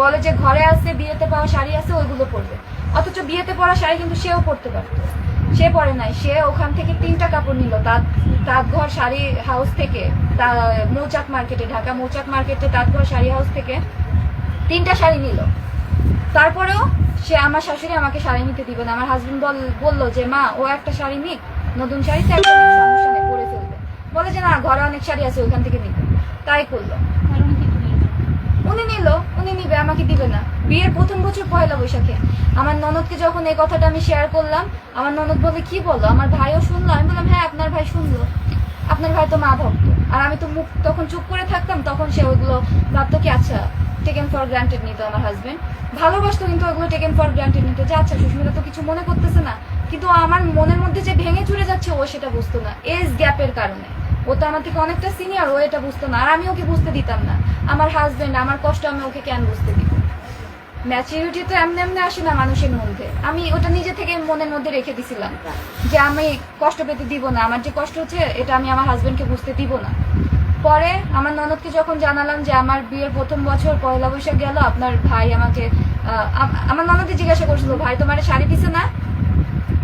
বলে যে ঘরে আছে বিয়েতে পাওয়া শাড়ি আছে ওইগুলো পরবে। অথচ বিয়েতে পরা শাড়ি কিন্তু সেও পরতে পারতো, সে পরে নাই। সে ওখান থেকে 3টা কাপড় নিল তাঁতঘর শাড়ি হাউস থেকে, মৌচাক মার্কেটে, ঢাকা মৌচাক মার্কেটে তাঁতঘর শাড়ি হাউস থেকে 3টা শাড়ি নিল। তারপরেও সে আমার শাশুড়ি আমাকে শাড়ি নিতে দিবে না। আমার হাজবেন্ড বললো যে মা ও একটা শাড়ি নিক, নতুন শাড়িতে একটা নিক, সমস্যা নেই পরে ফেলবে। বলে যে না ঘরে অনেক শাড়ি আছে ওইখান থেকে নিবে। তাই করলো। উনি নিবে, আমাকে দিবে না। বিয়ের প্রথম বছর পয়লা বৈশাখে আমার ননদকে যখন এই কথাটা আমি শেয়ার করলাম, আমার ননদ বলে কি বলো, আমার ভাইও শুনলো। আমি বললাম হ্যাঁ আপনার ভাই শুনলো, আপনার ভাই তো মা ভক্ত। আর আমি তো মুখ তখন চুপ করে থাকতাম, তখন সে ওইগুলো ভাবতো কি আচ্ছা টেকেন ফর গ্রান্টেড নিত। আমার হাজবেন্ড ভালোবাসতো কিন্তু ওগুলো টেকেন ফর গ্রান্টেড নিত, যে আচ্ছা সুস্মিতা তো কিছু মনে করতেছে না। কিন্তু আমার মনের মধ্যে যে ভেঙে চুরে যাচ্ছে ও সেটা বুঝতো না, এজ গ্যাপের কারণে। ও তো আমার থেকে অনেকটা সিনিয়র, ও এটা বুঝতো না, আর আমি ওকে বুঝতে দিতাম না। আমার হাজবেন্ড আমার কষ্ট আমি ওকে কেন বুঝতে দিব? ম্যাচুরিটি তো এমনি এমনি আসে না মানুষের মধ্যে। আমি ওটা নিজে থেকে মনের মধ্যে রেখে দিছিলাম যে আমি কষ্ট পেতে দিব না, আমার যে কষ্ট হচ্ছে এটা আমি আমার হাজবেন্ডকে বুঝতে দিব না। পরে আমার ননদকে যখন জানালাম যে আমার বিয়ের প্রথম বছর পয়লা বৈশাখ গেল, আপনার ভাই আমাকে আমার ননদকে জিজ্ঞাসা করছিল ভাই তোমার শাড়ি দিছে না?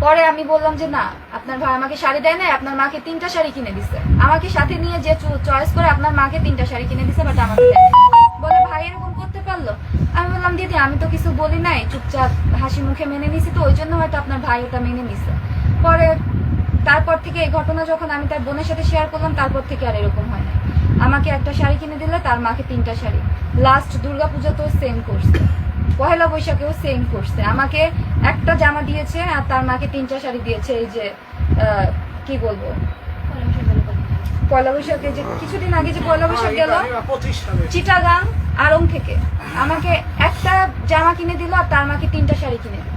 পরে আমি বললাম যে না আপনার ভাই আমাকে শাড়ি দেয় নাই, আপনার মাকে 3টা শাড়ি কিনে দিছে। আমাকে সাথে নিয়ে যে চয়েস করে আপনার মাকে 3টা শাড়ি কিনে দিছে, বাট আমাকে দেয় নাই। বলে ভাই এরকম করতে পারলো? আমি বললাম দিদি আমি তো কিছু বলি নাই, চুপচাপ হাসি মুখে মেনে নিছি, তো ওই জন্য হয়তো আপনার ভাই ওটা মেনে নিছে। পরে তারপর থেকে এই ঘটনা যখন আমি তার বোনের সাথে শেয়ার করলাম, তারপর থেকে আর এরকম হয় না। আমাকে একটা শাড়ি কিনে দিলে তার মাকে 3টা শাড়ি। লাস্ট দুর্গাপূজাতেও সেম করছে, পহেলা বৈশাখেও সেম করছে। আমাকে একটা জামা দিয়েছে আর তার মাকে 3টা শাড়ি দিয়েছে। এই যে কি বলবো, পয়লা বৈশাখে যে কিছুদিন আগে যে পয়লা বৈশাখ গেল চিটাগাং আড়ং থেকে আমাকে একটা জামা কিনে দিল আর তার মাকে 3টা শাড়ি কিনে দিল।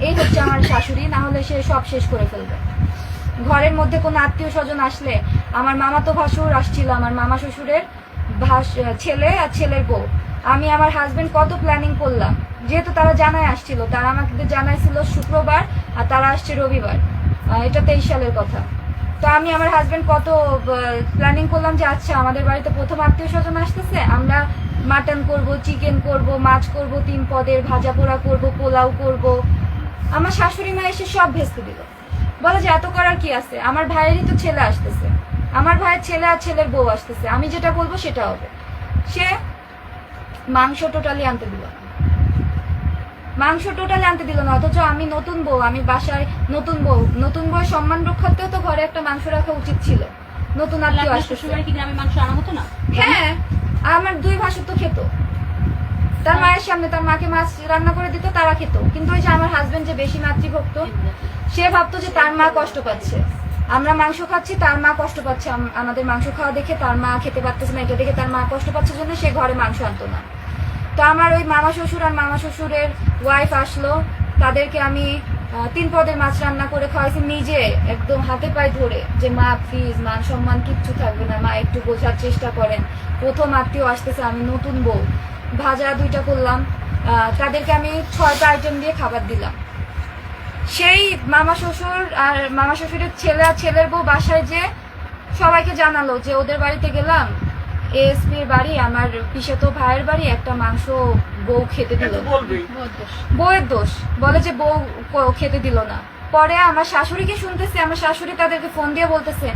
এই হচ্ছে আমার শাশুড়ি, না হলে সে সব শেষ করে ফেলবে। ঘরের মধ্যে কোনো আত্মীয় স্বজন আসলে, আমার মামাতো ভাসুর আসছিল, আমার মামা শ্বশুরের ছেলে আর ছেলের বউ, আমি আমার হাজবেন্ড কত প্ল্যানিং করলাম, যেহেতু তারা জানায় আসছিল, তারা আমাকে জানাইছিল শুক্রবার আর তারা আসছে রবিবার, এটা 23 সালের কথা। তো আমি আমার হাজবেন্ড কত প্ল্যানিং করলাম যে আচ্ছা আমাদের বাড়িতে প্রথম আত্মীয় স্বজন আসতেছে, আমরা মাটন করব, চিকেন করব, মাছ করব, 3 পদের ভাজা পোড়া করব, পোলাও করব। আমার শাশুড়ি মা এসে সব ভেস্তে দিল, বলে যে এত করার কি আছে, আমার ভাইয়েরই তো ছেলে আসতেছে, আমার ভাইয়ের ছেলে আর ছেলের বউ আসতেছে, আমি যেটা বলবো সেটা হবে। সে মাংস টোটালি আনতে দিল না, মাংস টোটালি আনতে দিল না। অথচ আমি নতুন বউ, আমি বাসায় নতুন বউ সম্মান রক্ষার্থেও তো ঘরে একটা মাংস রাখা উচিত ছিল। নতুন আত্মীয় আসতেছে, কি গ্রামে মাংস আনা হতো না? হ্যাঁ আমার 2 ভাসুর তো খেত, তার মায়ের সামনে তার মাকে মাছ রান্না করে দিত, তারা খেত। কিন্তু ওই যে আমার হাজবেন্ড যে বেশি মাতৃভক্ত, সে ভাবতো যে তার মা কষ্ট পাচ্ছে, আমরা মাংস খাচ্ছি তার মা কষ্ট পাচ্ছে, আমাদের মাংস খাওয়া দেখে তার মা খেতে পারতেছে না, এটা দেখে তার মা কষ্ট পাচ্ছে জন্য সে ঘরে মাংস আনতো না। তো আমার ওই মামা শ্বশুর আর মামা শ্বশুরের ওয়াইফ আসলো, তাদেরকে আমি 3 পদের মাছ রান্না করে খাওয়াইছি নিজে, একদম হাতে পায়ে ধরে, যে মা প্লিজ মান সম্মান কিচ্ছু থাকবে না, মা একটু বোঝার চেষ্টা করেন, প্রথম আত্মীয় আসতেছে, আমি নতুন বউ। ভাজা 2টা করলাম, তাদেরকে আমি 6টা আইটেম দিয়ে খাবার দিলাম। সেই মামা শ্বশুর আর মামা শ্বশুরের ছেলে আর ছেলের বউ বাসায় যে সবাইকে জানালো যে ওদের বাড়িতে গেলাম, এএসপির বাড়ি, আমার পিসেতো ভাইয়ের বাড়ি, একটা মাংস বউ খেতে দিল একটু না। বলবি বহুত দোষ। বউয়ের দোষ, বলে যে বউ খেতে দিল না। পরে আমার শাশুড়িকে শুনতেছে, আমার শাশুড়ি তাদেরকে ফোন দিয়ে বলতেছে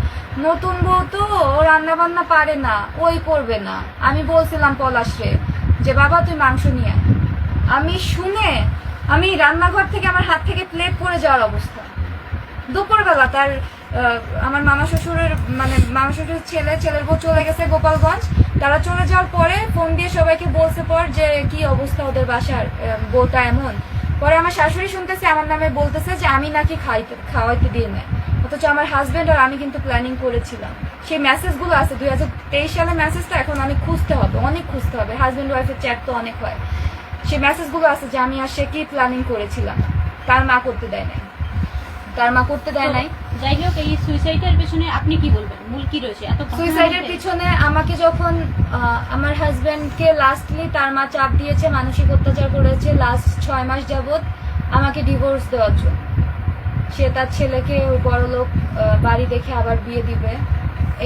নতুন বউ তো রান্না বান্না পারে না, ওই করবে না। আমি বলছিলাম পলাশরে যে বাবা তুই মাংস নিয়ে আয়। আমি শুনে আমি রান্নাঘর থেকে আমার হাত থেকে প্লেট পড়ে যাওয়ার অবস্থা। দুপুরবেলা তার আমার মামা শ্বশুরের মানে মামা শ্বশুরের ছেলের বউ চলে গেছে গোপালগঞ্জ। তারা চলে যাওয়ার পরে ফোন দিয়ে সবাইকে বলছে পর যে কি অবস্থা ওদের বাসার, বউটা এমন। পরে আমার শাশুড়ি শুনতেছে আমার নামে বলতেছে যে আমি নাকি খাওয়াইতে দিয়ে নেয়, অথচ আমার হাজবেন্ড আর আমি কিন্তু প্ল্যানিং করেছিলাম। সেই মেসেজগুলো আছে 2023 সালের মেসেজটা এখন অনেক খুঁজতে হবে, হাজবেন্ড ওয়াইফের চ্যাট তো অনেক হয়। সেই মেসেজগুলো আছে যে আমি আর সে কি প্ল্যানিং করেছিলাম। তার মা করতে দেয় নাই। যাই হোক, এই সুইসাইডের পেছনে আপনি কি বলবেন, মূল কি রয়েছে এত ঘটনার সুইসাইডের মধ্যে? পিছনে আমাকে যখন আমার হাজবেন্ডকে লাস্টলি তার মা চাপ দিয়েছে, মানসিক অত্যাচার করেছে লাস্ট 6 মাস যাবত আমাকে ডিভোর্স দেওয়ার জন্য। সে তার ছেলেকে ওই বড়লোক বাড়ি দেখে আবার বিয়ে দিবে,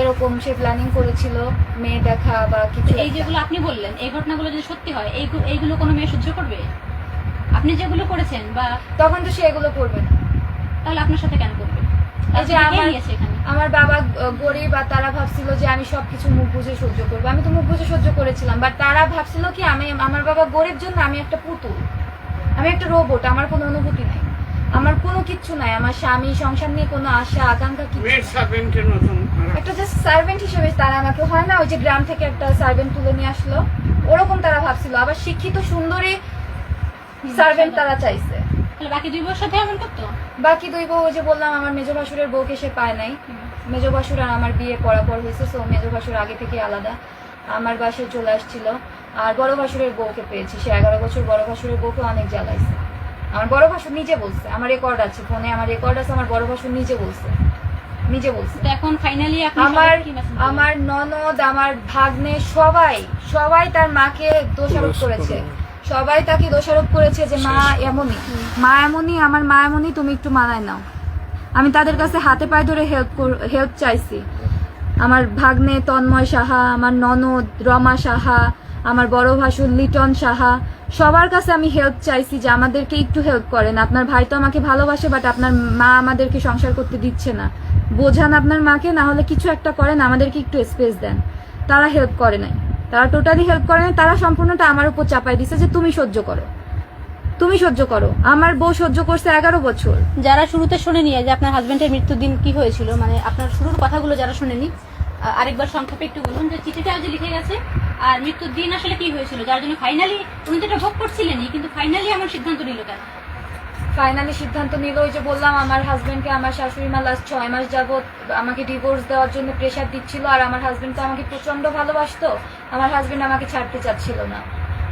এরকম সে প্ল্যানিং করেছিল, মেয়ে দেখা বা কিছু এই একটা। যেগুলো আপনি বললেন, এই ঘটনাগুলো যদি সত্যি হয়, এইগুলো কোনো মেয়ে সহ্য করবে? আপনি যেগুলো করেছেন বা তখন তো সে এগুলো করবে না। তাহলে আপনার সাথে কেন করবে? এই যে আপনি কে নিয়েছে এখানে? আমার বাবা গরিব আর তারা ভাবছিল যে আমি সবকিছু মুখ বুঝে সহ্য করবো। আমি তো মুখ বুঝে সহ্য করেছিলাম, বাট তারা ভাবছিল কি আমার বাবা গরিব জন্য আমি একটা পুতুল, আমি একটা রোবট, আমার কোনো অনুভূতি নাই, আমার কোনো কিচ্ছু নাই, আমার স্বামী সংসার নিয়ে কোনো আশা আকাঙ্ক্ষা কিছু মেয়ের নাই। সার্ভেন্টের মতন একটা জাস্ট সার্ভেন্ট হিসেবে তারা আমাকে, হয় না ওই যে গ্রাম থেকে একটা সার্ভেন্ট তুলে নিয়ে আসলো, ওরকম তারা ভাবছিল। আবার শিক্ষিত সুন্দরী সার্ভেন্ট তারা চাইছে। তাহলে বাকি 2 বছর সাথে এমন করতো? বাকি 2 বউ, ওই যে বললাম আমার মেজো ভাসুরের বউকে সে পায় নাই। মেজো ভাসুর আর আমার বিয়ে পরাপর হয়েছে, সো মেজো ভাসুর আগে থেকে আলাদা আমার বাসায় চলে আসছিল। আর বড় ভাসুরের বউকে পেয়েছি, সে 11 বছর বড় ভাসুরের বউকে অনেক জ্বালাইছে। আমার বড় ভাসুর নিজে বলছে, আমার রেকর্ড আছে ফোনে, আমার রেকর্ড আছে, আমার বড় ভাসুর নিজে বলছে। তো এখন ফাইনালি আপনি আমার সবাইকে কি message দিবেন? আমার ননদ, আমার ভাগ্নে সবাই তার মাকে দোষারোপ করেছে। সবাই তাকে দোষারোপ করেছে যে মা এমনই, আমার মা এমনই, তুমি একটু মানায় নাও। আমি তাদের কাছে হাতে পায়ে ধরে হেল্প চাইছি। আমার ভাগ্নে তন্ময় সাহা, আমার ননদ রমা সাহা, আমার বড় ভাসুর লিটন সাহা, সবার কাছে আমি হেল্প চাইছি যে আমাদেরকে একটু হেল্প করেন। আপনার ভাই তো আমাকে ভালোবাসে, বাট আপনার মা আমাদেরকে সংসার করতে দিচ্ছে না, বোঝান আপনার মাকে, না হলে কিছু একটা করেন, আমাদেরকে একটু স্পেস দেন। তারা হেল্প করে নাই, তারা টোটালি হেল্প করে নাই। তারা সম্পূর্ণটা আমার উপর চাপাই দিছে যে তুমি সহ্য করো। আমার বউ সহ্য করছে 11 বছর। যারা শুরুতে শোনেনি যে আপনার হাজবেন্ডের মৃত্যুর দিন কি হয়েছিল, মানে আপনার শুরুর কথাগুলো যারা শোনেনি, আরেকবার সংক্ষেপে একটু বলুন যে চিঠিটাও যে লিখে গেছে আর মৃত্যুর দিন আসলে কি হয়েছিল, যার জন্য ফাইনালি উনি তো এটা ভোগ করছিলেনই, কিন্তু ফাইনালি আমার সিদ্ধান্ত নিল কেন? ফাইনালি সিদ্ধান্ত নিল, ওই যে বললাম আমার হাজবেন্ডকে আমার শাশুড়ি মা লাস্ট 6 মাস যাবত আমাকে ডিভোর্স দেওয়ার জন্য প্রেশার দিচ্ছিল। আর আমার হাজবেন্ড তো আমাকে প্রচন্ড ভালোবাসতো, আমার হাজবেন্ড আমাকে ছাড়তে চাচ্ছিল না,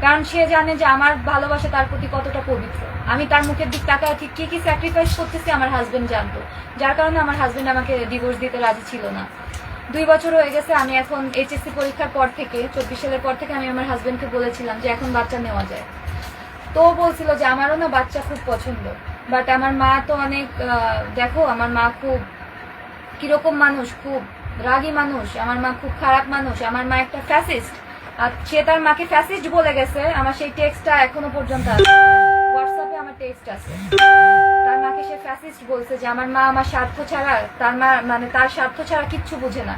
কারণ সে জানে যে আমার ভালোবাসা তার প্রতি কতটা পবিত্র। আমি তার মুখের দিক তাকায় ঠিক কি স্যাক্রিফাইস করতেছি আমার হাজবেন্ড জানতো, যার কারণে আমার হাজবেন্ড আমাকে ডিভোর্স দিতে রাজি ছিল না। 2 বছর হয়ে গেছে। আমি এখন এইচএসসি পরীক্ষার পর থেকে 24 সালের পর থেকে আমি আমার হাজবেন্ডকে বলেছিলাম যে এখন বাচ্চা নেওয়া যায়। তো বলছিল যে আমারও না বাচ্চা খুব পছন্দ, বাট আমার মা তো অনেক দেখো আমার মা খুব কিরকম মানুষ, খুব রাগী মানুষ, আমার মা খুব খারাপ মানুষ, আমার মা একটা ফ্যাসিস্ট। আর সে তার মাকে ফ্যাসিস্ট বলে গেছে, আমার সেই টেক্সটটা এখনো পর্যন্ত আছে, হোয়াটসঅ্যাপে আমার টেক্সট আছে। তার মাকে সে ফ্যাসিস্ট বলছে যে আমার মা আমার স্বার্থ ছাড়া, তার মা মানে তার স্বার্থ ছাড়া কিচ্ছু বুঝে না।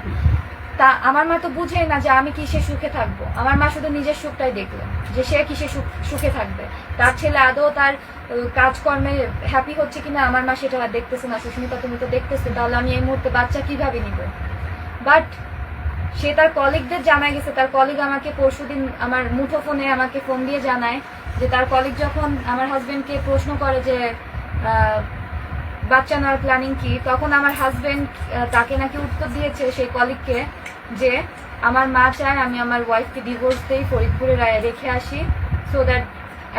তা আমার মা তো বুঝেই না যে আমি কিসে সুখে থাকবো, আমার মা শুধু নিজের সুখটাই দেখলো যে সে কিসে সুখে থাকবে, তার ছেলে আদৌ তার কাজকর্মে হ্যাপি হচ্ছে কিনা আমার মা সেটা দেখতেছে না। সুস্মিতা তুমি তো দেখতেছো, তাহলে আমি এই মুহূর্তে বাচ্চা কিভাবে নিব? বাট সে তার কলিগদের জানায় গেছে, তার কলিগ আমাকে পরশুদিন আমার মুঠো ফোনে আমাকে ফোন দিয়ে জানায় যে তার কলিগ যখন আমার হাজবেন্ডকে প্রশ্ন করে যে বাচ্চা নেওয়ার প্ল্যানিং কি, তখন আমার হাজবেন্ড তাকে নাকি উত্তর দিয়েছে সেই কলিগকে যে আমার মা চায় আমি আমার ওয়াইফকে ডিভোর্স দেই, ফরিদপুরে রেখে আসি, সো দ্যাট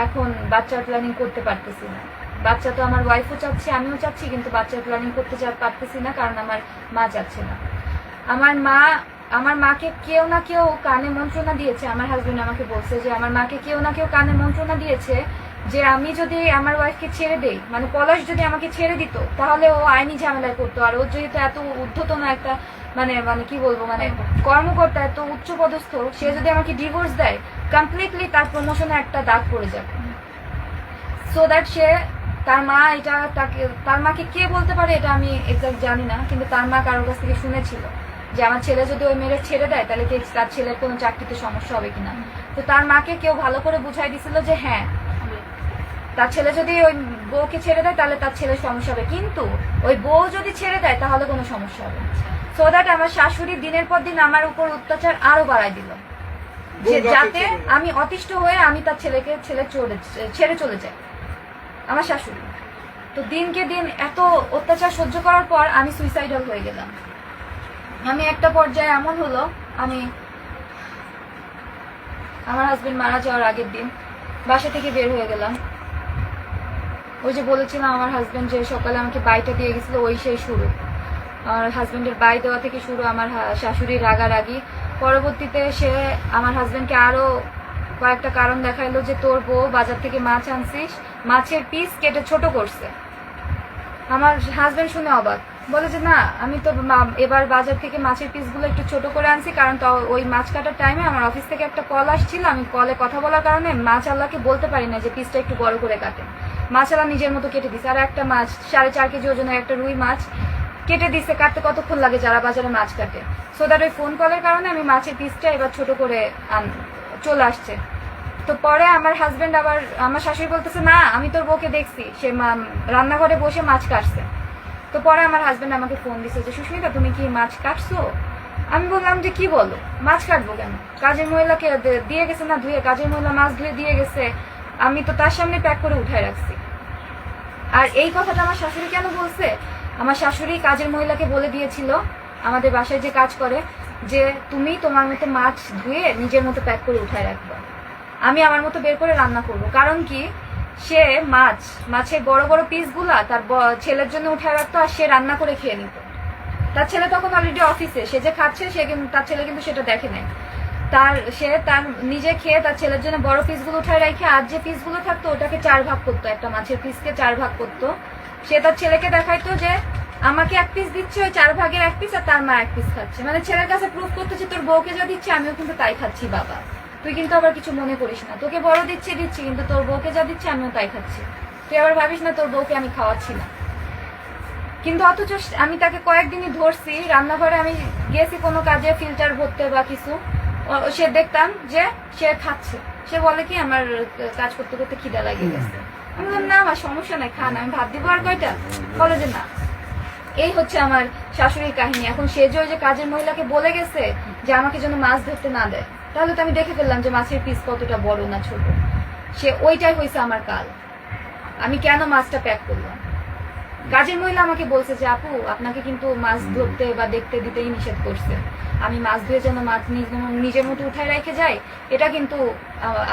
এখন বাচ্চার প্ল্যানিং করতে পারতেছি না। বাচ্চা তো আমার ওয়াইফও চাচ্ছে, আমিও চাচ্ছি, কিন্তু বাচ্চার প্ল্যানিং করতে পারতেছি না কারণ আমার মা চাচ্ছে না। আমার মাকে কেউ না কেউ কানে মন্ত্রণা দিয়েছে, আমার হাজবেন্ড আমাকে বলছে যে আমার মাকে কেউ না কেউ কানে মন্ত্রণা দিয়েছে যে আমি যদি আমার ওয়াইফকে ছেড়ে দেই, মানে পলাশ যদি আমাকে ছেড়ে দিত তাহলে ও আইনি ঝামেলায় করতো, আর ও যেহেতু এত ঊর্ধ্বতন একটা মানে মানে কি বলবো, মানে কর্মকর্তা এত উচ্চ পদস্থ, সে যদি আমাকে ডিভোর্স দেয়, কমপ্লিটলি তার প্রমোশনে একটা দাগ পড়ে যাবে। সো দ্যাট সে, তার মা এটা তাকে, তার মাকে কে বলতে পারে এটা আমি এক্সাক্ট জানি না, কিন্তু তার মা কারোর কাছ থেকে শুনেছিল যে আমার ছেলে যদি ওই মেয়ের ছেড়ে দেয় তাহলে কি তার ছেলের কোনো চাকরিতে সমস্যা হবে কিনা। তো তার মাকে কেউ ভালো করে বুঝাই দিছিল যে হ্যাঁ, তার ছেলে যদি ওই বউকে ছেড়ে দেয় তাহলে তার ছেলের সমস্যা হবে, কিন্তু ওই বউ যদি ছেড়ে দেয় তাহলে কোনো সমস্যা হবে না। সো দ্যাট আমার শাশুড়ি দিনের পর দিন আমার উপর অত্যাচার আরো বাড়াই দিল, যে যাতে আমি অতিষ্ঠ হয়ে আমি তার ছেলেকে ছেড়ে চলে যাই, আমার শাশুড়ি। তো দিনকে দিন এত অত্যাচার সহ্য করার পর আমি সুইসাইডাল হয়ে গেলাম। আমি একটা পর্যায়ে এমন হলো, আমি আমার হাজবেন্ড মারা যাওয়ার আগের দিন বাসা থেকে বের হয়ে গেলাম। ওই যে বলেছিলাম আমার হাজবেন্ড যে সকালে আমাকে বাইটা দিয়ে গেছিল, ওই সেই শুরু। আমার হাজবেন্ডের বাই দেওয়া থেকে শুরু আমার শাশুড়ির রাগারাগি। পরবর্তীতে সে আমার হাজবেন্ডকে আরো কয়েকটা কারণ দেখাইলো যে তোর বউ বাজার থেকে মাছ আনছিস, মাছের পিস কেটে ছোট করছে। আমার হাজবেন্ড শুনে অবাক, বলে যে না, আমি তো এবার বাজার থেকে মাছের পিসগুলো একটু ছোট করে আনছি, কারণ তো ওই মাছ কাটার টাইমে আমার অফিস থেকে একটা কল আসছিল, আমি কলে কথা বলার কারণে মাছ আল্লাহকে বলতে পারি না যে পিসটা একটু বড় করে কাটে। মাছ আল্লাহ নিজের মতো কেটে দিছে, আর একটা মাছ 4.5 কেজি ওজনের একটা রুই মাছ কেটে দিছে। কাটতে কতক্ষণ লাগে যারা বাজারে মাছ কাটে। সো দ্যাট ওই ফোন কলের কারণে আমি মাছের পিসটা এবার ছোট করে চলে আসছে। তো পরে আমার হাজবেন্ড আবার, আমার শাশুড়ি বলতেছে না, আমি তোর বউকে দেখছি, সে রান্নাঘরে বসে মাছ কাটছে। তো পরে আমার হাজবেন্ড আমাকে ফোন দিছে যে সুস্মিতা তুমি কি মাছ কাটছো? আমি বললাম যে কি বলো, মাছ কাটবো কেন, কাজের মহিলাকে দিয়ে গেছে না ধুয়ে, কাজের মহিলা মাছ ধুয়ে দিয়ে গেছে, আমি তো তার সামনে প্যাক করে উঠায় রাখছি। আর এই কথাটা আমার শাশুড়ি কেন বলছে, আমার শাশুড়ি কাজের মহিলাকে বলে দিয়েছিল আমাদের বাসায় যে কাজ করে, যে তুমি তোমার মতো মাছ ধুয়ে নিজের মতো প্যাক করে উঠায় রাখবা, আমি আমার মতো বের করে রান্না করব। কারণ কি, সে মাছের বড় বড় পিসগুলা তার ছেলের জন্য উঠায় রাখতো, আর সে রান্না করে খেয়ে নিত। তার ছেলে তখন অলরেডি অফিসে, সে যে খাচ্ছে সে কিন্তু, তার ছেলে কিন্তু সেটা দেখে নেয়। সে তার নিজে খেয়ে তার ছেলের জন্য বড় পিসগুলো উঠায় রেখে আর যে পিসগুলো থাকতো ওটাকে 4 ভাগ করতো, একটা মাছের পিসকে 4 ভাগ করতো। সে তার ছেলেকে দেখাইতো যে আমাকে 1 পিস দিচ্ছে, ওই 4 ভাগের 1 পিস, আর তার মা 1 পিস খাচ্ছে। মানে ছেলের কাছে প্রুভ করতো যে তোর বউকে যা দিচ্ছে আমিও কিন্তু তাই খাচ্ছি বাবা, তুই কিন্তু আবার কিছু মনে করিস না, তোকে বড় দিচ্ছি কিন্তু তোর বউকে যা দিচ্ছে আমিও তাই খাচ্ছি, তুই আবার ভাবিস না তোর বউকে আমি খাওয়াচ্ছি না। কিন্তু অথচ আমি তাকে কয়েকদিনই ধরছি, রান্নাঘরে আমি গেছি কোনো কাজে ফিল্টার ভরতে বা কিছু, সে দেখতাম যে সে খাচ্ছে। সে বলে কি আমার কাজ করতে করতে খিদা লাগিয়ে গেছে। আমি বললাম না আমার সমস্যা নাই, খান, আমি ভাত দিব আর কয়টা। বলে যে না। এই হচ্ছে আমার শাশুড়ির কাহিনী। এখন সে যে ওই যে কাজের মহিলাকে বলে গেছে যে আমাকে যেন মাছ ধরতে না দেয়, তাহলে তো আমি দেখে ফেললাম যে মাছের পিস কতটা বড় না ছোট। সে ওইটাই হয়েছে আমার কাল, আমি কেন মাছটা প্যাক করলাম। কাজের মহিলা আমাকে বলছে যে আপু আপনাকে কিন্তু মাছ ধরতে বা দেখতে দিতেই নিষেধ করছে, আমি মাছ ধুয়ে যেন মাছ নিজের মতো উঠায় রেখে যাই, এটা কিন্তু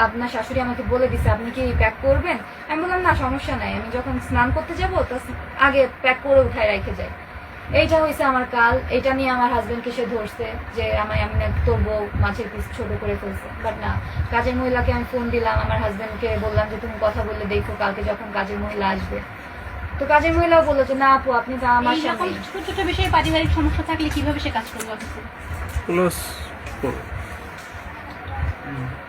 আপনার শাশুড়ি আমাকে বলে দিছে, আপনি কি প্যাক করবেন? আমি বললাম না সমস্যা নাই, আমি যখন স্নান করতে যাবো তো আগে প্যাক করে উঠায় রেখে যাই। এইটা হয়েছে আমার কাল। এটা নিয়ে আমার হাজবেন্ডকে সে ধরছে যে আমি তোর বউ মাছের পিস ছোট করে ফেলছে। বাট না, কাজের মহিলাকে আমি ফোন দিলাম, আমার হাজবেন্ডকে বললাম যে তুমি কথা বললে দেখো কালকে যখন কাজের মহিলা আসবে। তো কাজের মহিলাও বললো যে না আপু আপনি তো আমার সাথে। ছোট ছোট বিষয়ে পারিবারিক সমস্যা থাকলে কিভাবে সে কাজ করবে অফিসে?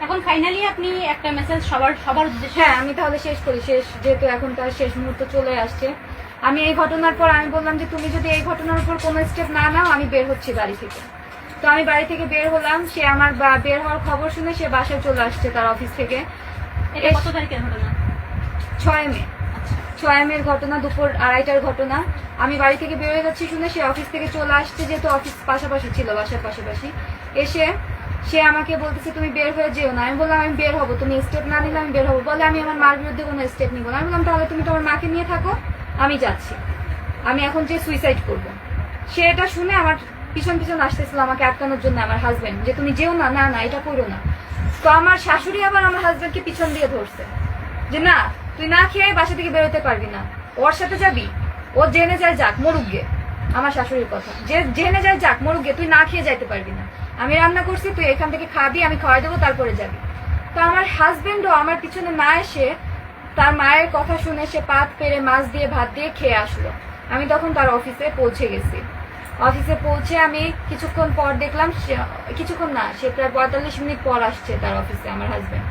এখন ফাইনালি আপনি একটা মেসেজ সবার উদ্দেশ্যে। হ্যাঁ, আমি তাহলে শেষ করি। যেহেতু এখন তার শেষ মুহূর্ত চলে আসছে, আমি এই ঘটনার পর আমি বললাম যে তুমি যদি এই ঘটনার উপর কোনো স্টেপ না নাও আমি বের হচ্ছি বাড়ি থেকে। তো আমি বাড়ি থেকে বের হলাম। সে আমার বের হওয়ার খবর শুনে সে বাসায় চলে আসছে তার অফিস থেকে। এটা কত তারিখের ঘটনা? 6 মে। 6 মের ঘটনা, দুপুর 2:30টার ঘটনা। আমি বাড়ি থেকে বের হয়ে যাচ্ছি শুনে সে অফিস থেকে চলে আসছে, যেহেতু অফিস পাশাপাশি ছিল, বাসার পাশাপাশি। এসে সে আমাকে বলতেছে তুমি বের হয়ে যেও না। আমি বললাম আমি বের হবো, তুমি স্টেপ না নিলে আমি বের হবো। বলে আমি আমার মার বিরুদ্ধে কোনো স্টেপ নিবো না। আমি বললাম তাহলে তুমি তোমার মাকে নিয়ে থাকো, আমি যাচ্ছি, আমি এখন যে সুইসাইড করবো। সে এটা শুনে আমার পিছন পিছন আসতেছিল আমাকে আটকানোর জন্য, আমার হাজবেন্ড, যে তুমি যেও না, না না এটা করো না। তো আমার শাশুড়ি আবার আমার হাজবেন্ডকে পিছন দিয়ে ধরছে যে না তুই না খেয়ে বাসা থেকে বেরোতে পারবি না, ওর সাথে যাবি, ও জেনে যায় যাক মরুক গে। আমার শাশুড়ির কথা, যে জেনে যায় যাক মরুক গে, তুই না খেয়ে যাইতে পারবি না, আমি রান্না করছি, তুই এখান থেকে খাবি, আমি খাওয়াই দেবো, তারপরে যাবি। তো আমার হাজবেন্ডও আমার পিছনে না এসে তার মায়ের কথা শুনে সে পাত পেরে মাছ দিয়ে ভাত দিয়ে খেয়ে আসলো। আমি তখন তার অফিসে পৌঁছে গেছি। অফিসে পৌঁছে আমি কিছুক্ষণ পর দেখলাম কিছুক্ষণ না, সে প্রায় 45 মিনিট পর আসছে তার অফিসে আমার হাজবেন্ড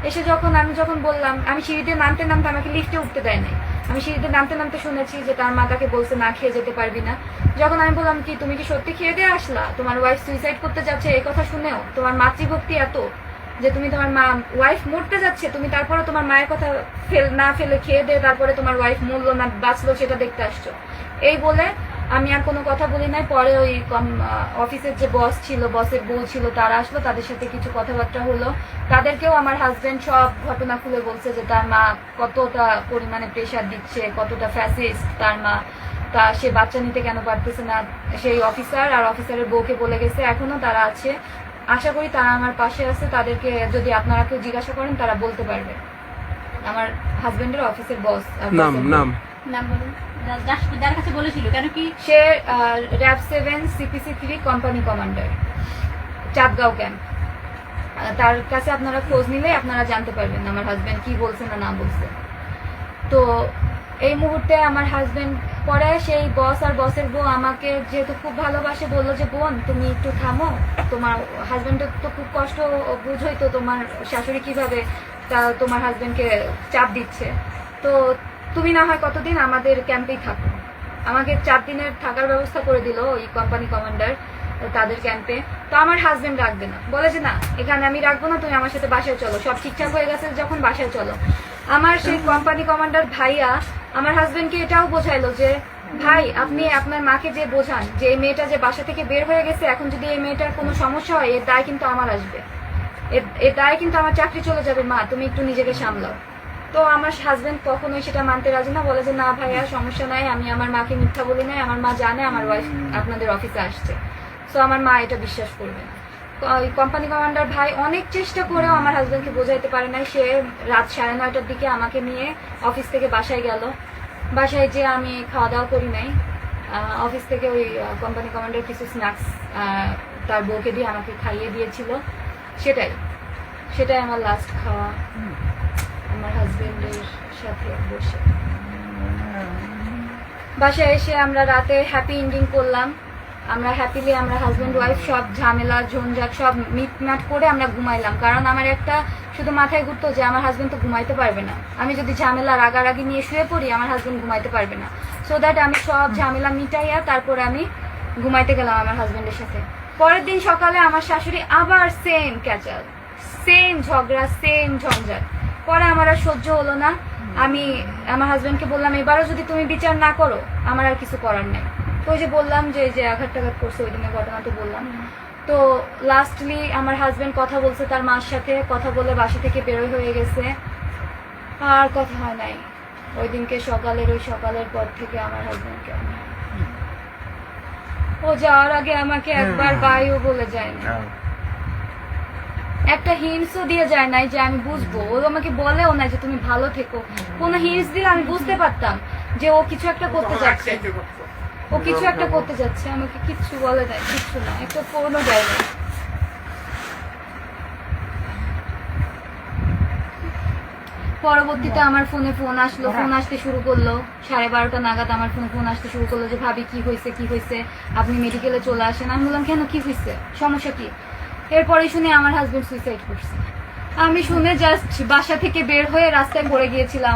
এসে। আমি যখন বললাম, আমি সিঁড়িতে নামতে নামতে, আমাকে লিফটে উঠতে দেয় নাই, আমি সিঁড়িতে নামতে নামতে শুনেছি যে তার মা তাকে বলছে না খেয়ে যেতে পারবি না। যখন আমি বললাম কি তুমি কি সত্যি খেয়ে দিয়ে আসলা, তোমার ওয়াইফ সুইসাইড করতে যাচ্ছে এই কথা শুনেও তোমার মাতৃভক্তি এত যে তুমি তোমার ওয়াইফ মরতে যাচ্ছে, তুমি তারপরে তোমার মায়ের কথা না ফেলে খেয়ে দিয়ে তারপরে তোমার ওয়াইফ মরলো না বাঁচলো সেটা দেখতে আসছো। এই বলে আমি আর কোনো কথা বলি নাই। পরে ওই অফিসের যে বস ছিল, বসের বউ ছিল, তারা আসলো, তাদের সাথে কিছু কথাবার্তা হলো। তাদেরকেও আমার হাজবেন্ড সব ঘটনা খুলে বলছে যে তার মা কতটা পরিমাণে প্রেশার দিচ্ছে, কতটা ফ্যাসিস্ট তার মা, তা সে বাচ্চা নিতে কেন পারতেছে না। সেই অফিসার আর অফিসারের বউকে বলে গেছে, এখনো তারা আছে, আশা করি তারা আমার পাশে আছে, তাদেরকে যদি আপনারা কেউ জিজ্ঞাসা করেন তারা বলতে পারবে। আমার হাজবেন্ডের অফিসের বস নাম বলুন, যার কাছে বলেছিল, কেন কি সে RAB 7 CPC 3 company commander, Chandgaon camp. তার কাছে আপনারা খোঁজ নিলে আপনারা জানতে পারবেন আমার হাজবেন্ড কি বলছে না বলছে। তো এই মুহূর্তে আমার হাজবেন্ড, পরে সেই বস আর বসের বউ আমাকে যেহেতু খুব ভালোবাসে বললো যে বোন তুমি একটু থামো, তোমার হাজবেন্ডের তো খুব কষ্ট, বুঝোই তো তোমার শাশুড়ি কিভাবে তোমার হাজবেন্ডকে চাপ দিচ্ছে, তো তুমি না হয় কতদিন আমাদের ক্যাম্পেই থাকো। আমাকে 4 দিনের থাকার ব্যবস্থা করে দিল ওই কোম্পানি কমান্ডার তাদের ক্যাম্পে। তো আমার হাজবেন্ড রাখবে না, বলে যে না এখানে আমি রাখবো না, তুমি আমার সাথে বাসায় চলো, সব ঠিকঠাক হয়ে গেছে যখন বাসায় চলো। আমার সেই কোম্পানি কমান্ডার ভাইয়া আমার হাজবেন্ডকে এটাও বোঝাইলো যে ভাই আপনি আপনার মাকে যে বোঝান যে এই মেয়েটা যে বাসা থেকে বের হয়ে গেছে, এখন যদি এই মেয়েটার কোনো সমস্যা হয় এর দায় কিন্তু আমার আসবে, এর দায় কিন্তু আমার চাকরি চলে যাবে, মা তুমি একটু নিজেকে সামলাও। তো আমার হাজবেন্ড কখনোই সেটা মানতে রাজি না, বলে যে না ভাইয়া সমস্যা নাই, আমি আমার মাকে মিথ্যা বলি নাই, আমার মা জানে আমার ওয়াইফ আপনাদের অফিসে আসছে, সো আমার মা এটা বিশ্বাস করবে না। কোম্পানি কমান্ডার ভাই অনেক চেষ্টা করেও আমার হাজবেন্ডকে বোঝাইতে পারে নাই। সে রাত 9:30টার দিকে আমাকে নিয়ে অফিস থেকে বাসায় গেল। বাসায় যে আমি খাওয়া দাওয়া করি নাই, অফিস থেকে ওই কোম্পানি কমান্ডার কিছু স্ন্যাক্স তার বউকে দিয়ে আমাকে খাইয়ে দিয়েছিল, সেটাই আমার লাস্ট খাওয়া আমার হাজবেন্ডের সাথে বসে। বাসায় এসে আমরা রাতে হ্যাপি এন্ডিং করলাম, আমরা হ্যাপিলি আমরা হাজবেন্ড ওয়াইফ সব ঝামেলা ঝঞ্ঝাট সব মিটমাট করে আমরা ঘুমাইলাম। কারণ আমার একটা শুধু মাথায় ঘুরতো যে আমার হাজবেন্ড তো ঘুমাইতে পারবে না, আমি যদি ঝামেলা রাগারাগি নিয়ে শুয়ে পড়ি আমার হাজবেন্ড ঘুমাইতে পারবে না, সো দ্যাট আমি সব ঝামেলা মিটাইয়া তারপরে আমি ঘুমাইতে গেলাম আমার হাজবেন্ডের সাথে। পরের দিন সকালে আমার শাশুড়ি আবার সেম ক্যাচাল, সেম ঝগড়া, সেম ঝঞ্ঝাট। পরে আমার আর সহ্য হলো না, আমি আমার হাজবেন্ডকে বললাম এবারও যদি তুমি বিচার না করো আমার আর কিছু করার নেই। তো ওই যে বললাম যে আঘাত টাঘাত করছে ওই দিনের ঘটনা তো বললাম। তো লাস্টলি আমার হাজবেন্ড কথা বলছে তার মার সাথে, কথা বলে বাসা থেকে বেরোয় হয়ে গেছে, আর কথা হয় নাই ওই দিনকে। ওই সকালের পর থেকে আমার হাজবেন্ডকে ও যাওয়ার আগে আমাকে একবার বাইও বলে যায় না, একটা হিন্টসও দিয়ে যায় নাই যে আমি বুঝবো। ও আমাকে বলেও না যে তুমি ভালো থেকো, কোনো হিন্টস দিলে আমি বুঝতে পারতাম যে ও কিছু একটা করতে যাচ্ছে, আমাকে কিচ্ছু বলে নাই, কিচ্ছু না, একটা ফোনও দেয় না। পরবর্তীতে আমার ফোনে ফোন আসলো, ফোন আসতে শুরু করলো 12:30 নাগাদ আমার ফোনে ফোন আসতে শুরু করলো যে ভাবি কি হয়েছে আপনি মেডিকেলে চলে আসেন। আমি বললাম কেন, কি হয়েছে, সমস্যা কি? এরপরে শুনে আমার হাজবেন্ড সুইসাইড করছে। আমি শুনে জাস্ট বাসা থেকে বের হয়ে রাস্তায় পড়ে গিয়েছিলাম।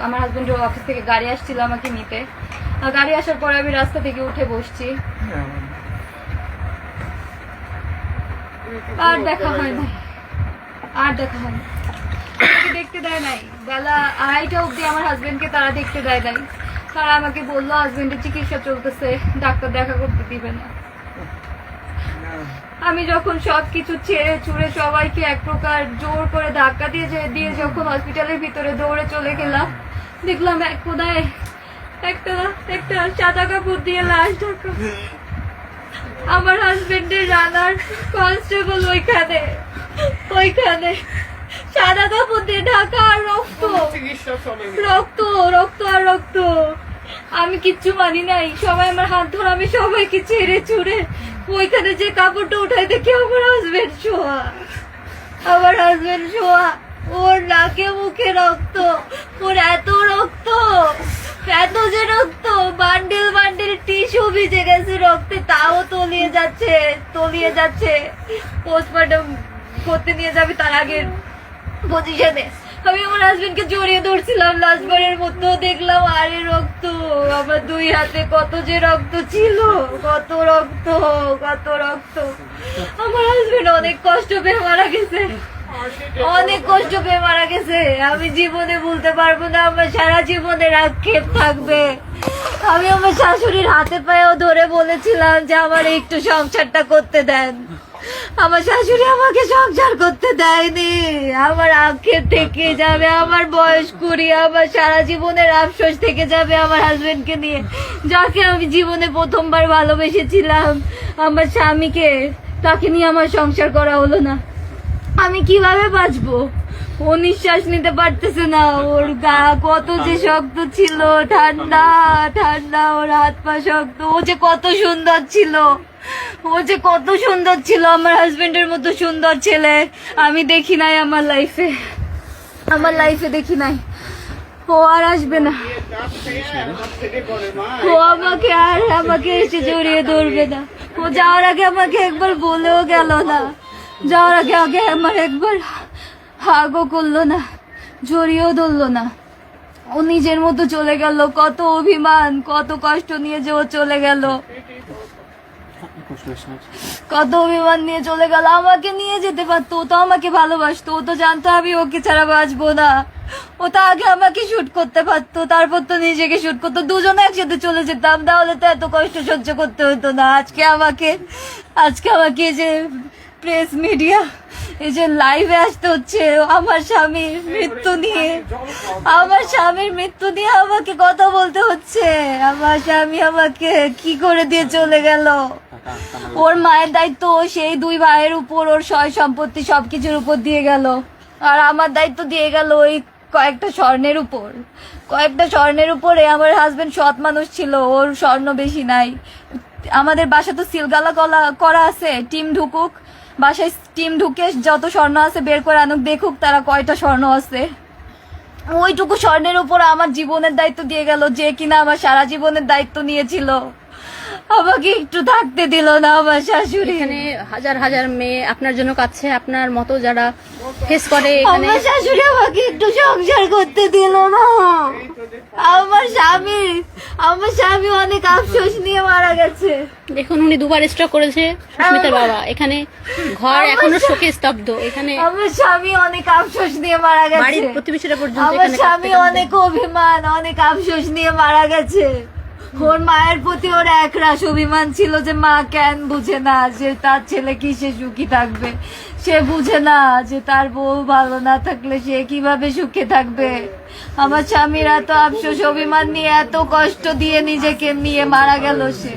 আমার হাজবেন্ডের অফিস থেকে গাড়ি আসছিল আমাকে নিতে, গাড়ি আসার পরে আমি রাস্তা থেকে উঠে বসছি, আর দেখা হয় নাই, দেখতে দেয় নাই। বেলা 2:30 অব্দি আমার হাজবেন্ডকে তারা দেখতে দেয় নাই। তারা আমাকে বললো হাজবেন্ডের চিকিৎসা চলতেছে, ডাক্তার দেখা করতে দিবে না। আমি যখন সবকিছু ছেড়ে ছুড়ে সবাইকে এক প্রকার জোর করে ধাক্কা দিয়ে যখন হসপিটালের ভিতরে দৌড়ে চলে গেলাম, দেখলাম এক কোনায় একটা সাদা কাপড় দিয়ে লাশ ঢাকা। আমার হাজবেন্ডের রানার কনস্টেবল ওইখানে সাদা কাপড় দিয়ে ঢাকা, আর রক্ত। আমি কিচ্ছু মানি নাই, সবাই আমার হাত ধরে, আমি সবাইকে ছেড়ে ছুড়ে ওইখানে যে কাপড়টা উঠাই দেখি আমার হাজবেন্ড শোয়া, ওর নাকে মুখে রক্ত, ওর এত যে রক্ত, বান্ডেল টিস্যু ভিজে গেছে রক্তে, তাও তলিয়ে যাচ্ছে। পোস্টমর্টম করতে নিয়ে যাবে তার আগের পজিশনে আমি আমার হাজবেন্ডকে জড়িয়ে ধরছিলাম লাস্টবারের মতো, দেখলাম আরে রক্ত, আমার দুই হাতে কত যে রক্ত ছিল, কত রক্ত। আমার হাজবেন্ড অনেক কষ্ট পেয়ে মারা গেছে, অনেক কষ্ট পেয়ে মারা গেছে। আমি জীবনে ভুলতে পারবো না, আমার সারা জীবনের আক্ষেপ থাকবে। আমি আমার শাশুড়ির হাতে পায়েও ধরে বলেছিলাম যে আমার একটু সংসারটা করতে দেন, আমার শাশুড়ি আমাকে সংসার করতে দেয়নি। আমার আক্ষেপ থেকে যাবে, আমার বয়স কুড়ি, আমার সারা জীবনের আফসোস থেকে যাবে আমার হাজবেন্ডকে নিয়ে, যাকে আমি জীবনে প্রথমবার ভালোবেসেছিলাম। আমার স্বামীকে, তাকে নিয়ে আমার সংসার করা হলো না। আমি কিভাবে বাঁচবো? ও নিঃশ্বাস নিতে পারতেছে না, ওর গা কত যে শক্ত ছিল, ঠান্ডা, ওর হাত পা শক্ত। ও যে কত সুন্দর ছিল, আমার হাজবেন্ডের মতো সুন্দর ছেলে আমি দেখি নাই আমার লাইফে দেখি নাই। ও আর আসবে না, ও আমাকে এসে জড়িয়ে ধরবে না। ও যাওয়ার আগে আমাকে একবার বলেও গেল না, যাওয়ার আগে আমার একবার হাগও করলো না, জড়িয়েও ধরলো না। ও নিজের মতো চলে গেল। কত অভিমান, কত কষ্ট নিয়ে যে ও চলে গেল, কত অভিমান নিয়ে চলে গেল। আমাকে নিয়ে যেতে পারতো, ও তো আমাকে ভালোবাসতো, ও তো জানতো আমি ওকে ছাড়া বাঁচবো না। ও তো আগে আমাকে শুট করতে পারতো, তারপর তো নিজেকে শুট করতো, দুজনে একসাথে চলে যেতাম, তাহলে তো এত কষ্ট সহ্য করতে হতো না। আজকে আমাকে এই যে প্রেস মিডিয়া, এই যে লাইভে আসতে হচ্ছে আমার স্বামীর মৃত্যু নিয়ে আমাকে কথা বলতে হচ্ছে। আমার স্বামী আমাকে কি করে দিয়ে চলে গেল। ওর মায়ের দায়িত্ব সেই দুই ভাইয়ের উপর, ওর সয় সম্পত্তি সবকিছুর উপর দিয়ে গেল, আর আমার দায়িত্ব দিয়ে গেল ওই কয়েকটা স্বর্ণের উপরে। আমার হাজবেন্ড সৎ মানুষ ছিল, ওর স্বর্ণ বেশি নাই। আমাদের বাসা তো সিলগালা করা আছে, টিম ঢুকুক, বাসায় টিম ঢুকে যত স্বর্ণ আছে বের করে আনুক, দেখুক তারা কয়টা স্বর্ণ আছে। ওইটুকু স্বর্ণের উপর আমার জীবনের দায়িত্ব দিয়ে গেল, যে কিনা আমার সারা জীবনের দায়িত্ব নিয়েছিল। আমাকে একটু থাকতে দিল না আমার শাশুড়ি। এখানে হাজার হাজার মেয়ে আপনার জন্য কাছে, আপনার মতো যারা ফেস করে, এখানে আমার শাশুড়ি আমাকে একটু সংসার করতে দিল না। আমার স্বামী অনেক আফসোস নিয়ে মারা গেছে। দেখুন উনি দুবার স্ট্রোক করেছে সুস্মিতার বাবা। এখানে ঘর এখনো শোকে স্তব্ধ। এখানে আমার স্বামী অনেক আফসোস নিয়ে মারা গেছে, বাড়ির প্রতিবেশীরা পর্যন্ত আমার এখানে স্বামী অনেক অভিমান, অনেক আফসোস নিয়ে মারা গেছে। ওর মায়ের প্রতি ওর একরাশ অভিমান ছিল যে মা কেন বুঝে না যে তার ছেলে কি সে সুখী থাকবে, সে বুঝে না যে তার বউ ভালো না থাকলে সে কিভাবে সুখে থাকবে। আমার স্বামীর এত আফসোস অভিমান নিয়ে এত কষ্ট দিয়ে নিজেকে নিয়ে মারা গেল সে।